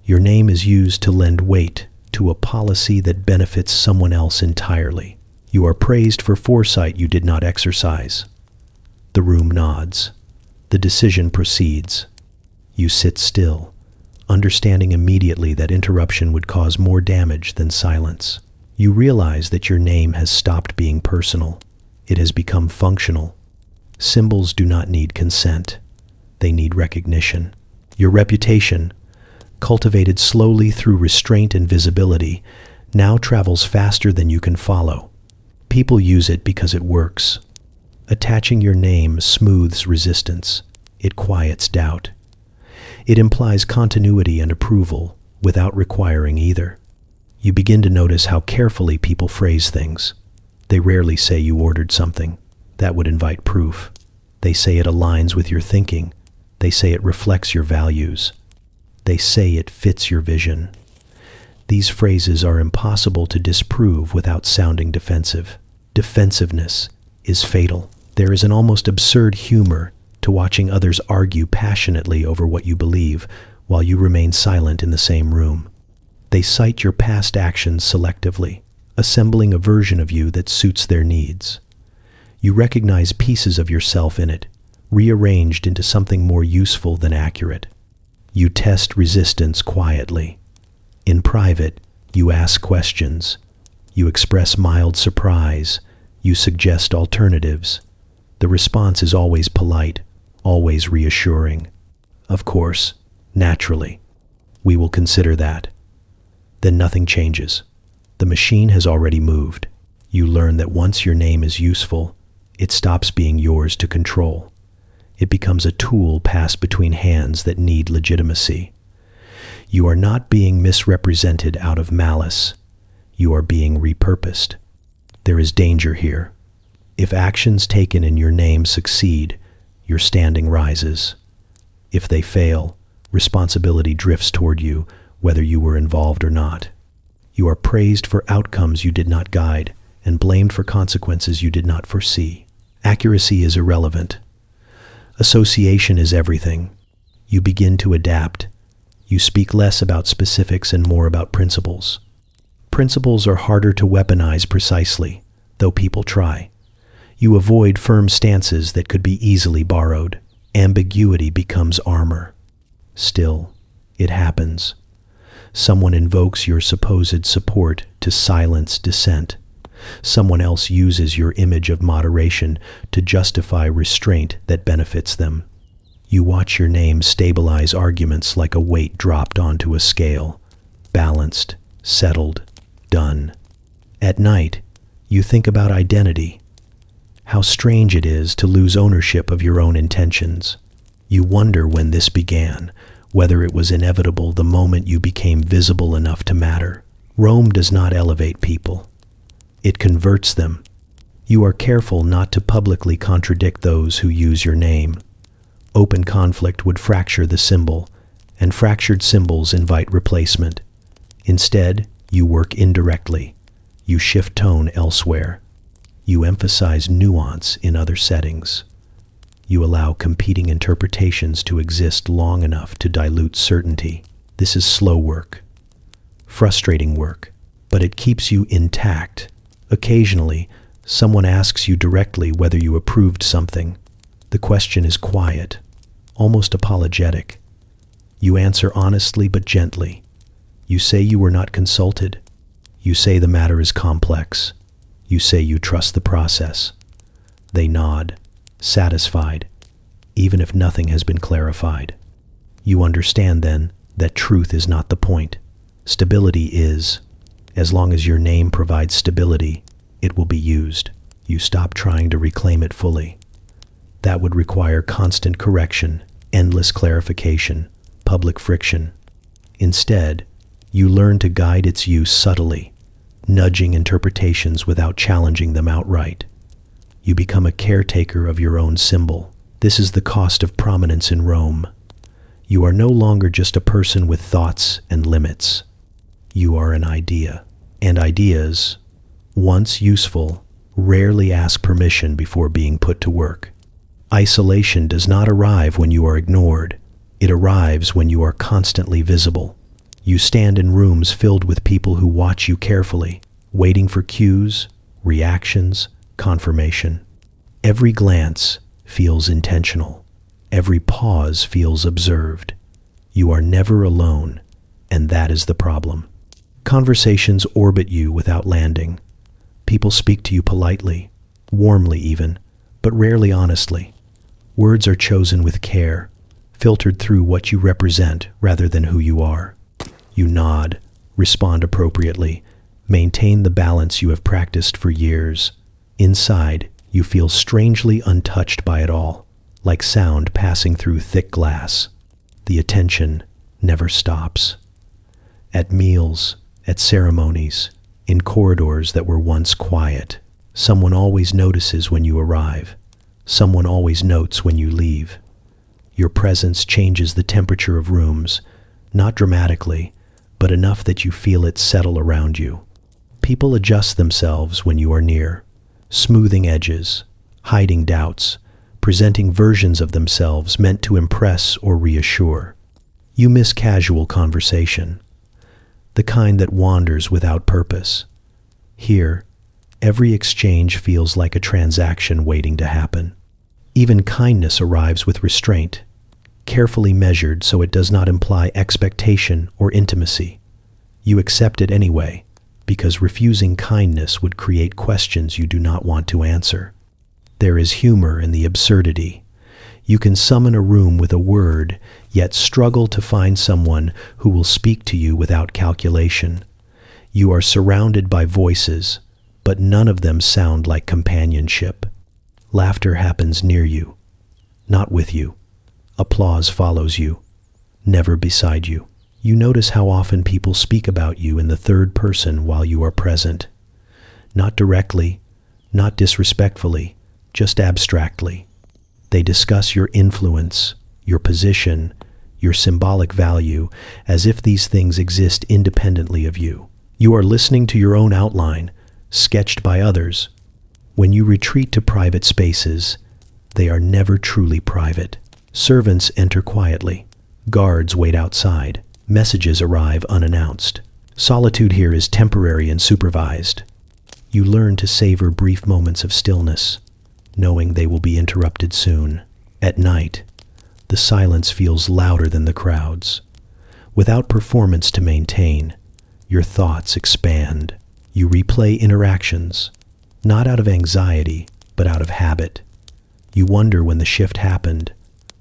Your name is used to lend weight to a policy that benefits someone else entirely. You are praised for foresight you did not exercise. The room nods. The decision proceeds. You sit still, understanding immediately that interruption would cause more damage than silence. You realize that your name has stopped being personal. It has become functional. Symbols do not need consent. They need recognition. Your reputation, cultivated slowly through restraint and visibility, now travels faster than you can follow. People use it because it works. Attaching your name smooths resistance. It quiets doubt. It implies continuity and approval without requiring either. You begin to notice how carefully people phrase things. They rarely say you ordered something. That would invite proof. They say it aligns with your thinking. They say it reflects your values. They say it fits your vision. These phrases are impossible to disprove without sounding defensive. Defensiveness is fatal. There is an almost absurd humor to watching others argue passionately over what you believe while you remain silent in the same room. They cite your past actions selectively, assembling a version of you that suits their needs. You recognize pieces of yourself in it, rearranged into something more useful than accurate. You test resistance quietly. In private, you ask questions. You express mild surprise. You suggest alternatives. The response is always polite, always reassuring. Of course, naturally, we will consider that. Then nothing changes. The machine has already moved. You learn that once your name is useful, it stops being yours to control. It becomes a tool passed between hands that need legitimacy. You are not being misrepresented out of malice. You are being repurposed. There is danger here. If actions taken in your name succeed, your standing rises. If they fail, responsibility drifts toward you, whether you were involved or not. You are praised for outcomes you did not guide and blamed for consequences you did not foresee. Accuracy is irrelevant. Association is everything. You begin to adapt. You speak less about specifics and more about principles. Principles are harder to weaponize precisely, though people try. You avoid firm stances that could be easily borrowed. Ambiguity becomes armor. Still, it happens. Someone invokes your supposed support to silence dissent. Someone else uses your image of moderation to justify restraint that benefits them. You watch your name stabilize arguments like a weight dropped onto a scale. Balanced, settled, done. At night, you think about identity. How strange it is to lose ownership of your own intentions. You wonder when this began, whether it was inevitable the moment you became visible enough to matter. Rome does not elevate people. It converts them. You are careful not to publicly contradict those who use your name. Open conflict would fracture the symbol, and fractured symbols invite replacement. Instead, you work indirectly. You shift tone elsewhere. You emphasize nuance in other settings. You allow competing interpretations to exist long enough to dilute certainty. This is slow work, frustrating work, but it keeps you intact. Occasionally, someone asks you directly whether you approved something. The question is quiet, almost apologetic. You answer honestly but gently. You say you were not consulted. You say the matter is complex. You say you trust the process. They nod, satisfied, even if nothing has been clarified. You understand then that truth is not the point. Stability is. As long as your name provides stability, it will be used. You stop trying to reclaim it fully. That would require constant correction, endless clarification, public friction. Instead, you learn to guide its use subtly, nudging interpretations without challenging them outright. You become a caretaker of your own symbol. This is the cost of prominence in Rome. You are no longer just a person with thoughts and limits. You are an idea. And ideas, once useful, rarely ask permission before being put to work. Isolation does not arrive when you are ignored. It arrives when you are constantly visible. You stand in rooms filled with people who watch you carefully, waiting for cues, reactions, confirmation. Every glance feels intentional. Every pause feels observed. You are never alone, and that is the problem. Conversations orbit you without landing. People speak to you politely, warmly even, but rarely honestly. Words are chosen with care, filtered through what you represent rather than who you are. You nod, respond appropriately, maintain the balance you have practiced for years. Inside, you feel strangely untouched by it all, like sound passing through thick glass. The attention never stops. At meals, at ceremonies, in corridors that were once quiet. Someone always notices when you arrive. Someone always notes when you leave. Your presence changes the temperature of rooms, not dramatically, but enough that you feel it settle around you. People adjust themselves when you are near, smoothing edges, hiding doubts, presenting versions of themselves meant to impress or reassure. You miss casual conversation, the kind that wanders without purpose. Here, every exchange feels like a transaction waiting to happen. Even kindness arrives with restraint, carefully measured so it does not imply expectation or intimacy. You accept it anyway, because refusing kindness would create questions you do not want to answer. There is humor in the absurdity. You can summon a room with a word, yet struggle to find someone who will speak to you without calculation. You are surrounded by voices, but none of them sound like companionship. Laughter happens near you, not with you. Applause follows you, never beside you. You notice how often people speak about you in the third person while you are present. Not directly, not disrespectfully, just abstractly. They discuss your influence, your position, your symbolic value, as if these things exist independently of you. You are listening to your own outline, sketched by others. When you retreat to private spaces, they are never truly private. Servants enter quietly. Guards wait outside. Messages arrive unannounced. Solitude here is temporary and supervised. You learn to savor brief moments of stillness, knowing they will be interrupted soon. At night, the silence feels louder than the crowds. Without performance to maintain, your thoughts expand. You replay interactions, not out of anxiety, but out of habit. You wonder when the shift happened,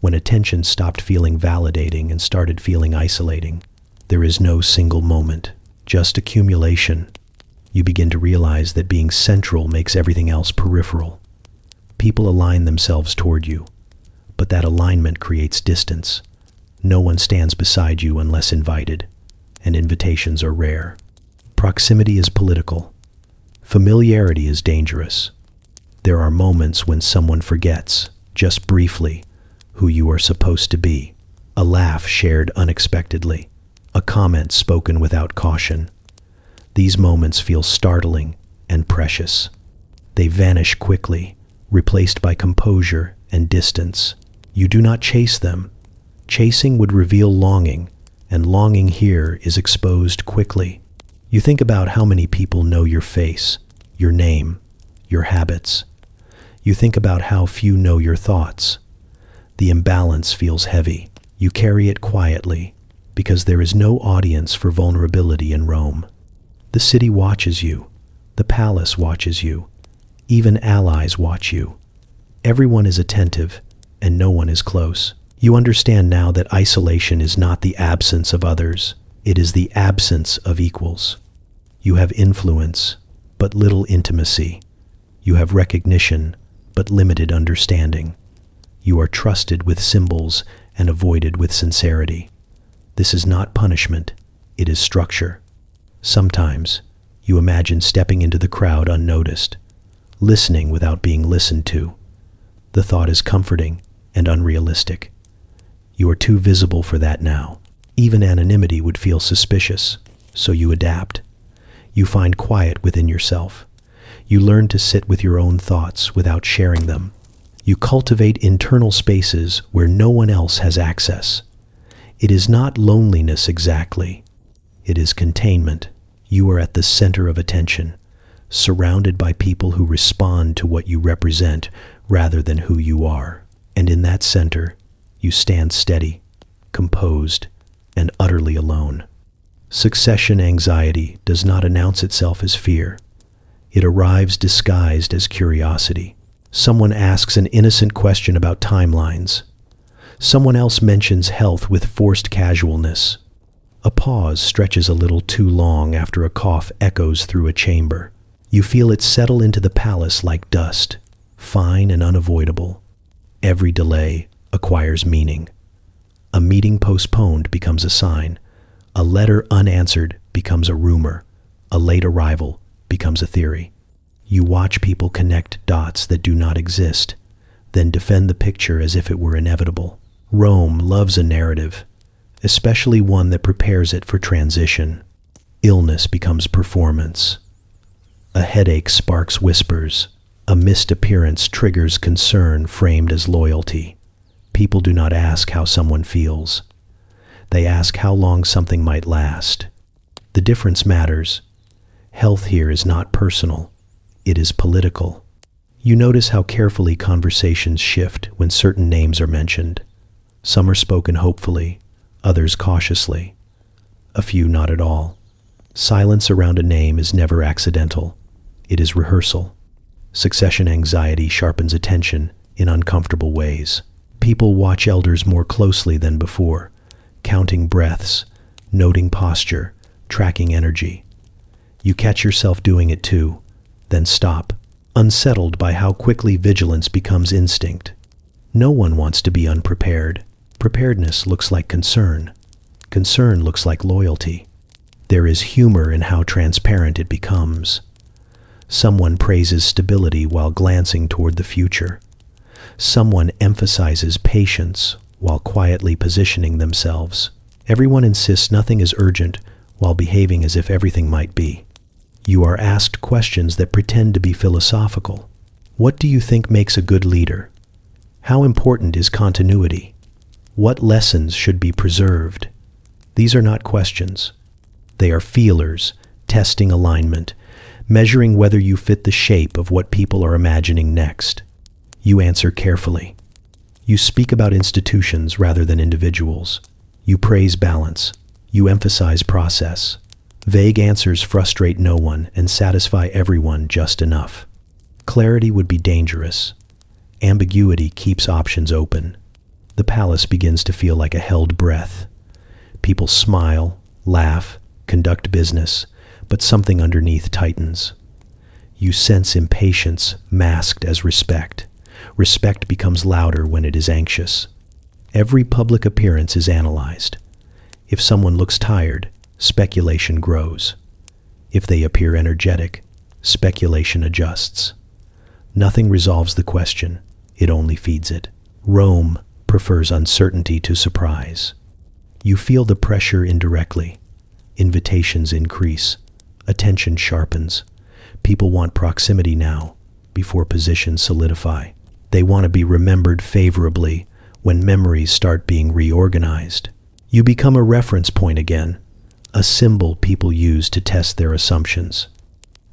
when attention stopped feeling validating and started feeling isolating. There is no single moment, just accumulation. You begin to realize that being central makes everything else peripheral. People align themselves toward you, but that alignment creates distance. No one stands beside you unless invited, and invitations are rare. Proximity is political. Familiarity is dangerous. There are moments when someone forgets, just briefly, who you are supposed to be. A laugh shared unexpectedly. A comment spoken without caution. These moments feel startling and precious. They vanish quickly, replaced by composure and distance. You do not chase them. Chasing would reveal longing, and longing here is exposed quickly. You think about how many people know your face, your name, your habits. You think about how few know your thoughts. The imbalance feels heavy. You carry it quietly, because there is no audience for vulnerability in Rome. The city watches you. The palace watches you. Even allies watch you. Everyone is attentive, and no one is close. You understand now that isolation is not the absence of others. It is the absence of equals. You have influence, but little intimacy. You have recognition, but limited understanding. You are trusted with symbols and avoided with sincerity. This is not punishment, it is structure. Sometimes, you imagine stepping into the crowd unnoticed, listening without being listened to. The thought is comforting and unrealistic. You are too visible for that now. Even anonymity would feel suspicious, so you adapt. You find quiet within yourself. You learn to sit with your own thoughts without sharing them. You cultivate internal spaces where no one else has access. It is not loneliness exactly. It is containment. You are at the center of attention, surrounded by people who respond to what you represent rather than who you are. And in that center, you stand steady, composed, and utterly alone. Succession anxiety does not announce itself as fear. It arrives disguised as curiosity. Someone asks an innocent question about timelines. Someone else mentions health with forced casualness. A pause stretches a little too long after a cough echoes through a chamber. You feel it settle into the palace like dust, fine and unavoidable. Every delay acquires meaning. A meeting postponed becomes a sign. A letter unanswered becomes a rumor. A late arrival becomes a theory. You watch people connect dots that do not exist, then defend the picture as if it were inevitable. Rome loves a narrative, especially one that prepares it for transition. Illness becomes performance. A headache sparks whispers. A missed appearance triggers concern framed as loyalty. People do not ask how someone feels. They ask how long something might last. The difference matters. Health here is not personal. It is political. You notice how carefully conversations shift when certain names are mentioned. Some are spoken hopefully, others cautiously. A few not at all. Silence around a name is never accidental. It is rehearsal. Succession anxiety sharpens attention in uncomfortable ways. People watch elders more closely than before, counting breaths, noting posture, tracking energy. You catch yourself doing it too, then stop, unsettled by how quickly vigilance becomes instinct. No one wants to be unprepared. Preparedness looks like concern. Concern looks like loyalty. There is humor in how transparent it becomes. Someone praises stability while glancing toward the future. Someone emphasizes patience while quietly positioning themselves. Everyone insists nothing is urgent while behaving as if everything might be. You are asked questions that pretend to be philosophical. What do you think makes a good leader? How important is continuity? What lessons should be preserved? These are not questions. They are feelers, testing alignment, measuring whether you fit the shape of what people are imagining next. You answer carefully. You speak about institutions rather than individuals. You praise balance. You emphasize process. Vague answers frustrate no one and satisfy everyone just enough. Clarity would be dangerous. Ambiguity keeps options open. The palace begins to feel like a held breath. People smile, laugh, conduct business, but something underneath tightens. You sense impatience masked as respect. Respect becomes louder when it is anxious. Every public appearance is analyzed. If someone looks tired, speculation grows. If they appear energetic, speculation adjusts. Nothing resolves the question, it only feeds it. Rome prefers uncertainty to surprise. You feel the pressure indirectly. Invitations increase. Attention sharpens. People want proximity now, before positions solidify. They want to be remembered favorably when memories start being reorganized. You become a reference point again, a symbol people use to test their assumptions.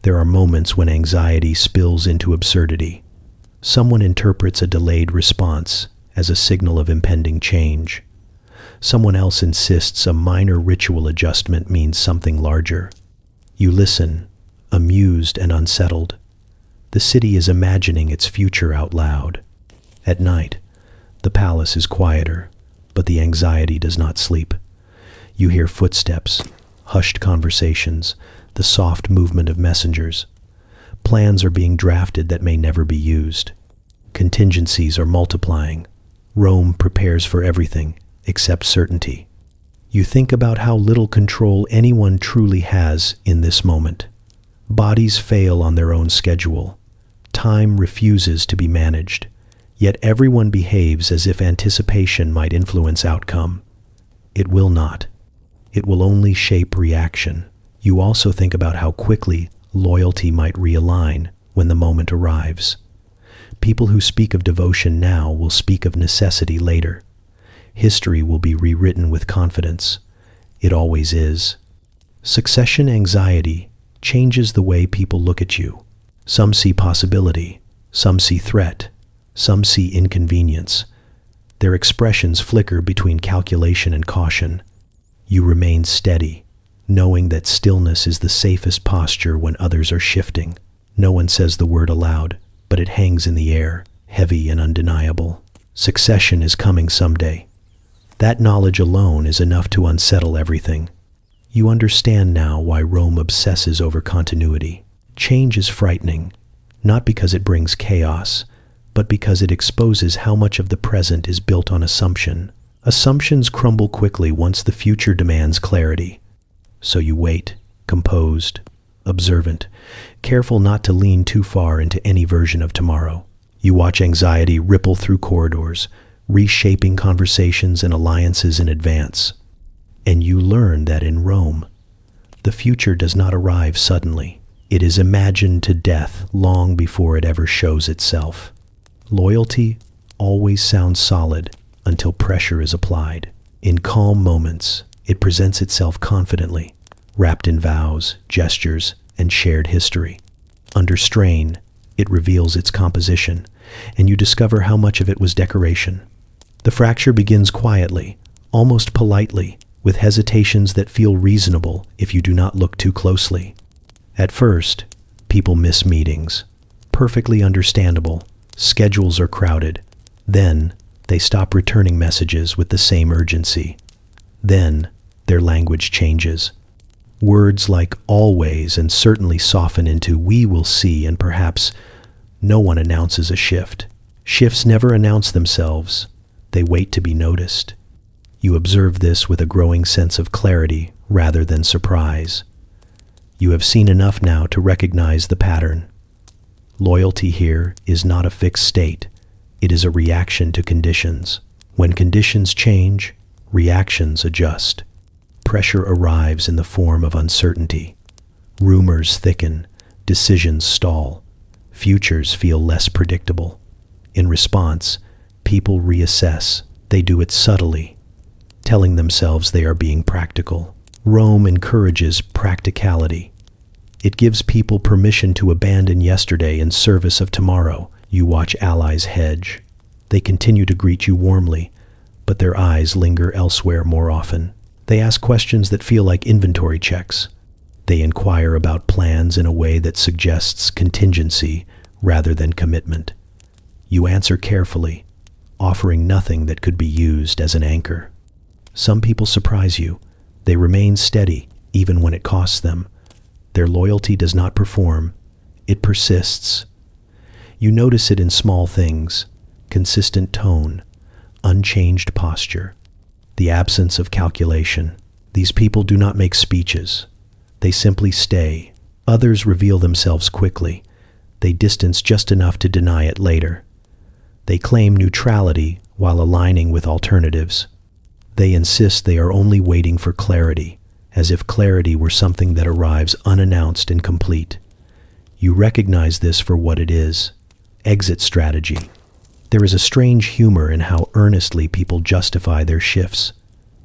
There are moments when anxiety spills into absurdity. Someone interprets a delayed response as a signal of impending change. Someone else insists a minor ritual adjustment means something larger. You listen, amused and unsettled. The city is imagining its future out loud. At night, the palace is quieter, but the anxiety does not sleep. You hear footsteps, hushed conversations, the soft movement of messengers. Plans are being drafted that may never be used. Contingencies are multiplying. Rome prepares for everything except certainty. You think about how little control anyone truly has in this moment. Bodies fail on their own schedule. Time refuses to be managed. Yet everyone behaves as if anticipation might influence outcome. It will not. It will only shape reaction. You also think about how quickly loyalty might realign when the moment arrives. People who speak of devotion now will speak of necessity later. History will be rewritten with confidence. It always is. Succession anxiety changes the way people look at you. Some see possibility, some see threat, some see inconvenience. Their expressions flicker between calculation and caution. You remain steady, knowing that stillness is the safest posture when others are shifting. No one says the word aloud, but it hangs in the air, heavy and undeniable. Succession is coming someday. That knowledge alone is enough to unsettle everything. You understand now why Rome obsesses over continuity. Change is frightening, not because it brings chaos, but because it exposes how much of the present is built on assumption. Assumptions crumble quickly once the future demands clarity. So you wait, composed, observant, careful not to lean too far into any version of tomorrow. You watch anxiety ripple through corridors, reshaping conversations and alliances in advance. And you learn that in Rome, the future does not arrive suddenly. It is imagined to death long before it ever shows itself. Loyalty always sounds solid until pressure is applied. In calm moments, it presents itself confidently, wrapped in vows, gestures, and shared history. Under strain, it reveals its composition, and you discover how much of it was decoration. The fracture begins quietly, almost politely, with hesitations that feel reasonable if you do not look too closely. At first, people miss meetings. Perfectly understandable. Schedules are crowded. Then, they stop returning messages with the same urgency. Then, their language changes. Words like always and certainly soften into we will see, and perhaps no one announces a shift. Shifts never announce themselves. They wait to be noticed. You observe this with a growing sense of clarity rather than surprise. You have seen enough now to recognize the pattern. Loyalty here is not a fixed state. It is a reaction to conditions. When conditions change, reactions adjust. Pressure arrives in the form of uncertainty. Rumors thicken, decisions stall, futures feel less predictable. In response, people reassess. They do it subtly, telling themselves they are being practical. Rome encourages practicality. It gives people permission to abandon yesterday in service of tomorrow. You watch allies hedge. They continue to greet you warmly, but their eyes linger elsewhere more often. They ask questions that feel like inventory checks. They inquire about plans in a way that suggests contingency rather than commitment. You answer carefully, offering nothing that could be used as an anchor. Some people surprise you. They remain steady, even when it costs them. Their loyalty does not perform. It persists. You notice it in small things: consistent tone, unchanged posture, the absence of calculation. These people do not make speeches. They simply stay. Others reveal themselves quickly. They distance just enough to deny it later. They claim neutrality while aligning with alternatives. They insist they are only waiting for clarity, as if clarity were something that arrives unannounced and complete. You recognize this for what it is: exit strategy. There is a strange humor in how earnestly people justify their shifts.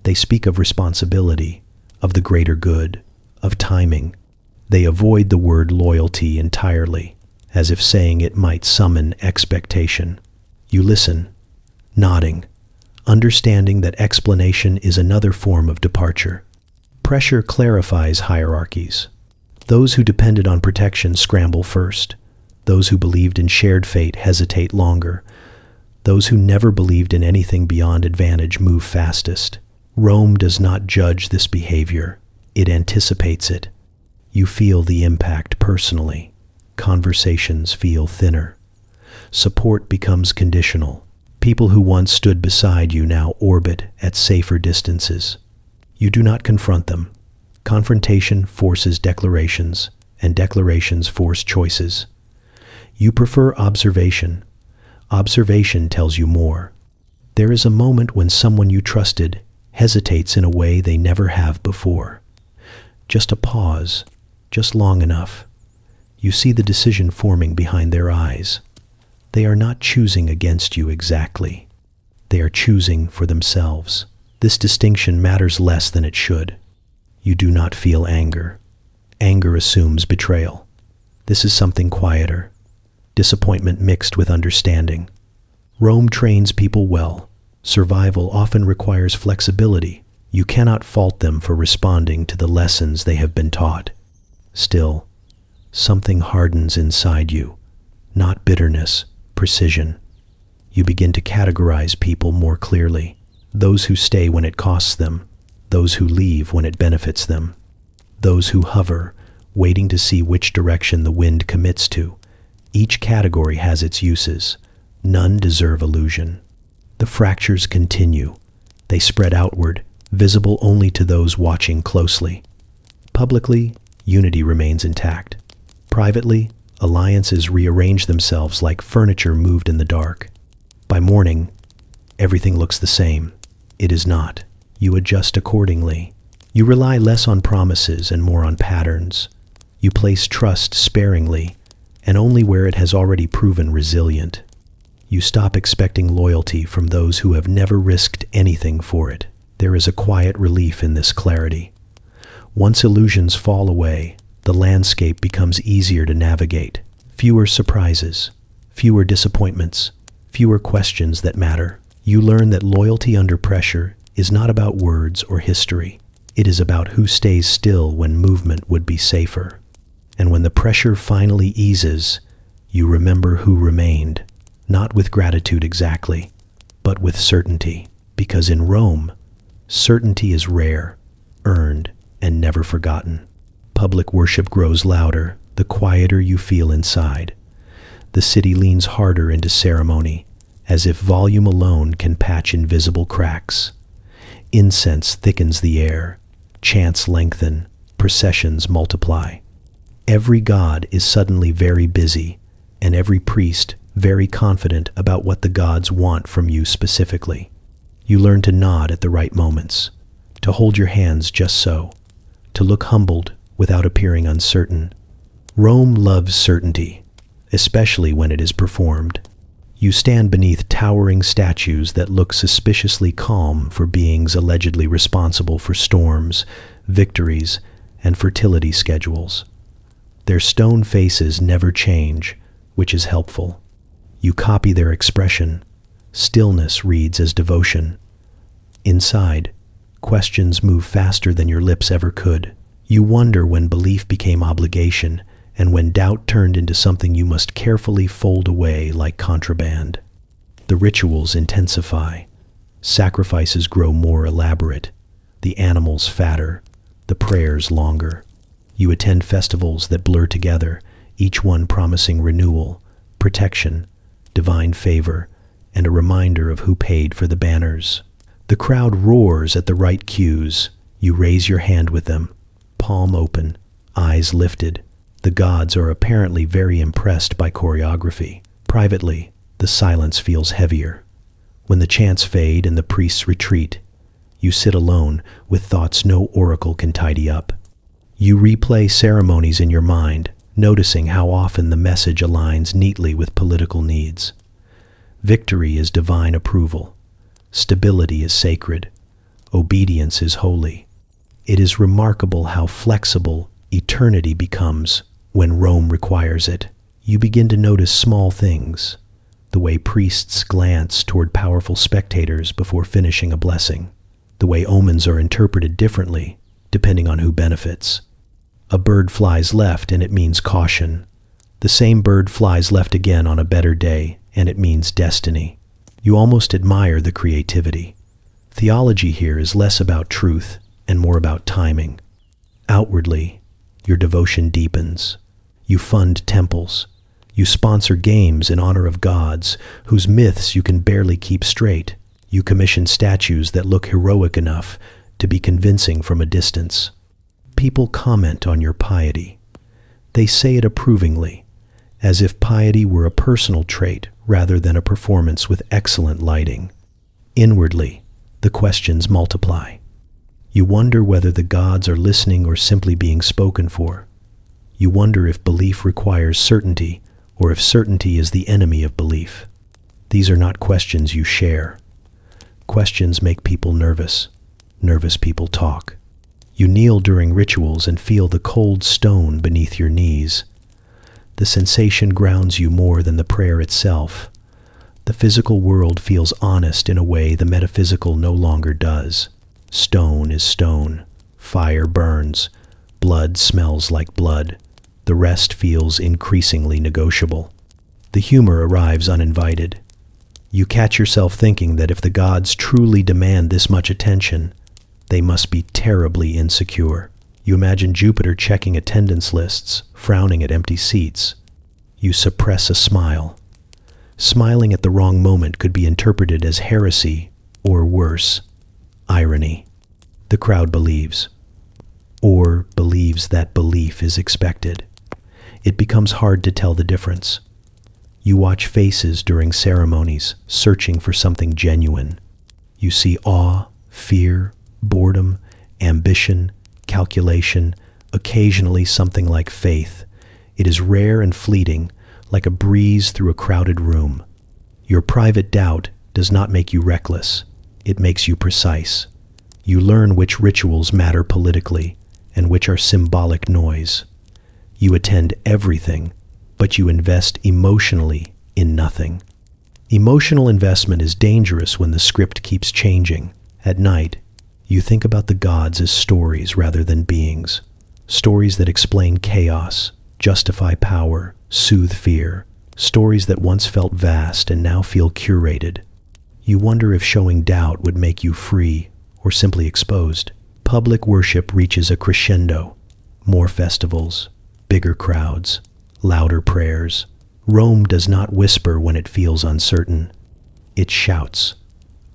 They speak of responsibility, of the greater good, of timing. They avoid the word loyalty entirely, as if saying it might summon expectation. You listen, nodding, understanding that explanation is another form of departure. Pressure clarifies hierarchies. Those who depended on protection scramble first. Those who believed in shared fate hesitate longer. Those who never believed in anything beyond advantage move fastest. Rome does not judge this behavior. It anticipates it. You feel the impact personally. Conversations feel thinner. Support becomes conditional. People who once stood beside you now orbit at safer distances. You do not confront them. Confrontation forces declarations, and declarations force choices. You prefer observation. Observation tells you more. There is a moment when someone you trusted hesitates in a way they never have before. Just a pause, just long enough. You see the decision forming behind their eyes. They are not choosing against you exactly. They are choosing for themselves. This distinction matters less than it should. You do not feel anger. Anger assumes betrayal. This is something quieter. Disappointment mixed with understanding. Rome trains people well. Survival often requires flexibility. You cannot fault them for responding to the lessons they have been taught. Still, something hardens inside you. Not bitterness, precision. You begin to categorize people more clearly. Those who stay when it costs them. Those who leave when it benefits them. Those who hover, waiting to see which direction the wind commits to. Each category has its uses. None deserve illusion. The fractures continue. They spread outward, visible only to those watching closely. Publicly, unity remains intact. Privately, alliances rearrange themselves like furniture moved in the dark. By morning, everything looks the same. It is not. You adjust accordingly. You rely less on promises and more on patterns. You place trust sparingly, and only where it has already proven resilient. You stop expecting loyalty from those who have never risked anything for it. There is a quiet relief in this clarity. Once illusions fall away, the landscape becomes easier to navigate. Fewer surprises, fewer disappointments, fewer questions that matter. You learn that loyalty under pressure is not about words or history. It is about who stays still when movement would be safer. And when the pressure finally eases, you remember who remained, not with gratitude exactly, but with certainty. Because in Rome, certainty is rare, earned, and never forgotten. Public worship grows louder, the quieter you feel inside. The city leans harder into ceremony, as if volume alone can patch invisible cracks. Incense thickens the air, chants lengthen, processions multiply. Every god is suddenly very busy, and every priest very confident about what the gods want from you specifically. You learn to nod at the right moments, to hold your hands just so, to look humbled without appearing uncertain. Rome loves certainty, especially when it is performed. You stand beneath towering statues that look suspiciously calm for beings allegedly responsible for storms, victories, and fertility schedules. Their stone faces never change, which is helpful. You copy their expression. Stillness reads as devotion. Inside, questions move faster than your lips ever could. You wonder when belief became obligation, and when doubt turned into something you must carefully fold away like contraband. The rituals intensify. Sacrifices grow more elaborate, the animals fatter, the prayers longer. You attend festivals that blur together, each one promising renewal, protection, divine favor, and a reminder of who paid for the banners. The crowd roars at the right cues. You raise your hand with them, palm open, eyes lifted. The gods are apparently very impressed by choreography. Privately, the silence feels heavier. When the chants fade and the priests retreat, you sit alone with thoughts no oracle can tidy up. You replay ceremonies in your mind, noticing how often the message aligns neatly with political needs. Victory is divine approval. Stability is sacred. Obedience is holy. It is remarkable how flexible eternity becomes when Rome requires it. You begin to notice small things, the way priests glance toward powerful spectators before finishing a blessing, the way omens are interpreted differently depending on who benefits. A bird flies left and it means caution. The same bird flies left again on a better day and it means destiny. You almost admire the creativity. Theology here is less about truth and more about timing. Outwardly, your devotion deepens. You fund temples. You sponsor games in honor of gods whose myths you can barely keep straight. You commission statues that look heroic enough to be convincing from a distance. People comment on your piety. They say it approvingly, as if piety were a personal trait rather than a performance with excellent lighting. Inwardly, the questions multiply. You wonder whether the gods are listening or simply being spoken for. You wonder if belief requires certainty or if certainty is the enemy of belief. These are not questions you share. Questions make people nervous. Nervous people talk. You kneel during rituals and feel the cold stone beneath your knees. The sensation grounds you more than the prayer itself. The physical world feels honest in a way the metaphysical no longer does. Stone is stone. Fire burns. Blood smells like blood. The rest feels increasingly negotiable. The humor arrives uninvited. You catch yourself thinking that if the gods truly demand this much attention, they must be terribly insecure. You imagine Jupiter checking attendance lists, frowning at empty seats. You suppress a smile. Smiling at the wrong moment could be interpreted as heresy, or worse, irony. The crowd believes. or believes that belief is expected. It becomes hard to tell the difference. You watch faces during ceremonies, searching for something genuine. You see awe, fear, boredom, ambition, calculation, occasionally something like faith. It is rare and fleeting, like a breeze through a crowded room. Your private doubt does not make you reckless. It makes you precise. You learn which rituals matter politically and which are symbolic noise. You attend everything, but you invest emotionally in nothing. Emotional investment is dangerous when the script keeps changing. At night, you think about the gods as stories rather than beings. Stories that explain chaos, justify power, soothe fear. Stories that once felt vast and now feel curated. You wonder if showing doubt would make you free or simply exposed. Public worship reaches a crescendo. More festivals, bigger crowds, louder prayers. Rome does not whisper when it feels uncertain. It shouts,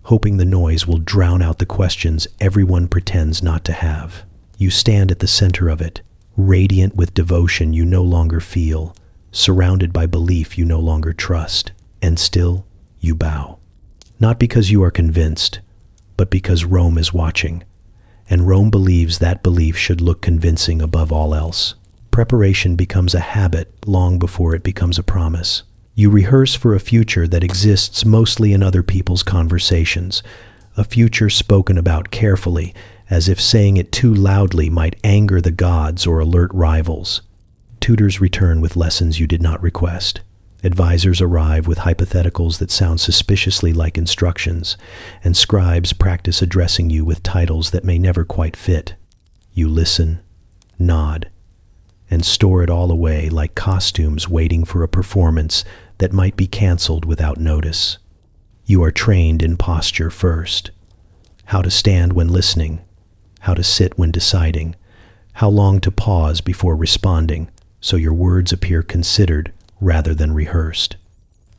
hoping the noise will drown out the questions everyone pretends not to have. You stand at the center of it, radiant with devotion you no longer feel, surrounded by belief you no longer trust, and still you bow. Not because you are convinced, but because Rome is watching, and Rome believes that belief should look convincing above all else. Preparation becomes a habit long before it becomes a promise. You rehearse for a future that exists mostly in other people's conversations, a future spoken about carefully, as if saying it too loudly might anger the gods or alert rivals. Tutors return with lessons you did not request. Advisors arrive with hypotheticals that sound suspiciously like instructions, and scribes practice addressing you with titles that may never quite fit. You listen, nod, and store it all away like costumes waiting for a performance that might be canceled without notice. You are trained in posture first. How to stand when listening, how to sit when deciding, how long to pause before responding, so your words appear considered rather than rehearsed.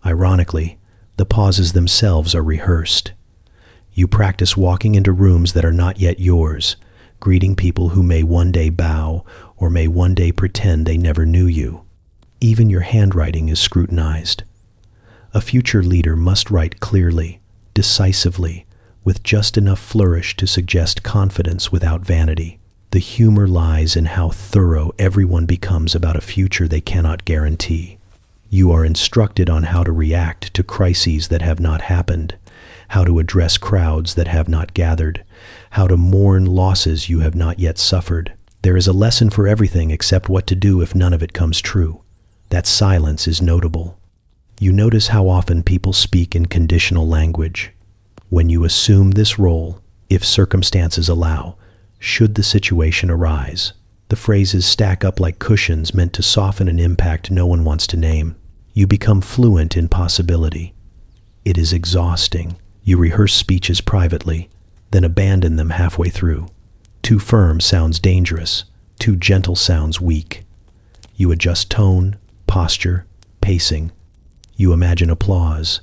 Ironically, the pauses themselves are rehearsed. You practice walking into rooms that are not yet yours, greeting people who may one day bow or may one day pretend they never knew you. Even your handwriting is scrutinized. A future leader must write clearly, decisively, with just enough flourish to suggest confidence without vanity. The humor lies in how thorough everyone becomes about a future they cannot guarantee. You are instructed on how to react to crises that have not happened, how to address crowds that have not gathered, how to mourn losses you have not yet suffered. There is a lesson for everything except what to do if none of it comes true. That silence is notable. You notice how often people speak in conditional language. When you assume this role, if circumstances allow, should the situation arise, the phrases stack up like cushions meant to soften an impact no one wants to name. You become fluent in possibility. It is exhausting. You rehearse speeches privately, then abandon them halfway through. Too firm sounds dangerous. Too gentle sounds weak. You adjust tone, posture, pacing. You imagine applause,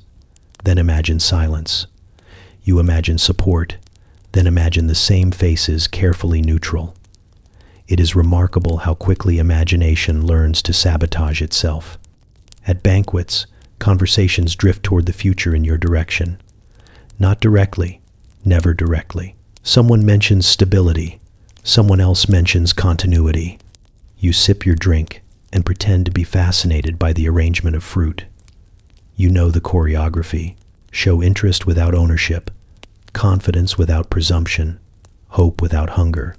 then imagine silence. You imagine support, then imagine the same faces carefully neutral. It is remarkable how quickly imagination learns to sabotage itself. At banquets, conversations drift toward the future in your direction. Not directly, never directly. Someone mentions stability, someone else mentions continuity. You sip your drink and pretend to be fascinated by the arrangement of fruit. You know the choreography, show interest without ownership, confidence without presumption, hope without hunger.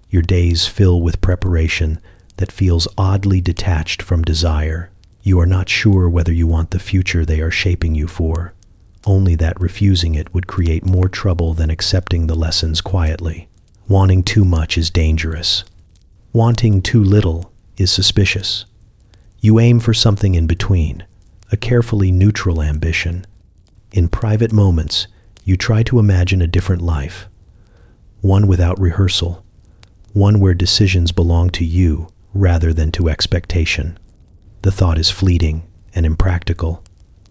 Your days fill with preparation that feels oddly detached from desire. You are not sure whether you want the future they are shaping you for, only that refusing it would create more trouble than accepting the lessons quietly. Wanting too much is dangerous. Wanting too little is suspicious. You aim for something in between, a carefully neutral ambition. In private moments, you try to imagine a different life, one without rehearsal, one where decisions belong to you rather than to expectation. The thought is fleeting and impractical,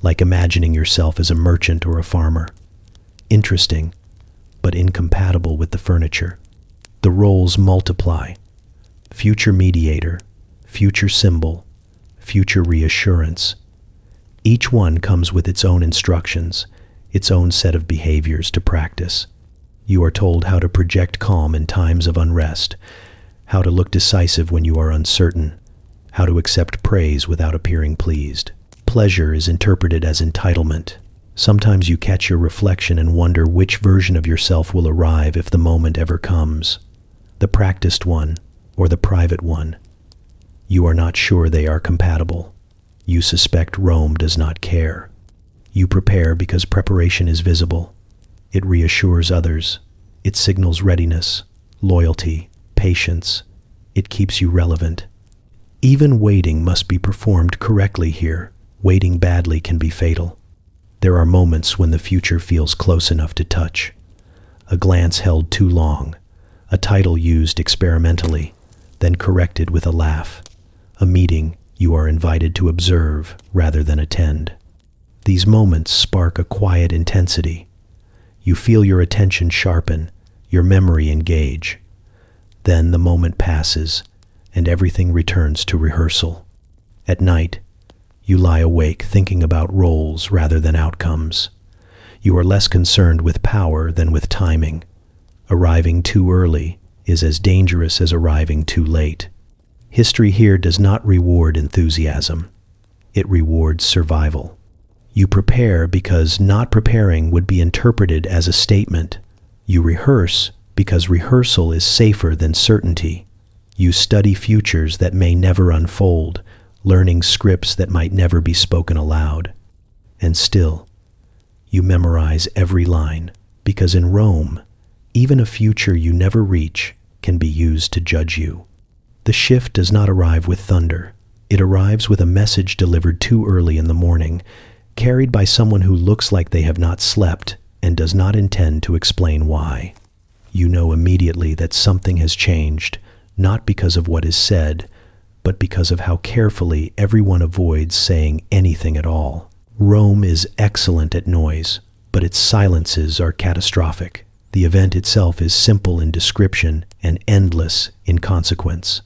like imagining yourself as a merchant or a farmer. Interesting, but incompatible with the furniture. The roles multiply. Future mediator, future symbol, future reassurance. Each one comes with its own instructions, its own set of behaviors to practice. You are told how to project calm in times of unrest, how to look decisive when you are uncertain, how to accept praise without appearing pleased. Pleasure is interpreted as entitlement. Sometimes you catch your reflection and wonder which version of yourself will arrive if the moment ever comes. The practiced one or the private one. You are not sure they are compatible. You suspect Rome does not care. You prepare because preparation is visible. It reassures others. It signals readiness, loyalty, patience. It keeps you relevant. Even waiting must be performed correctly here. Waiting badly can be fatal. There are moments when the future feels close enough to touch. A glance held too long. A title used experimentally, then corrected with a laugh. A meeting you are invited to observe rather than attend. These moments spark a quiet intensity. You feel your attention sharpen, your memory engage. Then the moment passes, and everything returns to rehearsal. At night, you lie awake thinking about roles rather than outcomes. You are less concerned with power than with timing. Arriving too early is as dangerous as arriving too late. History here does not reward enthusiasm. It rewards survival. You prepare because not preparing would be interpreted as a statement. You rehearse because rehearsal is safer than certainty. You study futures that may never unfold, learning scripts that might never be spoken aloud. And still, you memorize every line, because in Rome, even a future you never reach can be used to judge you. The shift does not arrive with thunder. It arrives with a message delivered too early in the morning, carried by someone who looks like they have not slept and does not intend to explain why. You know immediately that something has changed, not because of what is said, but because of how carefully everyone avoids saying anything at all. Rome is excellent at noise, but its silences are catastrophic. The event itself is simple in description and endless in consequence.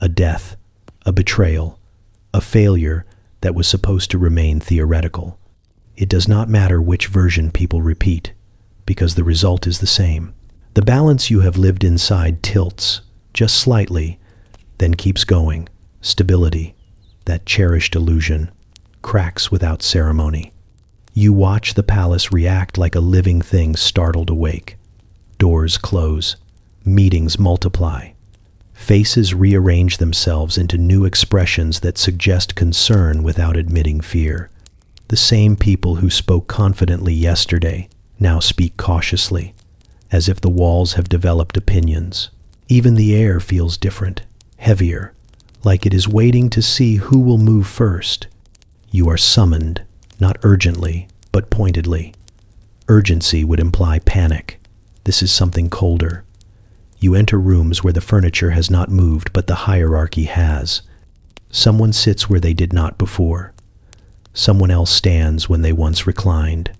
A death, a betrayal, a failure that was supposed to remain theoretical. It does not matter which version people repeat, because the result is the same. The balance you have lived inside tilts, just slightly, then keeps going. Stability, that cherished illusion, cracks without ceremony. You watch the palace react like a living thing startled awake. Doors close, meetings multiply. Faces rearrange themselves into new expressions that suggest concern without admitting fear. The same people who spoke confidently yesterday now speak cautiously, as if the walls have developed opinions. Even the air feels different, heavier, like it is waiting to see who will move first. You are summoned, not urgently, but pointedly. Urgency would imply panic. This is something colder. You enter rooms where the furniture has not moved, but the hierarchy has. Someone sits where they did not before. Someone else stands when they once reclined.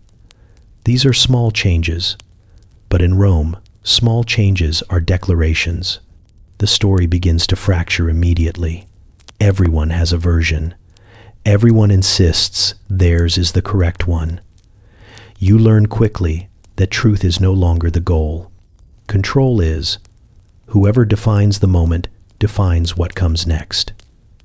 These are small changes, but in Rome, small changes are declarations. The story begins to fracture immediately. Everyone has a version. Everyone insists theirs is the correct one. You learn quickly that truth is no longer the goal. Control is. Whoever defines the moment defines what comes next.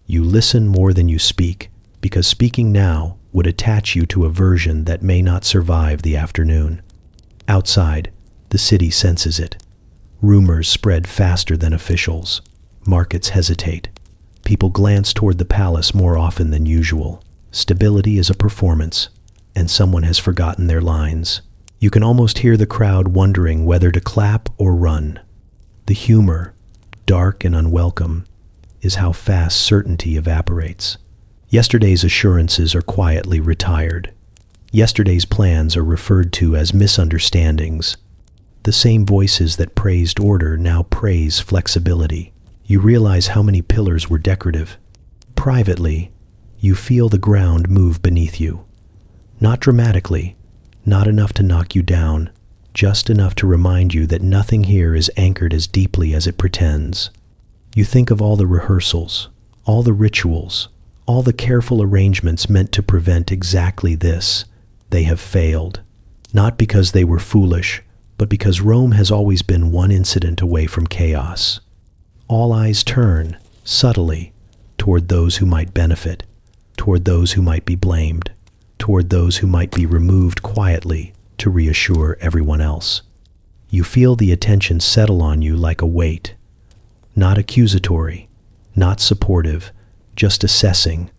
You listen more than you speak, because speaking now would attach you to a version that may not survive the afternoon. Outside, the city senses it. Rumors spread faster than officials. Markets hesitate. People glance toward the palace more often than usual. Stability is a performance, and someone has forgotten their lines. You can almost hear the crowd wondering whether to clap or run. The humor, dark and unwelcome, is how fast certainty evaporates. Yesterday's assurances are quietly retired. Yesterday's plans are referred to as misunderstandings. The same voices that praised order now praise flexibility. You realize how many pillars were decorative. Privately, you feel the ground move beneath you. Not dramatically, not enough to knock you down, just enough to remind you that nothing here is anchored as deeply as it pretends. You think of all the rehearsals, all the rituals, all the careful arrangements meant to prevent exactly this. They have failed, not because they were foolish, but because Rome has always been one incident away from chaos. All eyes turn, subtly, toward those who might benefit, toward those who might be blamed, toward those who might be removed quietly to reassure everyone else. You feel the attention settle on you like a weight, not accusatory, not supportive, just assessing,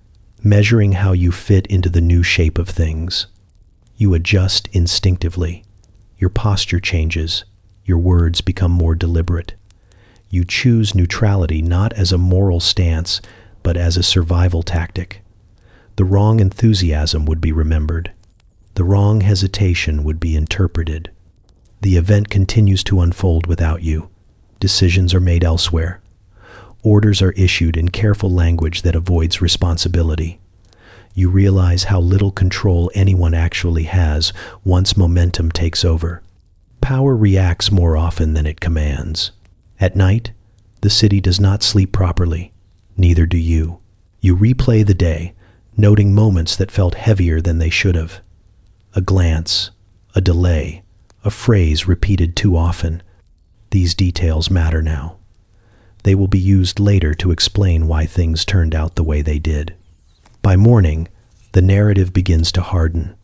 measuring how you fit into the new shape of things. You adjust instinctively. Your posture changes. Your words become more deliberate. You choose neutrality not as a moral stance, but as a survival tactic. The wrong enthusiasm would be remembered. The wrong hesitation would be interpreted. The event continues to unfold without you. Decisions are made elsewhere. Orders are issued in careful language that avoids responsibility. You realize how little control anyone actually has once momentum takes over. Power reacts more often than it commands. At night, the city does not sleep properly. Neither do you. You replay the day, noting moments that felt heavier than they should have. A glance, a delay, a phrase repeated too often. These details matter now. They will be used later to explain why things turned out the way they did. By morning, the narrative begins to harden.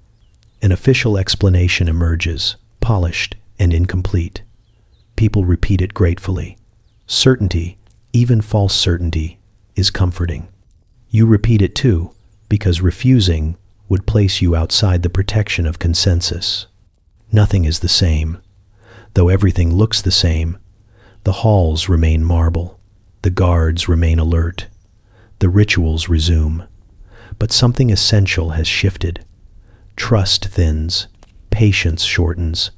An official explanation emerges, polished and incomplete. People repeat it gratefully. Certainty, even false certainty, is comforting. You repeat it too, because refusing would place you outside the protection of consensus. Nothing is the same. Though everything looks the same, the halls remain marble, the guards remain alert, the rituals resume. But something essential has shifted. Trust thins, patience shortens.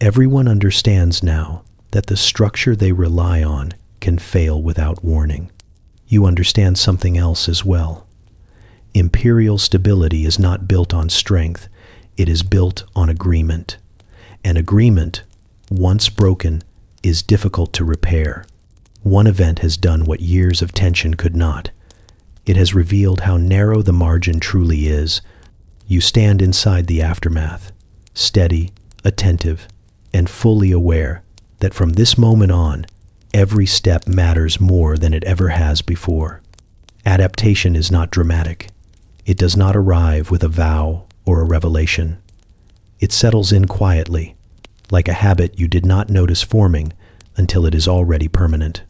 Everyone understands now that the structure they rely on can fail without warning. You understand something else as well. Imperial stability is not built on strength, it is built on agreement. An agreement, once broken, is difficult to repair. One event has done what years of tension could not. It has revealed how narrow the margin truly is. You stand inside the aftermath, steady, attentive, and fully aware that from this moment on, every step matters more than it ever has before. Adaptation is not dramatic. It does not arrive with a vow or a revelation. It settles in quietly, like a habit you did not notice forming until it is already permanent.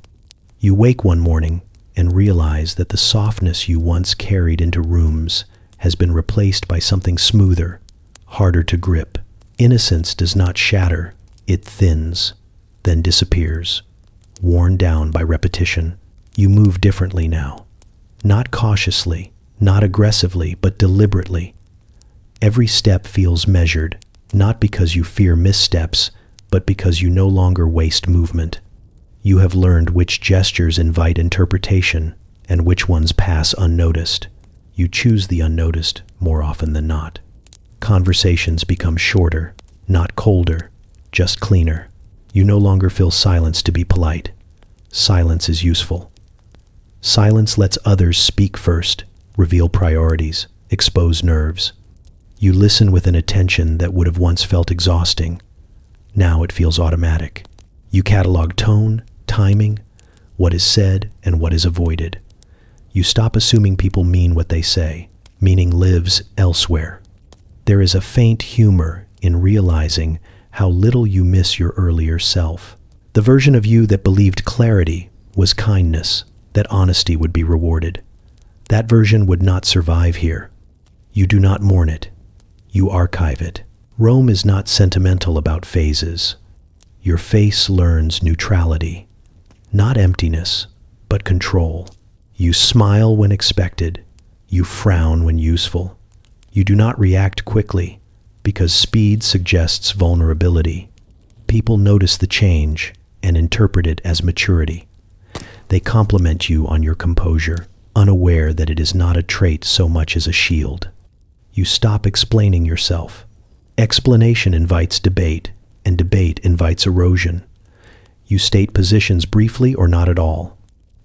You wake one morning and realize that the softness you once carried into rooms has been replaced by something smoother, harder to grip. Innocence does not shatter, it thins, then disappears. Worn down by repetition, you move differently now. Not cautiously, not aggressively, but deliberately. Every step feels measured, not because you fear missteps, but because you no longer waste movement. You have learned which gestures invite interpretation and which ones pass unnoticed. You choose the unnoticed more often than not. Conversations become shorter, not colder, just cleaner. You no longer feel silence to be polite. Silence is useful. Silence lets others speak first, reveal priorities, expose nerves. You listen with an attention that would have once felt exhausting. Now it feels automatic. You catalog tone, timing, what is said, and what is avoided. You stop assuming people mean what they say. Meaning lives elsewhere. There is a faint humor in realizing how little you miss your earlier self. The version of you that believed clarity was kindness, that honesty would be rewarded. That version would not survive here. You do not mourn it. You archive it. Rome is not sentimental about phases. Your face learns neutrality. Not emptiness, but control. You smile when expected. You frown when useful. You do not react quickly, because speed suggests vulnerability. People notice the change and interpret it as maturity. They compliment you on your composure, unaware that it is not a trait so much as a shield. You stop explaining yourself. Explanation invites debate. and debate invites erosion. You state positions briefly or not at all.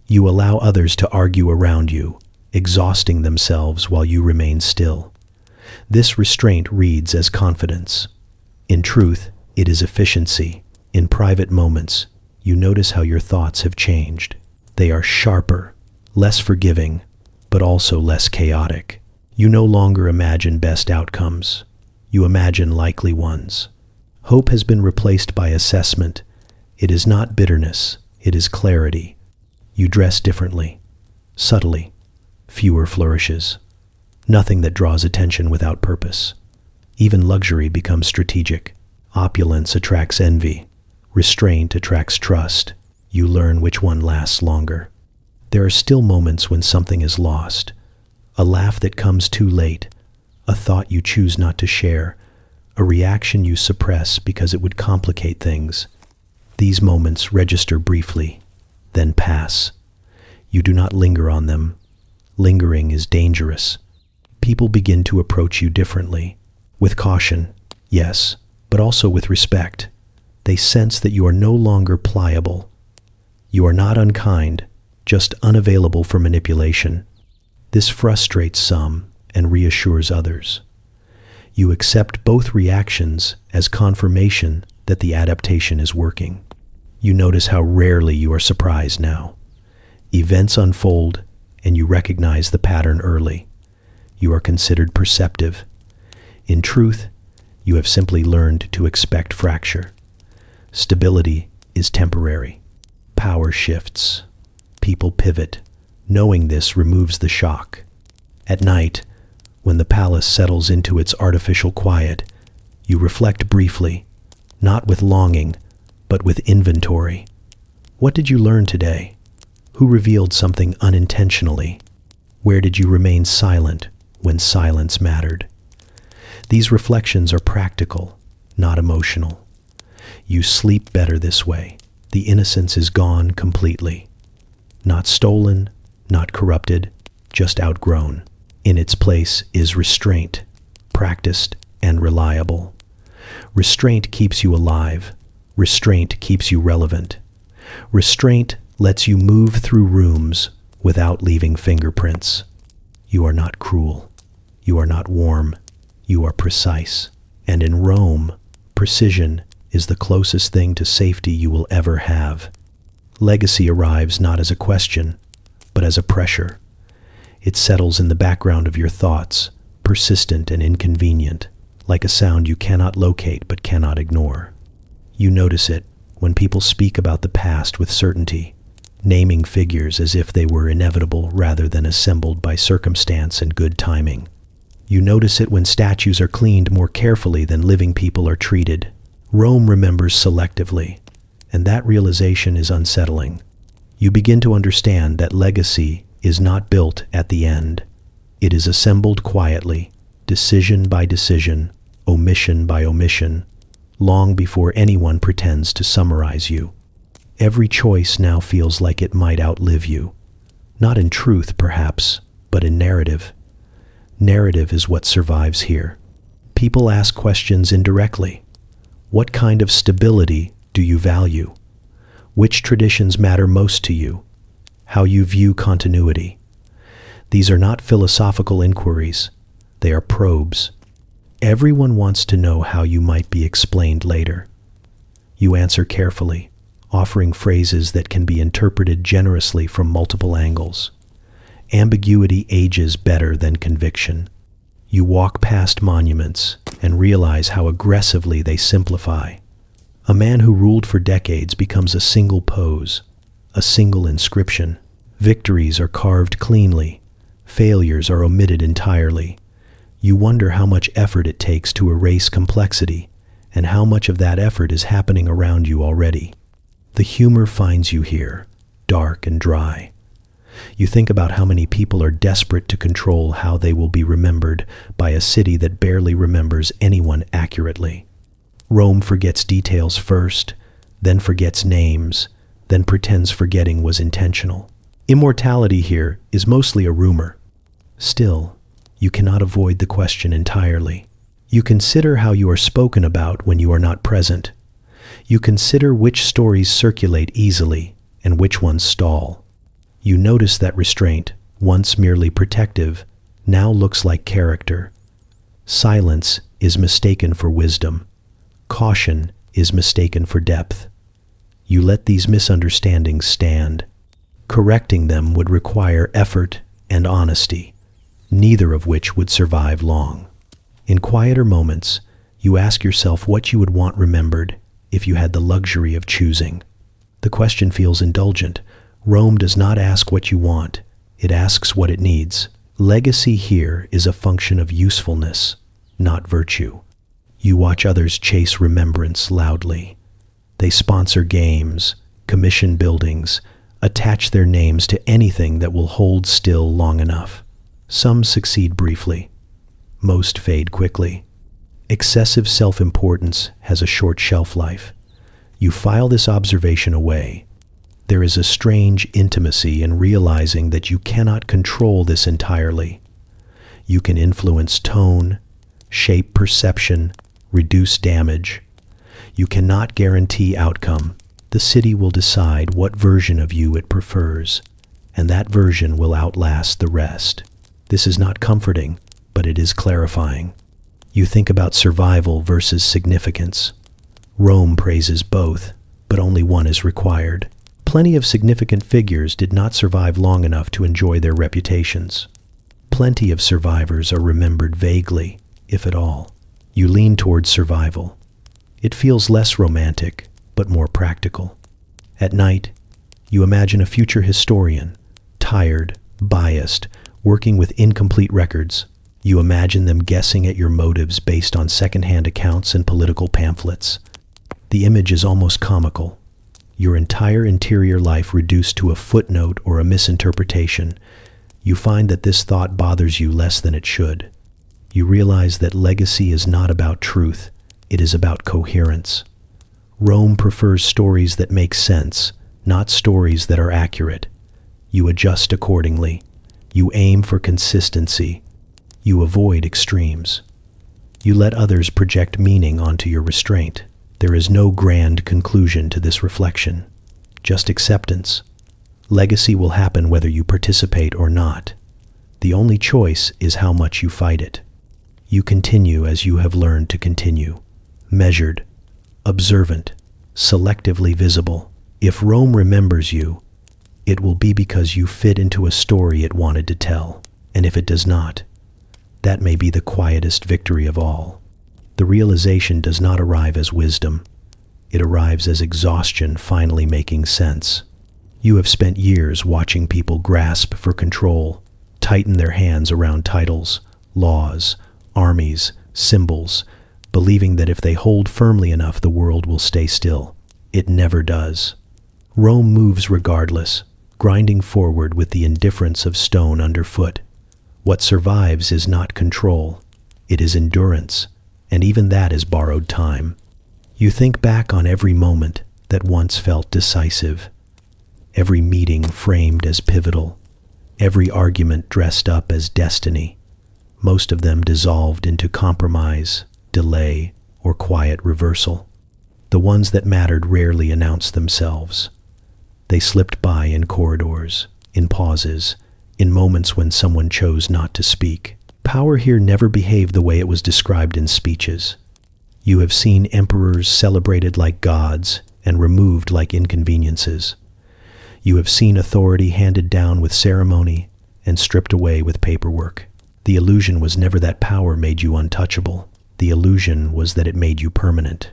You allow others to argue around you, exhausting themselves while you remain still. This restraint reads as confidence. In truth, it is efficiency. In private moments, you notice how your thoughts have changed. They are sharper, less forgiving, but also less chaotic. You no longer imagine best outcomes. You imagine likely ones. Hope has been replaced by assessment. It is not bitterness, it is clarity. You dress differently, subtly, fewer flourishes. Nothing that draws attention without purpose. Even luxury becomes strategic. Opulence attracts envy. Restraint attracts trust. You learn which one lasts longer. There are still moments when something is lost. A laugh that comes too late. A thought you choose not to share. A reaction you suppress because it would complicate things. These moments register briefly, then pass. You do not linger on them. Lingering is dangerous. People begin to approach you differently. With caution, yes, but also with respect. They sense that you are no longer pliable. You are not unkind, just unavailable for manipulation. This frustrates some and reassures others. You accept both reactions as confirmation that the adaptation is working. You notice how rarely you are surprised now. Events unfold, and you recognize the pattern early. You are considered perceptive. In truth, you have simply learned to expect fracture. Stability is temporary. Power shifts. People pivot. Knowing this removes the shock. At night, when the palace settles into its artificial quiet, you reflect briefly, not with longing, but with inventory. What did you learn today? Who revealed something unintentionally? Where did you remain silent when silence mattered? These reflections are practical, not emotional. You sleep better this way. The innocence is gone completely. Not stolen, not corrupted, just outgrown. In its place is restraint, practiced and reliable. Restraint keeps you alive. Restraint keeps you relevant. Restraint lets you move through rooms without leaving fingerprints. You are not cruel. You are not warm. You are precise. And in Rome, precision is the closest thing to safety you will ever have. Legacy arrives not as a question, but as a pressure. It settles in the background of your thoughts, persistent and inconvenient, like a sound you cannot locate but cannot ignore. You notice it when people speak about the past with certainty, naming figures as if they were inevitable rather than assembled by circumstance and good timing. You notice it when statues are cleaned more carefully than living people are treated. Rome remembers selectively, and that realization is unsettling. You begin to understand that legacy is not built at the end. It is assembled quietly, decision by decision, omission by omission, long before anyone pretends to summarize you. Every choice now feels like it might outlive you. Not in truth, perhaps, but in narrative. Narrative is what survives here. People ask questions indirectly. What kind of stability do you value? Which traditions matter most to you? How you view continuity? These are not philosophical inquiries. They are probes. Everyone wants to know how you might be explained later. You answer carefully, offering phrases that can be interpreted generously from multiple angles. Ambiguity ages better than conviction. You walk past monuments and realize how aggressively they simplify. A man who ruled for decades becomes a single pose, a single inscription. Victories are carved cleanly. Failures are omitted entirely. You wonder how much effort it takes to erase complexity, and how much of that effort is happening around you already. The humor finds you here, dark and dry. You think about how many people are desperate to control how they will be remembered by a city that barely remembers anyone accurately. Rome forgets details first, then forgets names, then pretends forgetting was intentional. Immortality here is mostly a rumor. Still, you cannot avoid the question entirely. You consider how you are spoken about when you are not present. You consider which stories circulate easily and which ones stall. You notice that restraint, once merely protective, now looks like character. Silence is mistaken for wisdom. Caution is mistaken for depth. You let these misunderstandings stand. Correcting them would require effort and honesty, neither of which would survive long. In quieter moments, you ask yourself what you would want remembered if you had the luxury of choosing. The question feels indulgent. Rome does not ask what you want, it asks what it needs. Legacy here is a function of usefulness, not virtue. You watch others chase remembrance loudly. They sponsor games, commission buildings, attach their names to anything that will hold still long enough. Some succeed briefly. Most fade quickly. Excessive self-importance has a short shelf life. You file this observation away. There is a strange intimacy in realizing that you cannot control this entirely. You can influence tone, shape perception, reduce damage. You cannot guarantee outcome. The city will decide what version of you it prefers, and that version will outlast the rest. This is not comforting, but it is clarifying. You think about survival versus significance. Rome praises both, but only one is required. Plenty of significant figures did not survive long enough to enjoy their reputations. Plenty of survivors are remembered vaguely, if at all. You lean towards survival. It feels less romantic, but more practical. At night, you imagine a future historian, tired, biased, working with incomplete records. You imagine them guessing at your motives based on second-hand accounts and political pamphlets. The image is almost comical. Your entire interior life reduced to a footnote or a misinterpretation. You find that this thought bothers you less than it should. You realize that legacy is not about truth, it is about coherence. Rome prefers stories that make sense, not stories that are accurate. You adjust accordingly. You aim for consistency. You avoid extremes. You let others project meaning onto your restraint. There is no grand conclusion to this reflection, just acceptance. Legacy will happen whether you participate or not. The only choice is how much you fight it. You continue as you have learned to continue, measured, observant, selectively visible. If Rome remembers you, it will be because you fit into a story it wanted to tell. And if it does not, that may be the quietest victory of all. The realization does not arrive as wisdom. It arrives as exhaustion finally making sense. You have spent years watching people grasp for control, tighten their hands around titles, laws, armies, symbols, believing that if they hold firmly enough, the world will stay still. It never does. Rome moves regardless, grinding forward with the indifference of stone underfoot. What survives is not control, it is endurance, and even that is borrowed time. You think back on every moment that once felt decisive, every meeting framed as pivotal, every argument dressed up as destiny, most of them dissolved into compromise, delay, or quiet reversal. The ones that mattered rarely announced themselves. They slipped by in corridors, in pauses, in moments when someone chose not to speak. Power here never behaved the way it was described in speeches. You have seen emperors celebrated like gods and removed like inconveniences. You have seen authority handed down with ceremony and stripped away with paperwork. The illusion was never that power made you untouchable. The illusion was that it made you permanent.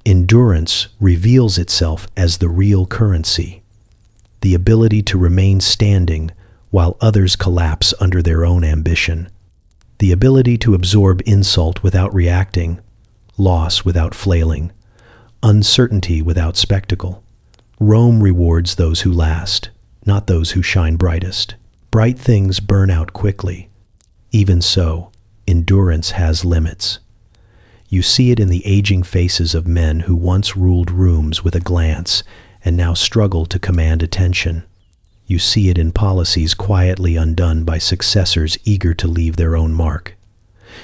Endurance reveals itself as the real currency, the ability to remain standing while others collapse under their own ambition, the ability to absorb insult without reacting, loss without flailing, uncertainty without spectacle. Rome rewards those who last, not those who shine brightest. Bright things burn out quickly. Even so, endurance has limits. You see it in the aging faces of men who once ruled rooms with a glance and now struggle to command attention. You see it in policies quietly undone by successors eager to leave their own mark.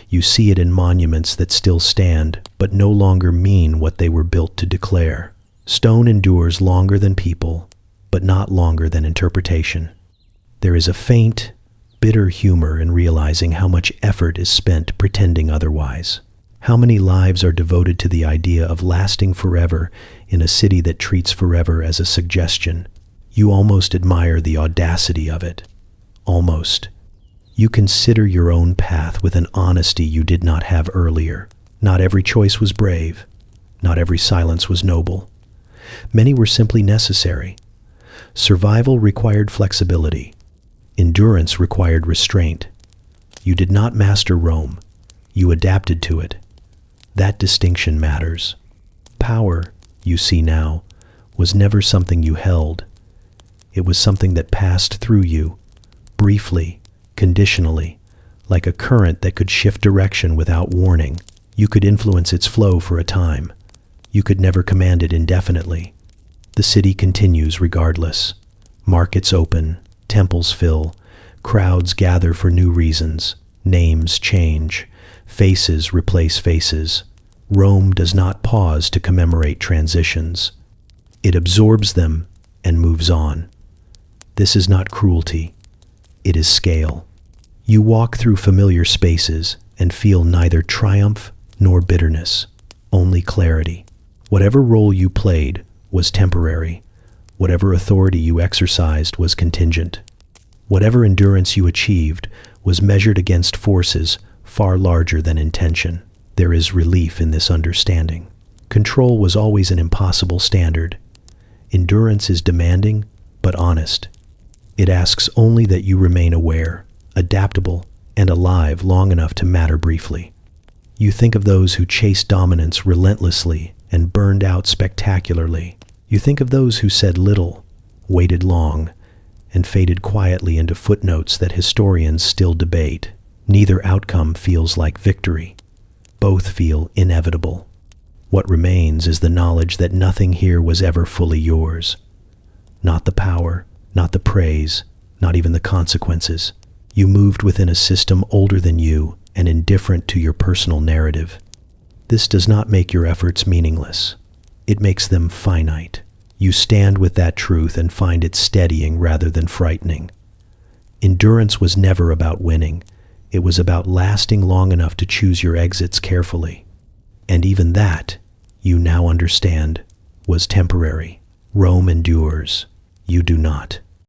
You see it in monuments that still stand, but no longer mean what they were built to declare. Stone endures longer than people, but not longer than interpretation. There is a faint, bitter humor in realizing how much effort is spent pretending otherwise. How many lives are devoted to the idea of lasting forever in a city that treats forever as a suggestion? You almost admire the audacity of it. Almost. You consider your own path with an honesty you did not have earlier. Not every choice was brave. Not every silence was noble. Many were simply necessary. Survival required flexibility. Endurance required restraint. You did not master Rome. You adapted to it. That distinction matters. Power, you see now, was never something you held. It was something that passed through you, briefly, conditionally, like a current that could shift direction without warning. You could influence its flow for a time. You could never command it indefinitely. The city continues regardless. Markets open, temples fill, crowds gather for new reasons, names change, faces replace faces. Rome does not pause to commemorate transitions. It absorbs them and moves on. This is not cruelty. It is scale. You walk through familiar spaces and feel neither triumph nor bitterness, only clarity. Whatever role you played was temporary. Whatever authority you exercised was contingent. Whatever endurance you achieved was measured against forces far larger than intention. There is relief in this understanding. Control was always an impossible standard. Endurance is demanding, but honest. It asks only that you remain aware, adaptable, and alive long enough to matter briefly. You think of those who chased dominance relentlessly and burned out spectacularly. You think of those who said little, waited long, and faded quietly into footnotes that historians still debate. Neither outcome feels like victory. Both feel inevitable. What remains is the knowledge that nothing here was ever fully yours. Not the power, not the praise, not even the consequences. You moved within a system older than you and indifferent to your personal narrative. This does not make your efforts meaningless. It makes them finite. You stand with that truth and find it steadying rather than frightening. Endurance was never about winning. It was about lasting long enough to choose your exits carefully. And even that, you now understand, was temporary. Rome endures. You do not.